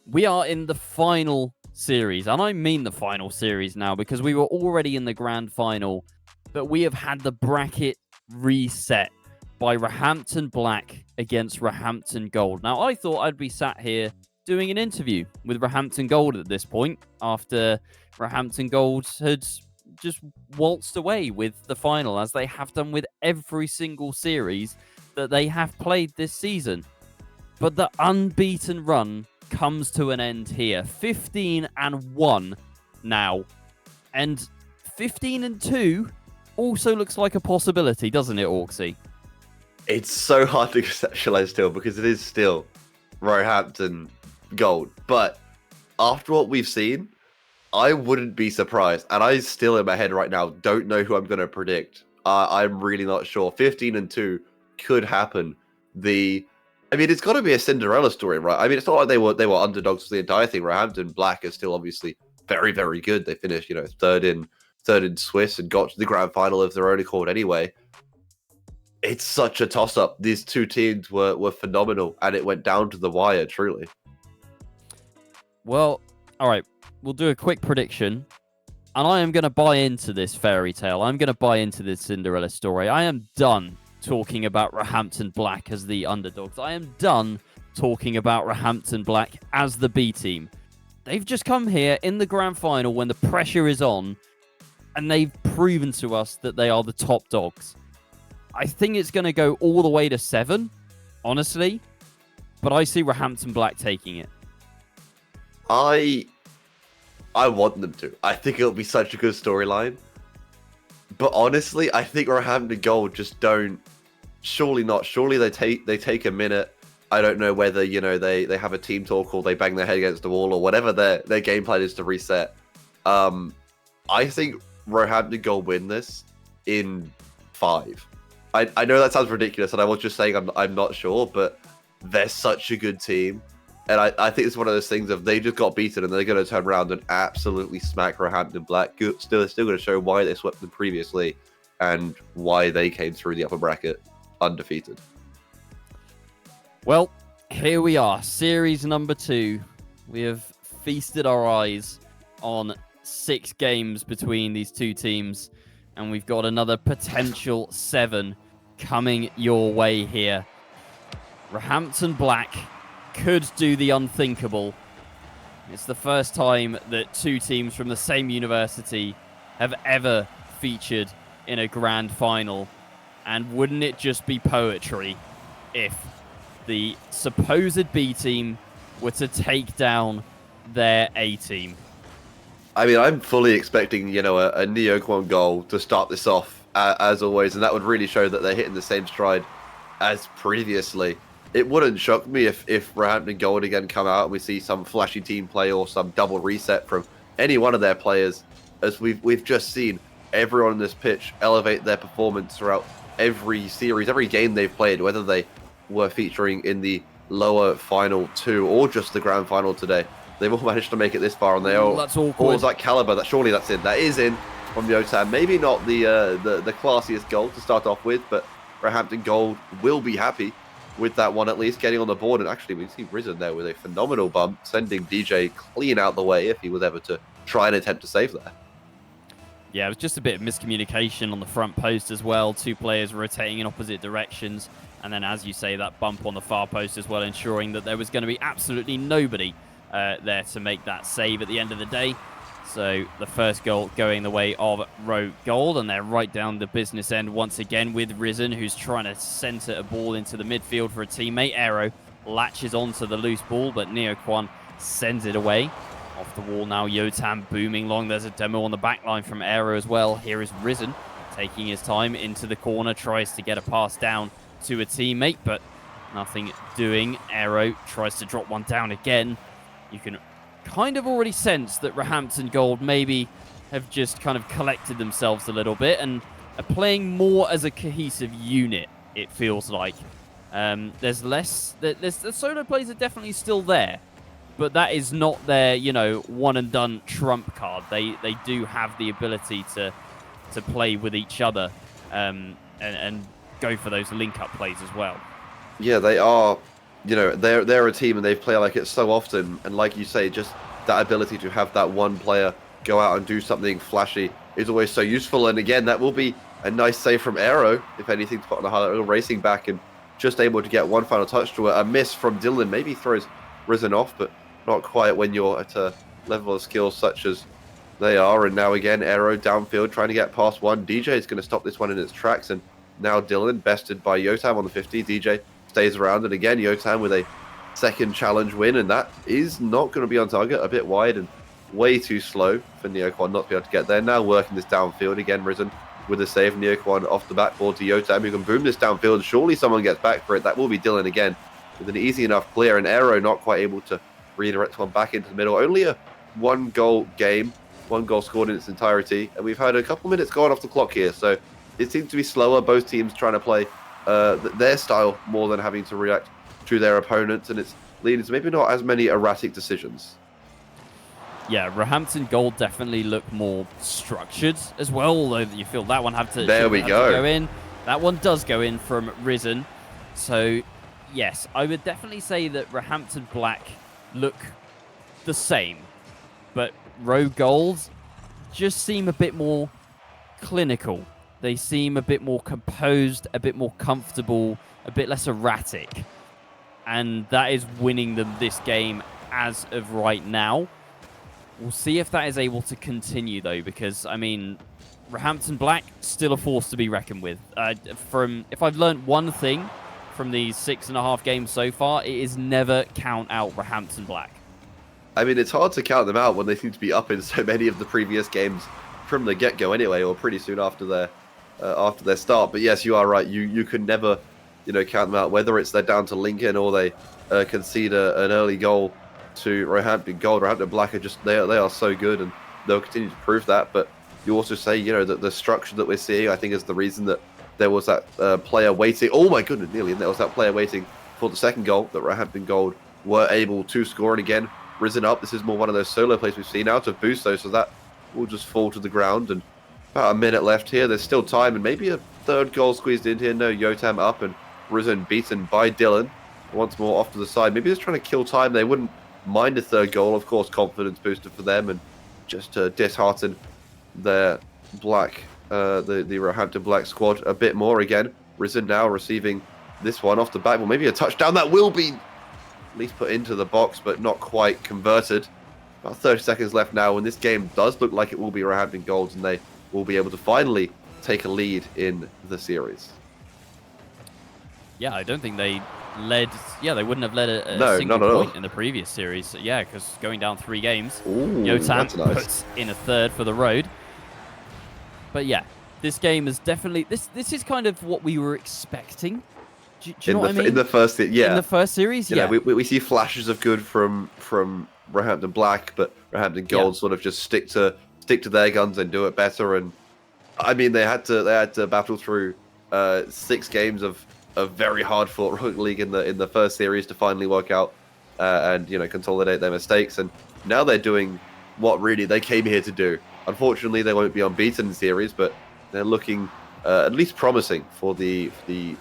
We are in the final series, and I mean the final series now because we were already in the grand final, but we have had the bracket reset by Roehampton Black against Roehampton Gold. Now, I thought I'd be sat here doing an interview with Roehampton Gold at this point after Roehampton Gold had just waltzed away with the final, as they have done with every single series that they have played this season. But the unbeaten run comes to an end here. 15-1 now, and 15-2 also looks like a possibility, doesn't it, Orksy? It's so hard to conceptualize still because it is still Roehampton Gold. But after what we've seen, I wouldn't be surprised. And I still in my head right now don't know who I'm going to predict I'm really not sure. 15-2 could happen. I mean, it's got to be a Cinderella story, right? I mean, it's not like they were underdogs for the entire thing. Roehampton Black is still obviously very, very good. They finished, third in Swiss and got to the grand final of their own accord anyway. It's such a toss-up. These two teams were phenomenal, and it went down to the wire, truly. Well, all right. We'll do a quick prediction. And I am going to buy into this fairy tale. I'm going to buy into this Cinderella story. I am done talking about Roehampton Black as the underdogs. I am done talking about Roehampton Black as the B team. They've just come here in the grand final when the pressure is on, and they've proven to us that they are the top dogs. I think it's going to go all the way to 7, honestly, but I see Roehampton Black taking it. I want them to. I think it'll be such a good storyline. But honestly, I think Roehampton Gold just don't. Surely not. Surely they take a minute. I don't know whether they have a team talk or they bang their head against the wall or whatever their game plan is to reset. I think Roehampton Gold win this in 5. I know that sounds ridiculous, and I was just saying I'm not sure, but they're such a good team. And I think it's one of those things of they just got beaten and they're going to turn around and absolutely smack Roehampton Black. Still going to show why they swept them previously and why they came through the upper bracket undefeated. Well, here we are. Series number 2. We have feasted our eyes on 6 games between these two teams. And we've got another potential 7 coming your way here. Roehampton Black could do the unthinkable. It's the first time that 2 teams from the same university have ever featured in a grand final. And wouldn't it just be poetry if the supposed B team were to take down their A team? I mean, I'm fully expecting, a Neoquan goal to start this off, as always, and that would really show that they're hitting the same stride as previously. It wouldn't shock me if Roehampton Gold again come out and we see some flashy team play or some double reset from any one of their players, as we've just seen everyone on this pitch elevate their performance throughout every series, every game they've played, whether they were featuring in the lower final 2 or just the grand final today. They've all managed to make it this far, and they all that caliber. Surely that's in. That is in from Yotam. Maybe not the classiest goal to start off with, but Roehampton Gold will be happy with that one, at least getting on the board. And actually, we see Risen there with a phenomenal bump, sending DJ clean out the way if he was ever to try and attempt to save there. Yeah, it was just a bit of miscommunication on the front post as well. 2 players rotating in opposite directions. And then, as you say, that bump on the far post as well, ensuring that there was going to be absolutely nobody there to make that save at the end of the day. So the first goal going the way of Roe Gold, and they're right down the business end once again with Risen, who's trying to center a ball into the midfield for a teammate. Aero latches onto the loose ball, but Neoquan sends it away. Off the wall now, Yotam booming long. There's a demo on the back line from Aero as well. Here is Risen taking his time into the corner, tries to get a pass down to a teammate, but nothing doing. Aero tries to drop one down again. You can kind of already sense that Roehampton Gold maybe have just kind of collected themselves a little bit and are playing more as a cohesive unit, it feels like. There's less... the solo plays are definitely still there, but that is not their, one-and-done trump card. They do have the ability to play with each other and go for those link-up plays as well. Yeah, they are... they're a team and they play like it so often, and like you say, just that ability to have that one player go out and do something flashy is always so useful. And again, that will be a nice save from Aero, if anything, to put on the highlight, racing back and just able to get one final touch to a miss from Dylan. Maybe throws Risen off, but not quite when you're at a level of skill such as they are. And now again, Aero downfield trying to get past one. DJ is going to stop this one in its tracks, and now Dylan bested by Yotam on the 50. DJ stays around, and again Yotam with a second challenge win, and that is not going to be on target. A bit wide and way too slow for Neoquan not to be able to get there. Now working this downfield again, Risen with a save. Neoquan off the backboard to Yotam, who can boom this downfield. Surely someone gets back for it. That will be Dylan again with an easy enough clear, and Aero not quite able to redirect one back into the middle. Only a 1-goal game, 1 goal scored in its entirety, and we've had a couple minutes gone off the clock here, so it seems to be slower. Both teams trying to play their style more than having to react to their opponents, and it's leading to maybe not as many erratic decisions. Yeah, Roehampton Gold definitely look more structured as well, although you feel that one had to, there we go. to go in. That one does go in from Risen. So, yes, I would definitely say that Roehampton Black look the same, but Roe Gold just seem a bit more clinical. They seem a bit more composed, a bit more comfortable, a bit less erratic. And that is winning them this game as of right now. We'll see if that is able to continue, though, because, I mean, Roehampton Black, still a force to be reckoned with. If I've learned one thing from these 6.5 games so far, it is never count out Roehampton Black. I mean, it's hard to count them out when they seem to be up in so many of the previous games from the get-go anyway, or pretty soon after their start. But yes, you are right. You can never, count them out, whether it's they're down to Lincoln or they concede an early goal to Roehampton Gold. Roehampton Black are just they are so good, and they'll continue to prove that. But you also say that the structure that we're seeing, I think, is the reason that there was that player waiting. Oh my goodness, nearly! And there was that player waiting for the second goal that Roehampton Gold were able to score. And again, Risen up. This is more one of those solo plays we've seen out of Busto, so that will just fall to the ground. And about a minute left here. There's still time, and maybe a third goal squeezed in here. No, Yotam up, and Risen beaten by Dylan once more off to the side. Maybe just trying to kill time. They wouldn't mind a third goal, of course, confidence booster for them, and just to dishearten their black, the Roehampton Black squad a bit more again. Risen now receiving this one off the back. Well, maybe a touchdown that will be at least put into the box, but not quite converted. About 30 seconds left now, and this game does look like it will be Roehampton Gold's, and they will be able to finally take a lead in the series. Yeah, I don't think they led. Yeah, they wouldn't have led a No, single not at all. point in the previous series. So, yeah, because going down 3 games, Ooh, Yotam that's nice. puts in a third for the road. But yeah, this game is definitely this is kind of what we were expecting. Do you know what I mean? In the first, yeah. In the first series, yeah. We see flashes of good from Roehampton Black, but Roehampton Gold sort of just stick to their guns and do it better. And I mean, they had to battle through 6 games of very hard fought rugby league in the first series to finally work out and consolidate their mistakes. And now they're doing what really they came here to do. Unfortunately, they won't be unbeaten in the series, but they're looking at least promising for the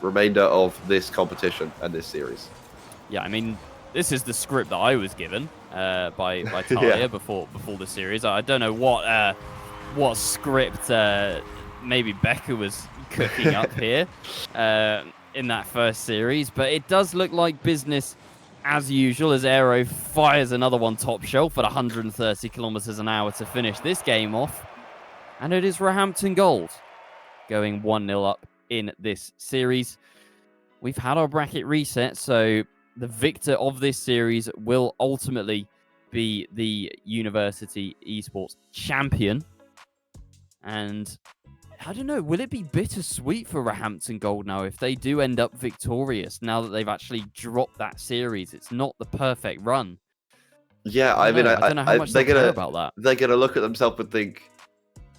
remainder of this competition and this series. Yeah, I mean, this is the script that I was given by Talia before the series. I don't know what script maybe Becca was cooking up here in that first series, but it does look like business as usual as Aero fires another one top shelf at 130 kilometers an hour to finish this game off, and it is Roehampton Gold going 1-0 up in this series. We've had our bracket reset, so the victor of this series will ultimately be the University Esports champion. And I don't know, will it be bittersweet for Roehampton Gold now if they do end up victorious now that they've actually dropped that series? It's not the perfect run. Yeah, I don't know how much they care about that. They're going to look at themselves and think,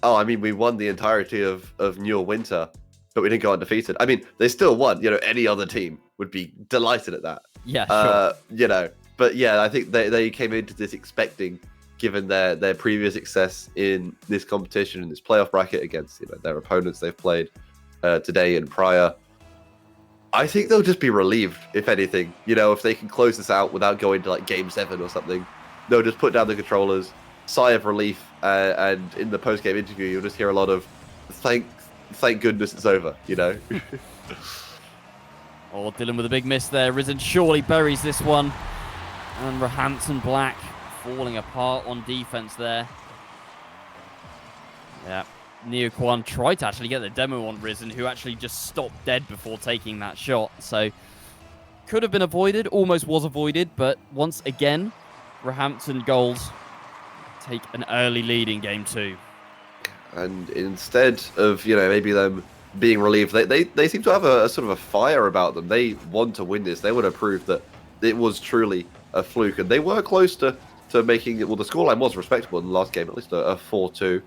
oh, I mean, we won the entirety of New Winter, but we didn't go undefeated. I mean, they still won. Any other team would be delighted at that. Yeah, sure. But yeah, I think they came into this expecting, given their previous success in this competition, in this playoff bracket against their opponents they've played today and prior. I think they'll just be relieved, if anything. If they can close this out without going to like Game 7 or something, they'll just put down the controllers, sigh of relief, and in the post-game interview, you'll just hear a lot of thank goodness it's over. Oh, Dylan with a big miss there. Risen surely buries this one. And Roehampton Black falling apart on defense there. Yeah. Neoquan tried to actually get the demo on Risen, who actually just stopped dead before taking that shot. So, could have been avoided, almost was avoided, but once again, Roehampton Gold take an early lead in Game 2. And instead of, maybe them being relieved, they seem to have a sort of a fire about them. They want to win this. They want to prove that it was truly a fluke. And they were close to making it. Well, the scoreline was respectable in the last game, at least a 4-2.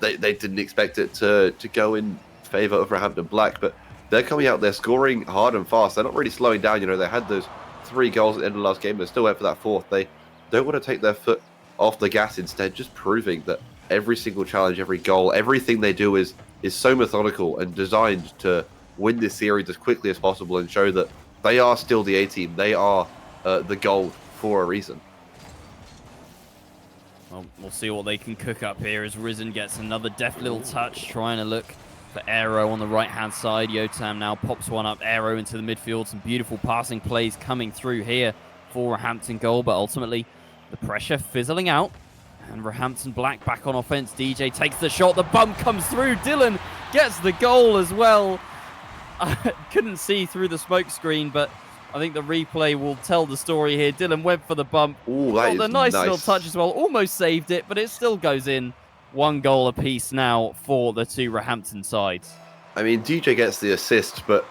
they didn't expect it to go in favor of Roehampton Black, but they're coming out, they're scoring hard and fast. They're not really slowing down. You know, they had those 3 goals at the end of the last game. They still went for that 4th. They don't want to take their foot off the gas, instead just proving that every single challenge, every goal, everything they do is so methodical and designed to win this series as quickly as possible and show that they are still the A team. They are the gold for a reason. Well, we'll see what they can cook up here as Risen gets another deft little touch, trying to look for Aero on the right-hand side. Yotam now pops one up, Aero into the midfield. Some beautiful passing plays coming through here for Roehampton goal, but ultimately the pressure fizzling out. And Roehampton Black back on offense. DJ takes the shot, the bump comes through. Dylan gets the goal as well. I couldn't see through the smoke screen, but I think the replay will tell the story here. Dylan went for the bump. Ooh, that is a nice little touch as well. Almost saved it, but it still goes in. 1 goal apiece now for the 2 Roehampton sides. I mean, DJ gets the assist, but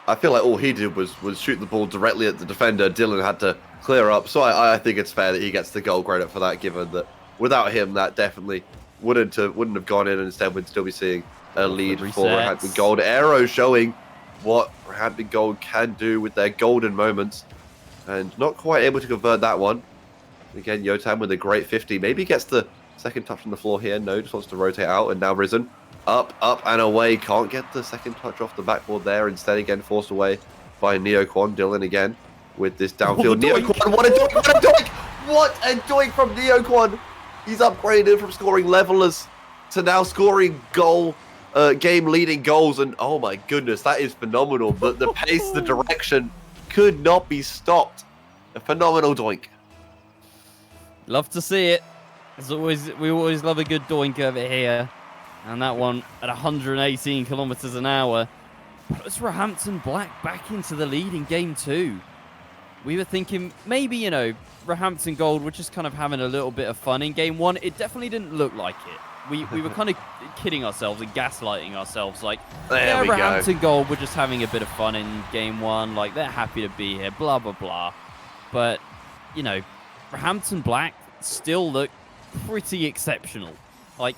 I feel like all he did was shoot the ball directly at the defender. Dylan had to clear up, so I think it's fair that he gets the goal credit for that, given that without him, that definitely wouldn't have gone in, and instead we'd still be seeing a lead for Roehampton Gold. Aero showing what Roehampton Gold can do with their golden moments, and not quite able to convert that one. Again, Yotam with a great 50. Maybe gets the second touch on the floor here. No, just wants to rotate out, and now Risen. Up, and away. Can't get the second touch off the backboard there. Instead, again, forced away by Neoquan. Dylan again with this downfield. Neoquan, what a doink! What a doink! What a doink from Neoquan! He's upgraded from scoring levelers to now scoring game-leading goals. And oh my goodness, that is phenomenal. The pace, the direction could not be stopped. A phenomenal doink. Love to see it. As always, we always love a good doink over here. And that one at 118 kilometers an hour puts Roehampton Black back into the lead in game 2. We were thinking maybe, you know, Roehampton Gold were just kind of having a little bit of fun in game 1. It definitely didn't look like it. We were kind of kidding ourselves and gaslighting ourselves. Like, yeah, Roehampton Gold were just having a bit of fun in game 1. Like, they're happy to be here, blah, blah, blah. But, you know, Roehampton Black still look pretty exceptional. Like,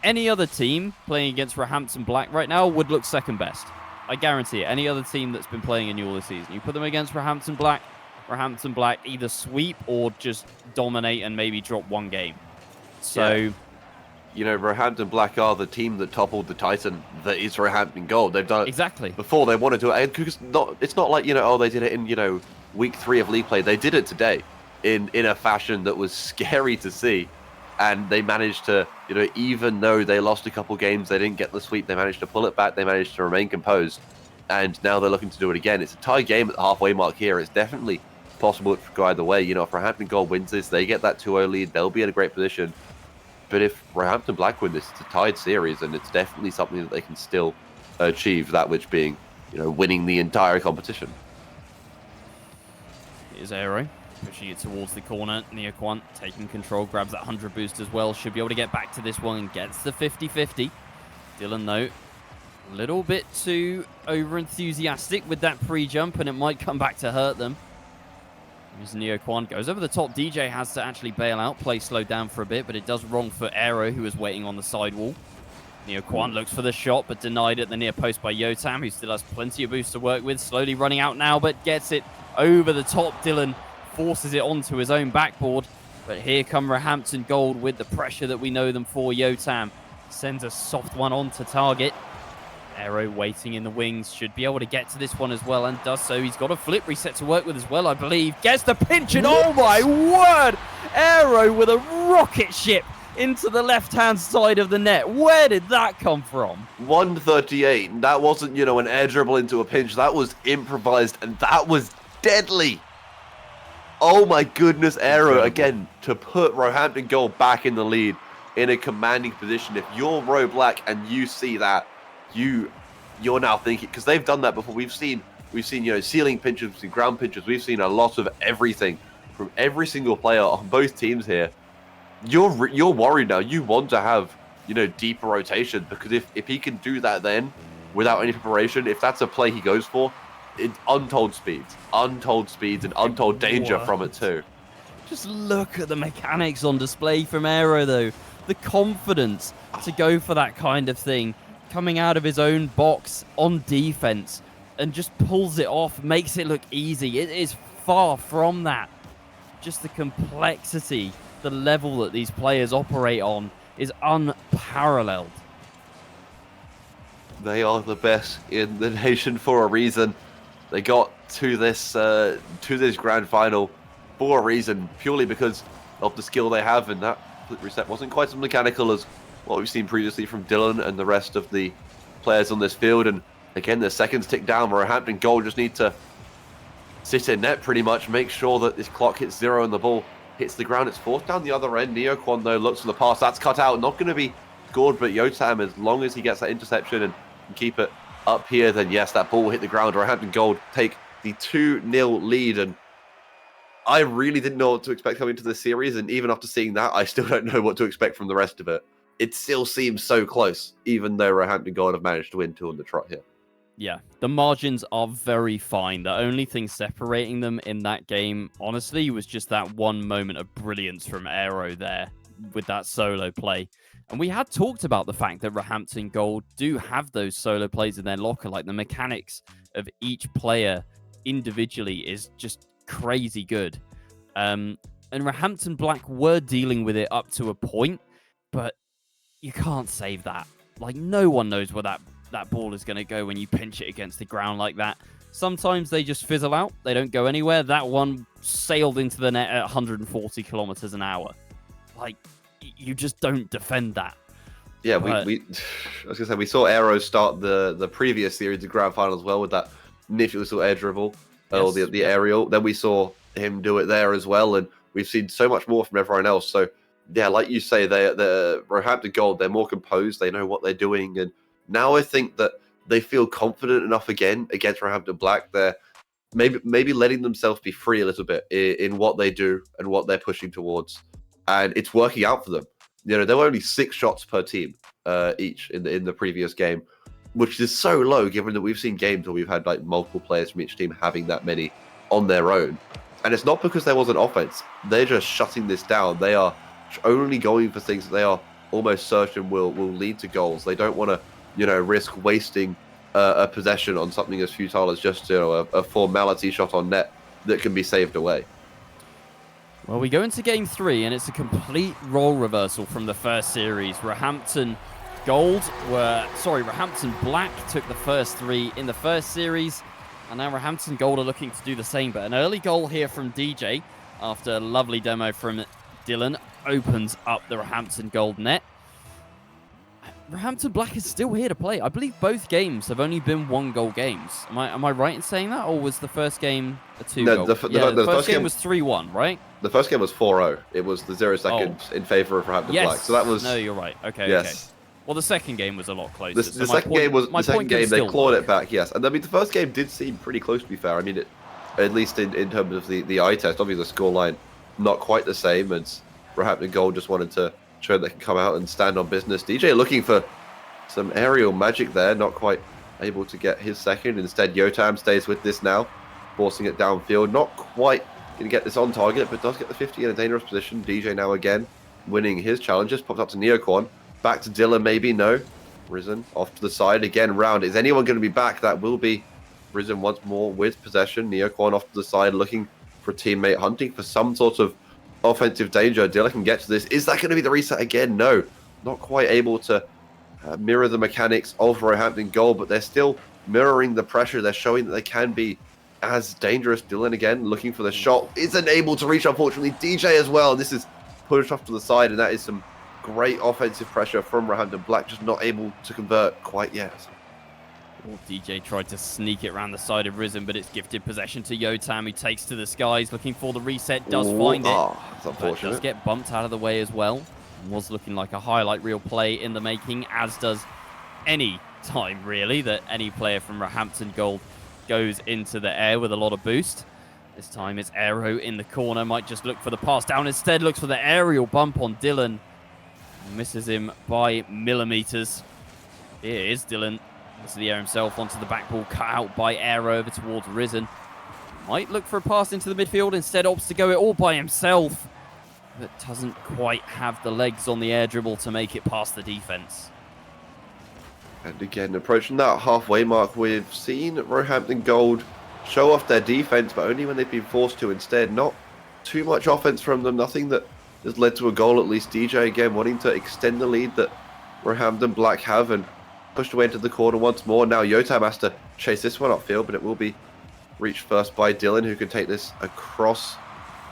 any other team playing against Roehampton Black right now would look second best. I guarantee it. Any other team that's been playing in Yule this season, you put them against Roehampton Black either sweep or just dominate and maybe drop 1 game. So, yeah. You know, Roehampton Black are the team that toppled the Titan that is Roehampton Gold. They've done it exactly before. They want to do it. Because it's not like, you know, oh, they did it in, you know, week 3 of league play. They did it today in a fashion that was scary to see. And they managed to, you know, even though they lost a couple games, they didn't get the sweep. They managed to pull it back. They managed to remain composed. And now they're looking to do it again. It's a tie game at the halfway mark here. It's definitely possible to go either way. You know, if Roehampton Gold wins this, they get that 2-0 lead. They'll be in a great position. But if Roehampton Black win this, it's a tied series, and it's definitely something that they can still achieve, that which being, you know, winning the entire competition. Here's Aero. Pushing it towards the corner. Neoquan taking control, grabs that 100 boost as well. Should be able to get back to this one and gets the 50-50. Dylan, though, a little bit too over-enthusiastic with that pre-jump, and it might come back to hurt them. Here's Neoquan. Goes over the top. DJ has to actually bail out. Play slowed down for a bit, but it does wrong for Aero, who is waiting on the sidewall. Neoquan looks for the shot, but denied at the near post by Yotam, who still has plenty of boost to work with. Slowly running out now, but gets it over the top. Dylan forces it onto his own backboard, but here come Roehampton Gold with the pressure that we know them for. Yotam sends a soft one onto target. Aero waiting in the wings, should be able to get to this one as well, and does so. He's got a flip reset to work with as well, I believe. Gets the pinch, and oh my word! Aero with a rocket ship into the left-hand side of the net. Where did that come from? 138. That wasn't, you know, an air dribble into a pinch. That was improvised, and that was deadly. Oh my goodness, Aero again to put Roehampton Gold back in the lead in a commanding position. If you're Ro Black and you see that, you're now thinking, because they've done that before. We've seen, you know, ceiling pinches, we've seen ground pinches, we've seen a lot of everything from every single player on both teams here. You're worried now. You want to have, you know, deeper rotation, because if he can do that then without any preparation, if that's a play he goes for, it's untold speeds and untold danger from it too. Just look at the mechanics on display from Aero, though. the confidence to go for that kind of thing, coming out of his own box on defense, and just pulls it off, makes it look easy. It is far from that. Just the complexity, the level that these players operate on is unparalleled. They are the best in the nation for a reason. They got to this grand final for a reason, purely because of the skill they have, and that flip reset wasn't quite as mechanical as what we've seen previously from Dylan and the rest of the players on this field. And again, the seconds tick down. Roehampton Gold just need to sit in net pretty much, make sure that this clock hits 0 and the ball hits the ground. It's forced down the other end. Neoquan, though, looks for the pass. That's cut out. Not going to be scored, but Yotam, as long as he gets that interception and can keep it up here, then yes, that ball will hit the ground. Roehampton Gold take the 2-0 lead, and I really didn't know what to expect coming into this series, and even after seeing that, I still don't know what to expect from the rest of it. It still seems so close, even though Roehampton Gold have managed to win 2 on the trot here. Yeah, the margins are very fine. The only thing separating them in that game, honestly, was just that one moment of brilliance from Aero there with that solo play. And we had talked about the fact that Roehampton Gold do have those solo plays in their locker. Like, the mechanics of each player individually is just crazy good. And Roehampton Black were dealing with it up to a point, but you can't save that. Like, no one knows where that ball is going to go when you pinch it against the ground like that. Sometimes they just fizzle out. They don't go anywhere. That one sailed into the net at 140 kilometers an hour. Like, you just don't defend that. Yeah, we I was gonna say, we saw Aero start the previous series of grand final as well with that nifty little air dribble, or the aerial. Then we saw him do it there as well, and we've seen so much more from everyone else. So yeah, like you say, the Roehampton Gold, they're more composed. They know what they're doing, and now I think that they feel confident enough again against Roehampton Black. They're maybe letting themselves be free a little bit in what they do and what they're pushing towards. And it's working out for them. You know, there were only 6 shots per team each in the previous game, which is so low given that we've seen games where we've had like multiple players from each team having that many on their own. And it's not because there wasn't offense. They're just shutting this down. They are only going for things that they are almost certain will lead to goals. They don't want to, you know, risk wasting a possession on something as futile as just, you know, a formality shot on net that can be saved away. Well, we go into game 3, and it's a complete role reversal from the first series. Roehampton Black took the first 3 in the first series, and now Roehampton Gold are looking to do the same. But an early goal here from DJ, after a lovely demo from Dylan, opens up the Roehampton Gold net. Roehampton Black is still here to play. I believe both games have only been 1-goal games. Am I right in saying that, or was the first game a 2-goal? The first game was 3-1, right? The first game was 4-0. It was the 0 seconds in favor of Roehampton Black. So that was. No, you're right. Okay. Yes. Okay. Well, the second game was a lot closer. The second game they clawed it back. Yes, and I mean the first game did seem pretty close, to be fair. I mean, at least in terms of the eye test, obviously the scoreline not quite the same. As Roehampton Gold just wanted to show they can come out and stand on business. DJ looking for some aerial magic there, not quite able to get his second. Instead, Yotam stays with this now, forcing it downfield. Not quite going to get this on target, but does get the 50 in a dangerous position. DJ now again winning his challenges. Pops up to Neoquan. Back to Dylan, maybe. No. Risen off to the side again. Round. Is anyone going to be back? That will be Risen once more with possession. Neoquan off to the side, looking for a teammate, hunting for some sort of offensive danger. Dylan can get to this. Is that going to be the reset again? No. Not quite able to mirror the mechanics of Roehampton Gold, but they're still mirroring the pressure. They're showing that they can be as dangerous. Dylan again looking for the shot. Isn't able to reach, unfortunately. DJ as well. This is pushed off to the side, and that is some great offensive pressure from Roehampton Black, just not able to convert quite yet. Well, DJ tried to sneak it around the side of Risen, but it's gifted possession to Yotam, who takes to the skies, looking for the reset, does find it. That's unfortunate. But does get bumped out of the way as well. Was looking like a highlight reel play in the making, as does any time, really, that any player from Roehampton Gold goes into the air with a lot of boost. This time it's Aero in the corner, might just look for the pass down. Instead, looks for the aerial bump on Dylan. Misses him by millimeters. Here is Dylan. Misses the air himself onto the back ball, cut out by Aero over towards Risen. Might look for a pass into the midfield. Instead, opts to go it all by himself. but doesn't quite have the legs on the air dribble to make it past the defense. And again, approaching that halfway mark, we've seen Roehampton Gold show off their defense, but only when they've been forced to instead. Not too much offense from them, nothing that has led to a goal, at least. DJ again wanting to extend the lead that Roehampton Black have, and pushed away into the corner once more. Now Yotam has to chase this one upfield, but it will be reached first by Dylan, who can take this across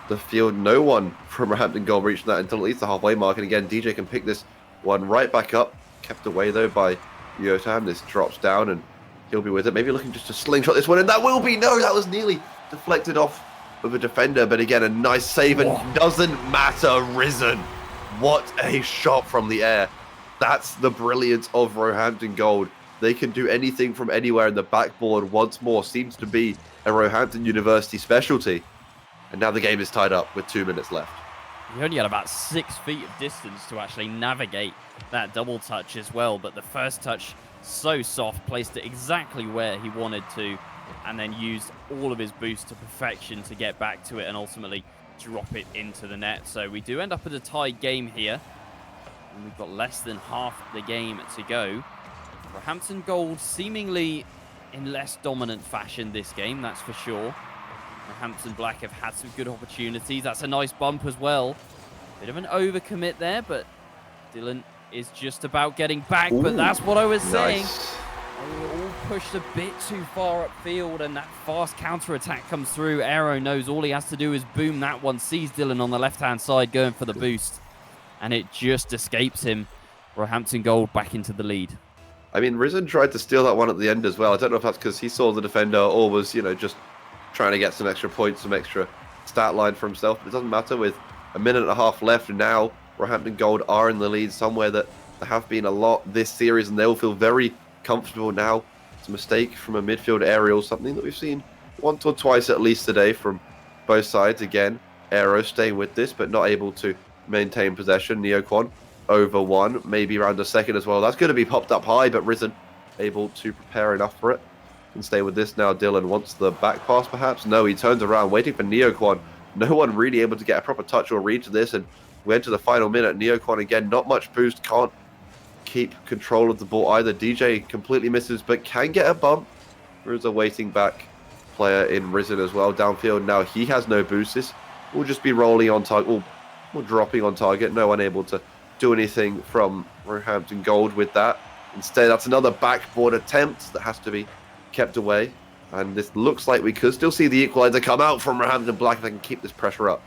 the field. No one from Roehampton Gold reaching that until at least the halfway mark, and again, DJ can pick this one right back up. Kept away, though, by Yotam. This drops down, and he'll be with it. Maybe looking just to slingshot this one, and that will be... No, that was nearly deflected off of a defender, but again, a nice save, and doesn't matter, Risen. What a shot from the air. That's the brilliance of Roehampton Gold. They can do anything from anywhere, and the backboard once more seems to be a Roehampton University specialty. And now the game is tied up with 2 minutes left. He only had about 6 feet of distance to actually navigate that double touch as well, but the first touch, so soft, placed it exactly where he wanted to, and then used all of his boost to perfection to get back to it and ultimately drop it into the net. So we do end up with a tied game here, and we've got less than half the game to go. Roehampton Gold seemingly in less dominant fashion this game, that's for sure. Roehampton Black have had some good opportunities. That's a nice bump as well. Bit of an overcommit there, but Dylan is just about getting back. But that's what I was saying. They were all pushed a bit too far upfield, and that fast counter-attack comes through. Aero knows all he has to do is boom that one. Sees Dylan on the left-hand side going for the boost, and it just escapes him. Roehampton Gold back into the lead. I mean, Risen tried to steal that one at the end as well. I don't know if that's because he saw the defender or was, you know, just trying to get some extra points, some extra stat line for himself. But it doesn't matter. With a minute and a half left, and now Roehampton Gold are in the lead, somewhere that there have been a lot this series, and they'll feel very comfortable now. It's a mistake from a midfield aerial, something that we've seen once or twice at least today from both sides. Again, Aero staying with this, but not able to maintain possession. Neoquan over one, maybe around a second as well. That's going to be popped up high, but Risen able to prepare enough for it. Can stay with this now. Dylan wants the back pass, perhaps. No, he turns around, waiting for Neoquan. No one really able to get a proper touch or read to this, and we enter the final minute. Neoquan again, not much boost, can't keep control of the ball either. DJ completely misses, but can get a bump. There's a waiting back player in Risen as well. Downfield now, he has no boost. This will just be rolling on target, or dropping on target. No one able to do anything from Roehampton Gold with that. Instead, that's another backboard attempt that has to be kept away. And this looks like we could still see the equalizer come out from Roehampton Black if they can keep this pressure up.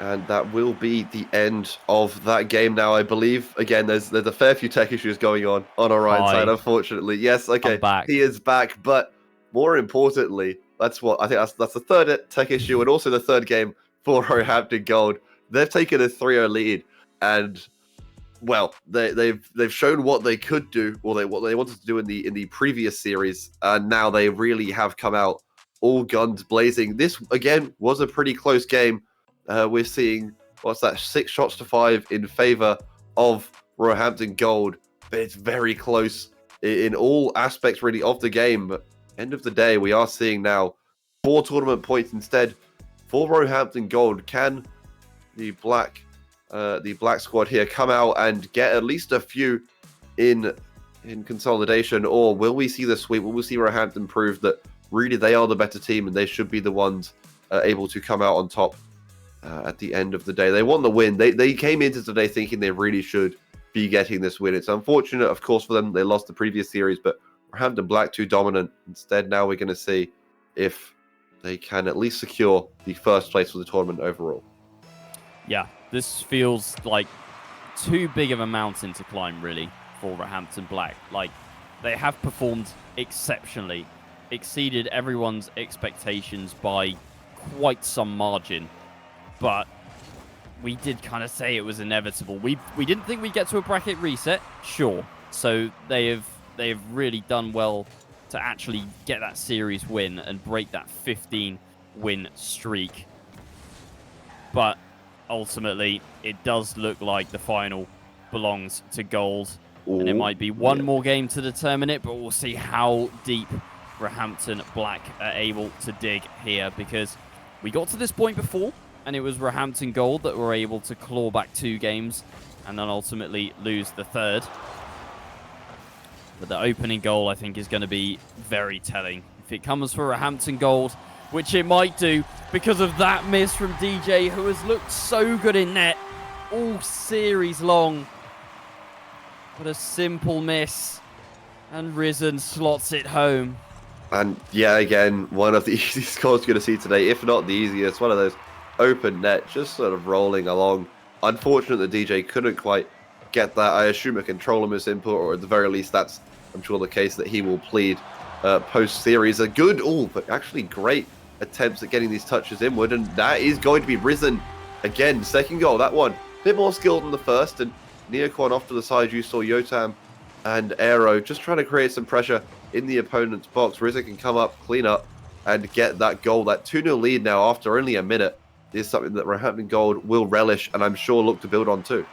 And that will be the end of that game now, I believe. Again, there's a fair few tech issues going on our right side, unfortunately. Yes, okay, he is back, but more importantly, that's what I think that's the third tech issue, and also the third game for Roehampton Gold. They've taken a 3-0 lead, and well, they've shown what they could do, or what they wanted to do in the previous series, and now they really have come out all guns blazing. This again was a pretty close game. We're seeing, 6 shots to 5 in favor of Roehampton Gold. But it's very close in all aspects, really, of the game. But end of the day, we are seeing now 4 tournament points instead for Roehampton Gold. Can the black squad here come out and get at least a few in consolidation, or will we see the sweep? Will we see Roehampton prove that really they are the better team and they should be the ones able to come out on top? At the end of the day, they won the win. They came into today thinking they really should be getting this win. It's unfortunate, of course, for them. They lost the previous series, but Roehampton Black too dominant. Instead, now we're going to see if they can at least secure the first place for the tournament overall. Yeah, this feels like too big of a mountain to climb, really, for Roehampton Black. Like, they have performed exceptionally, exceeded everyone's expectations by quite some margin. but we did kind of say it was inevitable. We didn't think we'd get to a bracket reset, sure. So they have really done well to actually get that series win and break that 15-win streak. But ultimately, it does look like the final belongs to Gold. Ooh, and it might be one more game to determine it, but we'll see how deep Roehampton Black are able to dig here, because we got to this point before, and it was Roehampton Gold that were able to claw back 2 games and then ultimately lose the 3rd. But the opening goal, I think, is going to be very telling. If it comes for Roehampton Gold, which it might do because of that miss from DJ, who has looked so good in net all series long. But a simple miss, and Risen slots it home. And yeah, again, one of the easiest goals you're going to see today, if not the easiest. One of those open net, just sort of rolling along. Unfortunate that DJ couldn't quite get that. I assume a controller misinput, or at the very least, that's, I'm sure, the case that he will plead post-series. A good, but actually great attempts at getting these touches inward, and that is going to be Risen. Again, second goal, that one. A bit more skilled than the first, and Neoquan off to the side, you saw Yotam and Aero just trying to create some pressure in the opponent's box. Risen can come up, clean up, and get that goal. That 2-0 lead now after only a minute is something that Roehampton Gold will relish, and I'm sure look to build on too.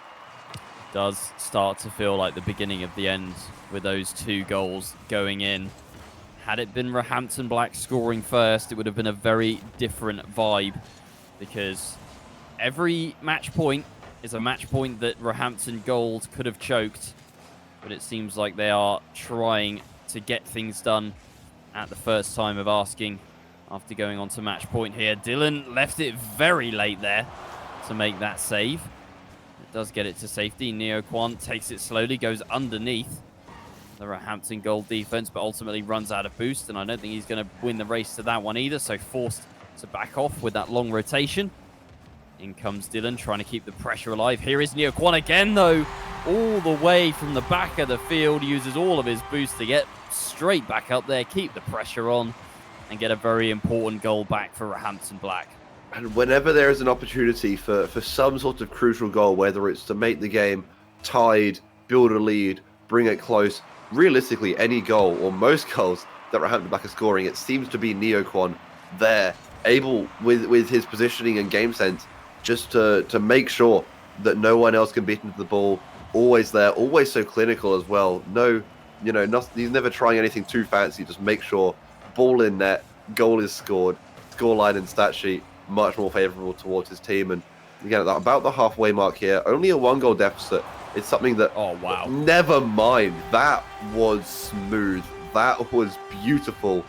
Does start to feel like the beginning of the end with those 2 goals going in. Had it been Roehampton Black scoring first, it would have been a very different vibe, because every match point is a match point that Roehampton Gold could have choked, but it seems like they are trying to get things done at the first time of asking after going on to match point here. Dylan left it very late there to make that save. It does get it to safety. Neoquan takes it slowly, goes underneath the Roehampton Gold defense, but ultimately runs out of boost, and I don't think he's going to win the race to that one either, so forced to back off with that long rotation. In comes Dylan, trying to keep the pressure alive. Here is Neoquan again, though, all the way from the back of the field, uses all of his boost to get straight back up there, keep the pressure on, and get a very important goal back for Roehampton Black. And whenever there is an opportunity for some sort of crucial goal, whether it's to make the game tied, build a lead, bring it close, realistically, any goal or most goals that Roehampton Black are scoring, it seems to be Neoquan there, able with his positioning and game sense just to make sure that no one else can beat into the ball. Always there, always so clinical as well. No, he's never trying anything too fancy. Just make sure ball in net, goal is scored, scoreline and stat sheet much more favourable towards his team. And again, about the halfway mark here, only a 1-goal deficit. It's something that, oh wow, never mind. That was smooth. That was beautiful.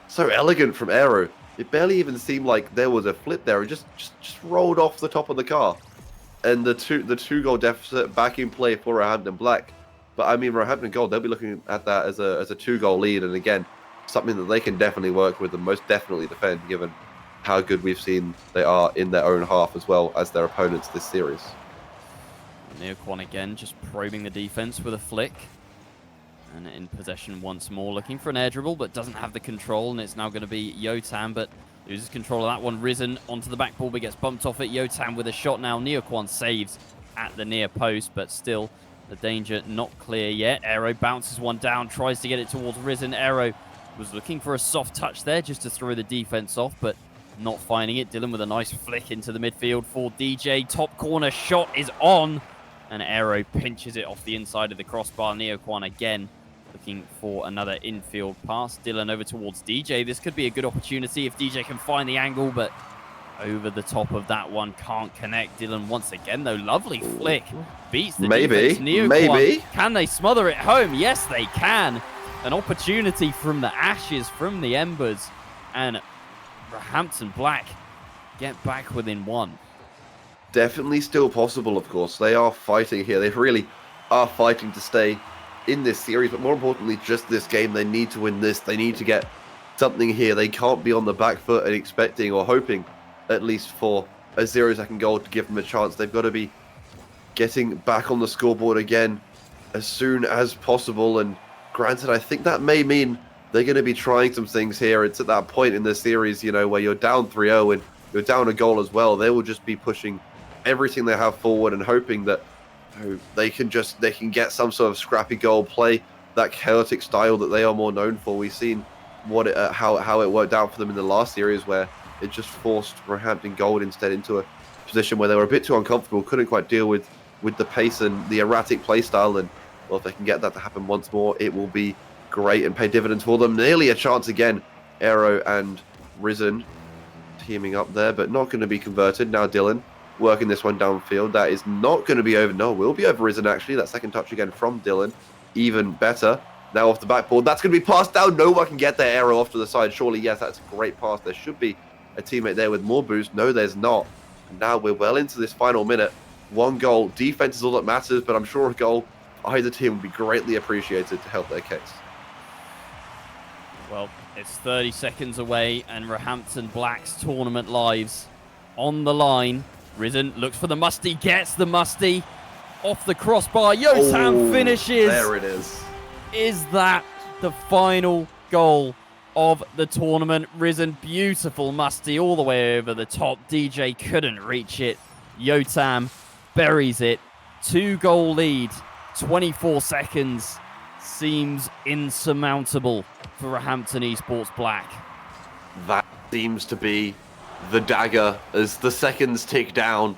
So elegant from Aero. It barely even seemed like there was a flip there. It just rolled off the top of the car. And the 2-goal deficit back in play for Roehampton Black. But I mean, Roehampton Gold, they'll be looking at that as a 2-goal lead, and again, something that they can definitely work with and most definitely defend, given how good we've seen they are in their own half as well as their opponents this series. Neoquan again, just probing the defense with a flick. And in possession once more, looking for an air dribble, but doesn't have the control, and it's now going to be Yotam, but loses control of that one. Risen onto the back ball, but gets bumped off it. Yotam with a shot now. Neoquan saves at the near post, but still the danger not clear yet. Aero bounces one down, tries to get it towards Risen. Aero was looking for a soft touch there just to throw the defense off, but not finding it. Dylan with a nice flick into the midfield for DJ. Top corner shot is on, and Aero pinches it off the inside of the crossbar. Neoquan again looking for another infield pass. Dylan over towards DJ. This could be a good opportunity if DJ can find the angle, but over the top of that one, can't connect. Dylan once again, though. Lovely flick. Beats the defense. Neoquan, maybe. Can they smother it home? Yes, they can. An opportunity from the ashes, from the embers, and Roehampton Black get back within 1. Definitely still possible, of course. They are fighting here. They really are fighting to stay in this series, but more importantly, just this game. They need to win this. They need to get something here. They can't be on the back foot and expecting or hoping at least for a 0-second goal to give them a chance. They've got to be getting back on the scoreboard again as soon as possible. And granted, I think that may mean they're going to be trying some things here. It's at that point in the series, where you're down 3-0 and you're down a goal as well, they will just be pushing everything they have forward and hoping that they can get some sort of scrappy goal, play that chaotic style that they are more known for. We've seen how it worked out for them in the last series, where it just forced Roehampton Gold instead into a position where they were a bit too uncomfortable, couldn't quite deal with the pace and the erratic play style. And well, if they can get that to happen once more, it will be great and pay dividends for them. Nearly a chance again. Aero and Risen teaming up there, but not going to be converted. Now Dylan working this one downfield. That is not going to be over. No, will be over Risen actually. That second touch again from Dylan. Even better. Now off the backboard. That's going to be passed down. No one can get their Aero off to the side. Surely, yes, that's a great pass. There should be a teammate there with more boost. No, there's not. And now we're well into this final minute. One goal. Defense is all that matters, but I'm sure a goal for either team would be greatly appreciated to help their case. Well, it's 30 seconds away, and Roehampton Black's tournament lives on the line. Risen looks for the musty, gets the musty off the crossbar. Yotam finishes. There it is. Is that the final goal of the tournament? Risen, beautiful musty all the way over the top. DJ couldn't reach it. Yotam buries it. 2-goal lead. 24 seconds seems insurmountable for Roehampton Esports Black. That seems to be the dagger as the seconds tick down.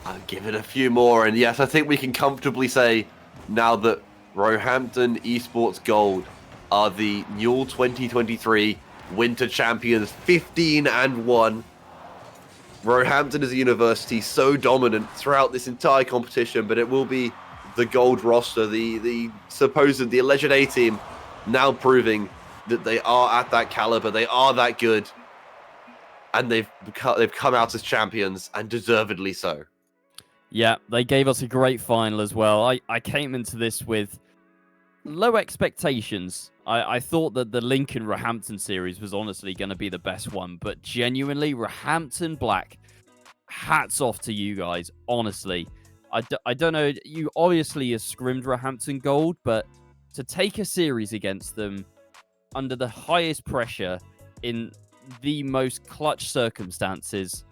I'll give it a few more, and yes, I think we can comfortably say now that Roehampton Esports Gold are the Newell 2023 Winter Champions, 15-1. Roehampton is a university so dominant throughout this entire competition, but it will be the gold roster, the alleged A team, now proving that they are at that caliber, they are that good, and they've come out as champions, and deservedly so. Yeah, they gave us a great final as well. I came into this with low expectations. I thought that the Lincoln Roehampton series was honestly going to be the best one, but genuinely, Roehampton Black, hats off to you guys, honestly. I don't know, you obviously have scrimmed Roehampton Gold, but to take a series against them under the highest pressure in the most clutch circumstances,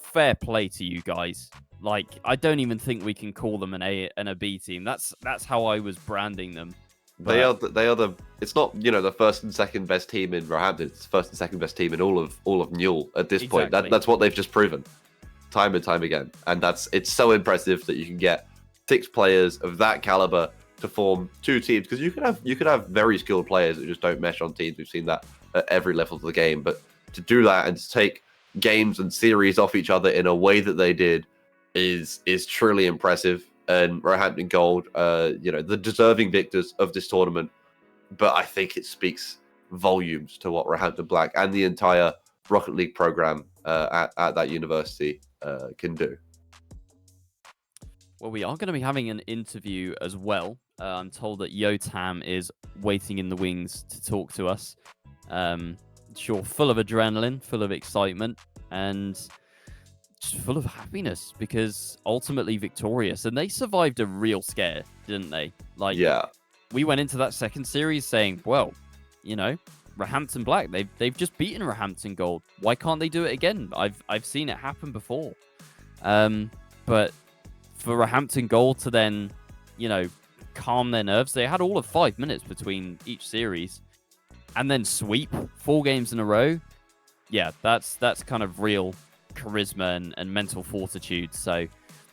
fair play to you guys. Like, I don't even think we can call them an A and a B team. That's how I was branding them. But They are the. It's not the first and second best team in Roehampton. It's the first and second best team in all of Newell at this point. That's what they've just proven, time and time again. And it's so impressive that you can get 6 players of that caliber to form 2 teams, because you could have very skilled players that just don't mesh on teams. We've seen that at every level of the game. But to do that and to take games and series off each other in a way that they did is truly impressive. And Roehampton Gold, the deserving victors of this tournament. But I think it speaks volumes to what Roehampton Black and the entire Rocket League program at that university can do. Well, we are going to be having an interview as well. I'm told that Yotam is waiting in the wings to talk to us. Sure, full of adrenaline, full of excitement, and just full of happiness, because ultimately victorious. And they survived a real scare, didn't they? Like, yeah, we went into that second series saying, well, Roehampton Black, they've just beaten Roehampton Gold. Why can't they do it again? I've seen it happen before. But for Roehampton Gold to then, calm their nerves, they had all of 5 minutes between each series, and then sweep 4 games in a row. Yeah, that's kind of real charisma and mental fortitude. So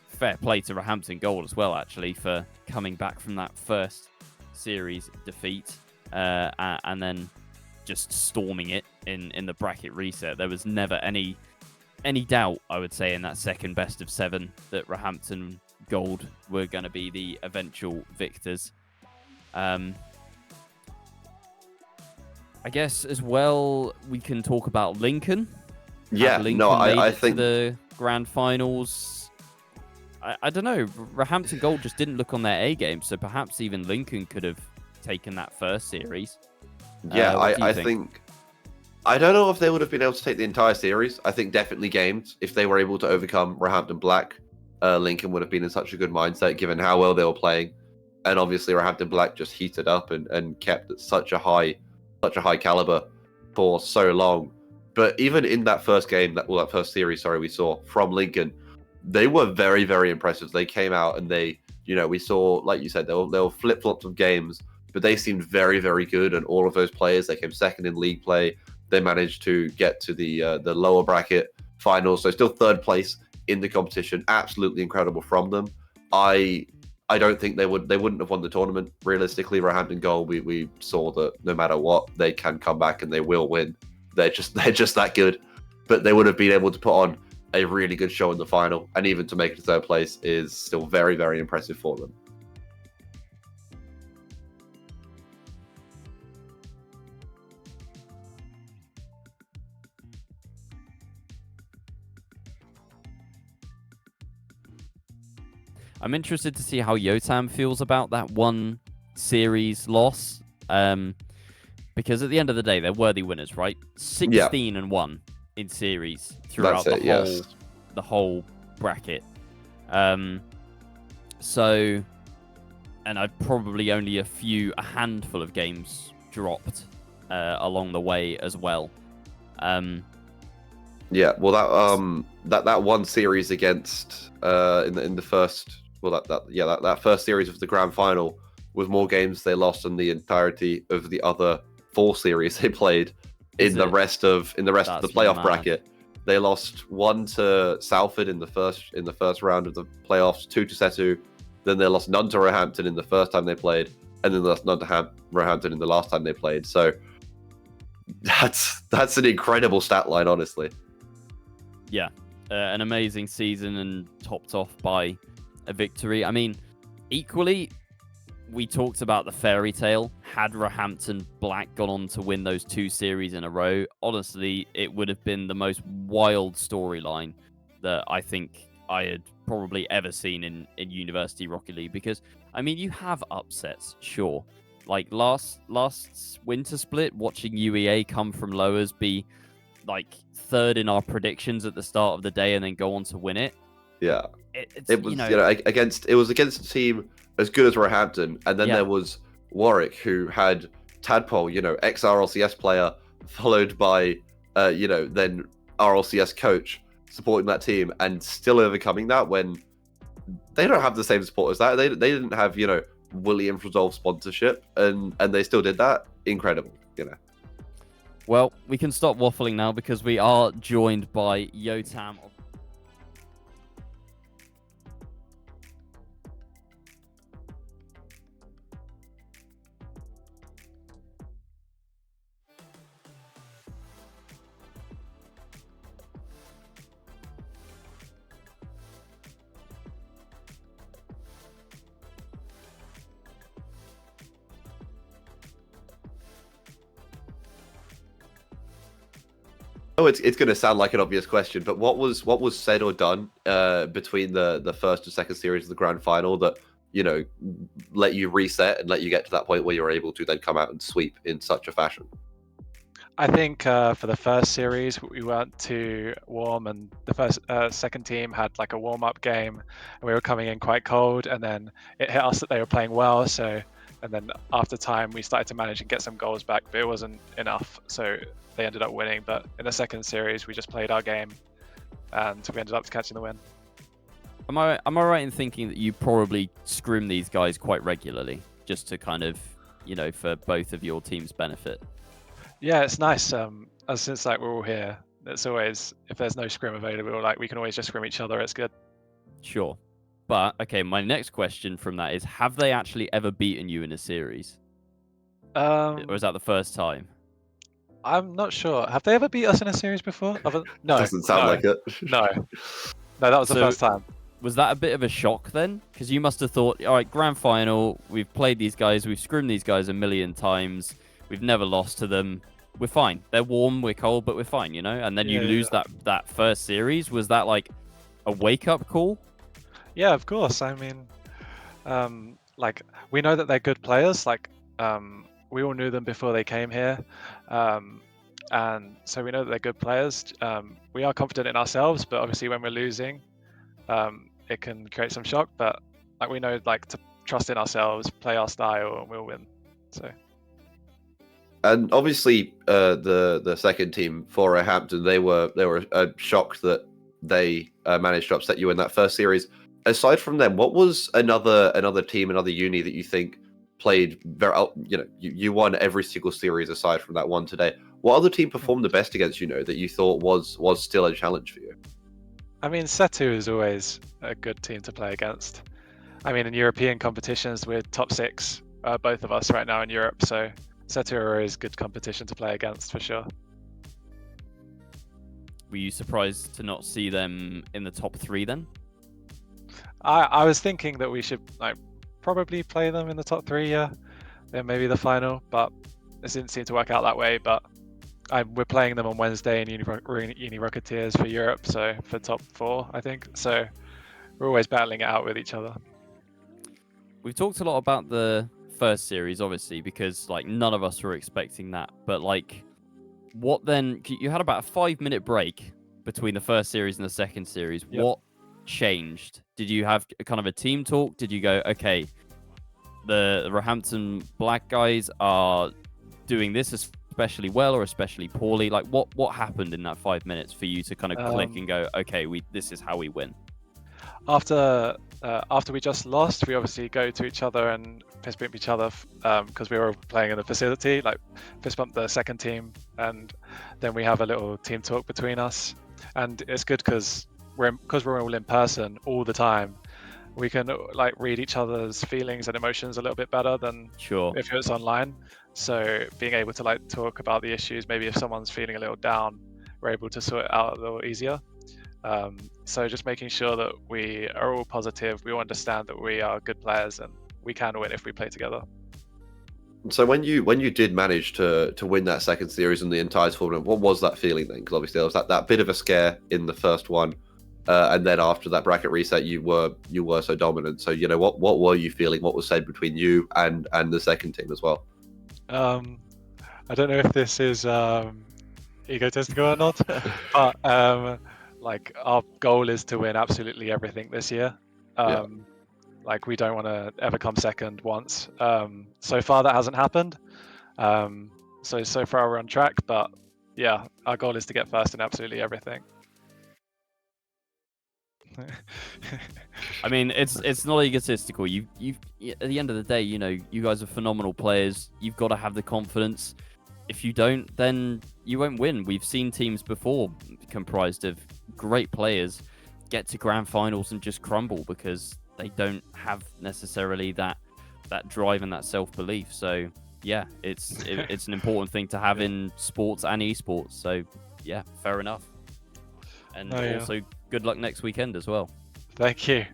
fair play to Roehampton Gold as well, actually, for coming back from that first series defeat and then just storming it in the bracket reset. There was never any doubt, I would say, in that second best of 7 that Roehampton Gold were going to be the eventual victors. I guess as well we can talk about Lincoln. Yeah, I think the grand finals. I don't know. Roehampton Gold just didn't look on their A game, so perhaps even Lincoln could have taken that first series. Yeah, I think I don't know if they would have been able to take the entire series. I think definitely games. If they were able to overcome Roehampton Black, Lincoln would have been in such a good mindset given how well they were playing, and obviously Roehampton Black just heated up and kept at such a high caliber for so long. But even in that first game, that first series, sorry, we saw from Lincoln, they were very, very impressive. They came out and we saw, like you said, they were flip flops of games, but they seemed very, very good. And all of those players, they came second in league play. They managed to get to the lower bracket finals, so still third place in the competition. Absolutely incredible from them. I don't think they wouldn't have won the tournament realistically. Roehampton Gold, we saw that no matter what, they can come back and they will win. They're just that good. But they would have been able to put on a really good show in the final, and even to make it to third place is still very, very impressive for them. I'm interested to see how Yotam feels about that one series loss. Because at the end of the day, they're worthy winners, right? 16-1 in series throughout the whole bracket. So, and I've probably only a handful of games dropped along the way as well. Yeah, well, that one series against in the first, well, that first series of the grand final was more games they lost than the entirety of the other 4 series they played in the rest of the playoff bracket. They lost 1 to Salford in the first round of the playoffs, 2 to Setu, then they lost none to Roehampton in the first time they played, and then they lost none to Roehampton in the last time they played. So that's an incredible stat line, honestly. Yeah, an amazing season and topped off by a victory. I mean, equally, we talked about the fairy tale. Had Roehampton Black gone on to win those 2 series in a row, honestly, it would have been the most wild storyline that I think I had probably ever seen in University Rocket League. Because, I mean, you have upsets, sure. Like last winter split, watching UEA come from lowers, be like third in our predictions at the start of the day, and then go on to win it. Yeah, it was against a team as good as Roehampton, and then there was Warwick, who had Tadpole, ex RLCS player, followed by then RLCS coach supporting that team, and still overcoming that when they don't have the same support as that. They didn't have Williams Resolve sponsorship, and they still did that. Incredible. Well, we can stop waffling now because we are joined by Yotam. Oh, it's going to sound like an obvious question, but what was said or done between the first and second series of the grand final that let you reset and let you get to that point where you're able to then come out and sweep in such a fashion? I think for the first series we weren't too warm, and the second team had like a warm-up game, and we were coming in quite cold, and then it hit us that they were playing well. So, and then after time we started to manage and get some goals back, but it wasn't enough. So they ended up winning. But in the second series we just played our game, and we ended up catching the win. Am I right in thinking that you probably scrim these guys quite regularly, just to kind of for both of your team's benefit? Yeah, it's nice. Since we're all here, it's always, if there's no scrim available, we can always just scrim each other. It's good. Sure. But okay, my next question from that is: have they actually ever beaten you in a series, or is that the first time? I'm not sure. Have they ever beat us in a series before? No, doesn't sound like it. No, that was the first time. Was that a bit of a shock then? Because you must have thought, all right, grand final, we've played these guys, we've scrimmed these guys a million times, we've never lost to them, we're fine. They're warm, we're cold, but we're fine, And then you lose that first series. Was that like a wake-up call? Yeah, of course. I mean, we know that they're good players. We all knew them before they came here. And so we know that they're good players. We are confident in ourselves, but obviously when we're losing, it can create some shock. But we know to trust in ourselves, play our style, and we'll win. So. And obviously, the second team for Hampton, they were shocked that they managed to upset you in that first series. Aside from them, what was another team, another uni that you think played very? You won every single series aside from that one today. What other team performed the best against you? That you thought was still a challenge for you? I mean, Setu is always a good team to play against. I mean, in European competitions, we're top 6, both of us right now in Europe. So Setu are always good competition to play against for sure. Were you surprised to not see them in the top 3 then? I was thinking that we should probably play them in the top 3, yeah, then maybe the final, but it didn't seem to work out that way. But we're playing them on Wednesday in Uni Rocketeers for Europe, so for top 4, I think. So we're always battling it out with each other. We've talked a lot about the first series, obviously, because none of us were expecting that. But what then? You had about a 5-minute break between the first series and the second series. Yep. What changed? Did you have kind of a team talk? Did you go, okay, the Roehampton Black guys are doing this especially well or especially poorly? What happened in that 5 minutes for you to kind of click and go, okay, this is how we win? After we just lost, we obviously go to each other and fist bump each other because we were playing in the facility, fist bump the second team, and then we have a little team talk between us. And it's good because we're all in person all the time. We can read each other's feelings and emotions a little bit better than if it's online. So being able to talk about the issues, maybe if someone's feeling a little down, we're able to sort it out a little easier. So just making sure that we are all positive, we all understand that we are good players and we can win if we play together. So when you did manage to win that second series and the entire tournament, what was that feeling then? Because obviously there was that bit of a scare in the first one, and then after that bracket reset, you were so dominant. So what were you feeling? What was said between you and the second team as well? I don't know if this is egotistical or not, but our goal is to win absolutely everything this year. We don't want to ever come second once. So far that hasn't happened. So far we're on track, but yeah, our goal is to get first in absolutely everything. I mean, it's not egotistical. You at the end of the day, you guys are phenomenal players. You've got to have the confidence. If you don't, then you won't win. We've seen teams before comprised of great players get to grand finals and just crumble because they don't have necessarily that drive and that self-belief. So yeah, it's an important thing to have in sports and esports. So yeah, fair enough. And also good luck next weekend as well. Thank you.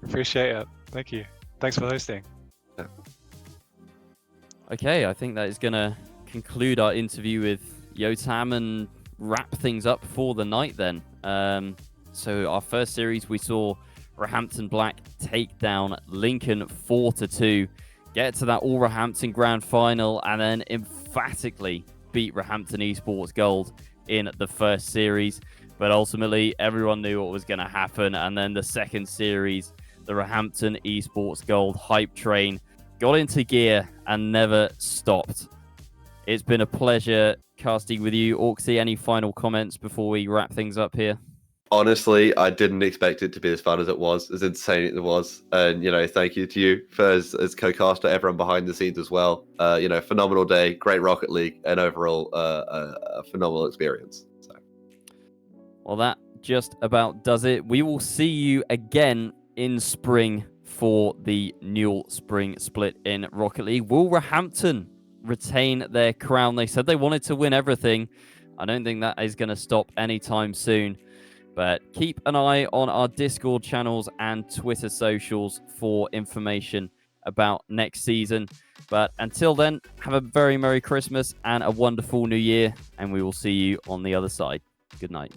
Appreciate it. Thank you. Thanks for hosting. Okay, I think that is going to conclude our interview with Yotam and wrap things up for the night then. So our first series, we saw Roehampton Black take down Lincoln 4-2, get to that All Roehampton Grand Final, and then emphatically beat Roehampton Esports Gold in the first series. But ultimately, everyone knew what was going to happen. And then the second series, the Roehampton Esports Gold hype train got into gear and never stopped. It's been a pleasure casting with you. Orksy, any final comments before we wrap things up here? Honestly, I didn't expect it to be as fun as it was, as insane as it was. And, thank you to you as co-caster, everyone behind the scenes as well. Phenomenal day, great Rocket League, and overall a phenomenal experience. So. Well, that just about does it. We will see you again in spring for the Newell Spring Split in Rocket League. Will Roehampton retain their crown? They said they wanted to win everything. I don't think that is going to stop anytime soon. But keep an eye on our Discord channels and Twitter socials for information about next season. But until then, have a very Merry Christmas and a wonderful New Year. And we will see you on the other side. Good night.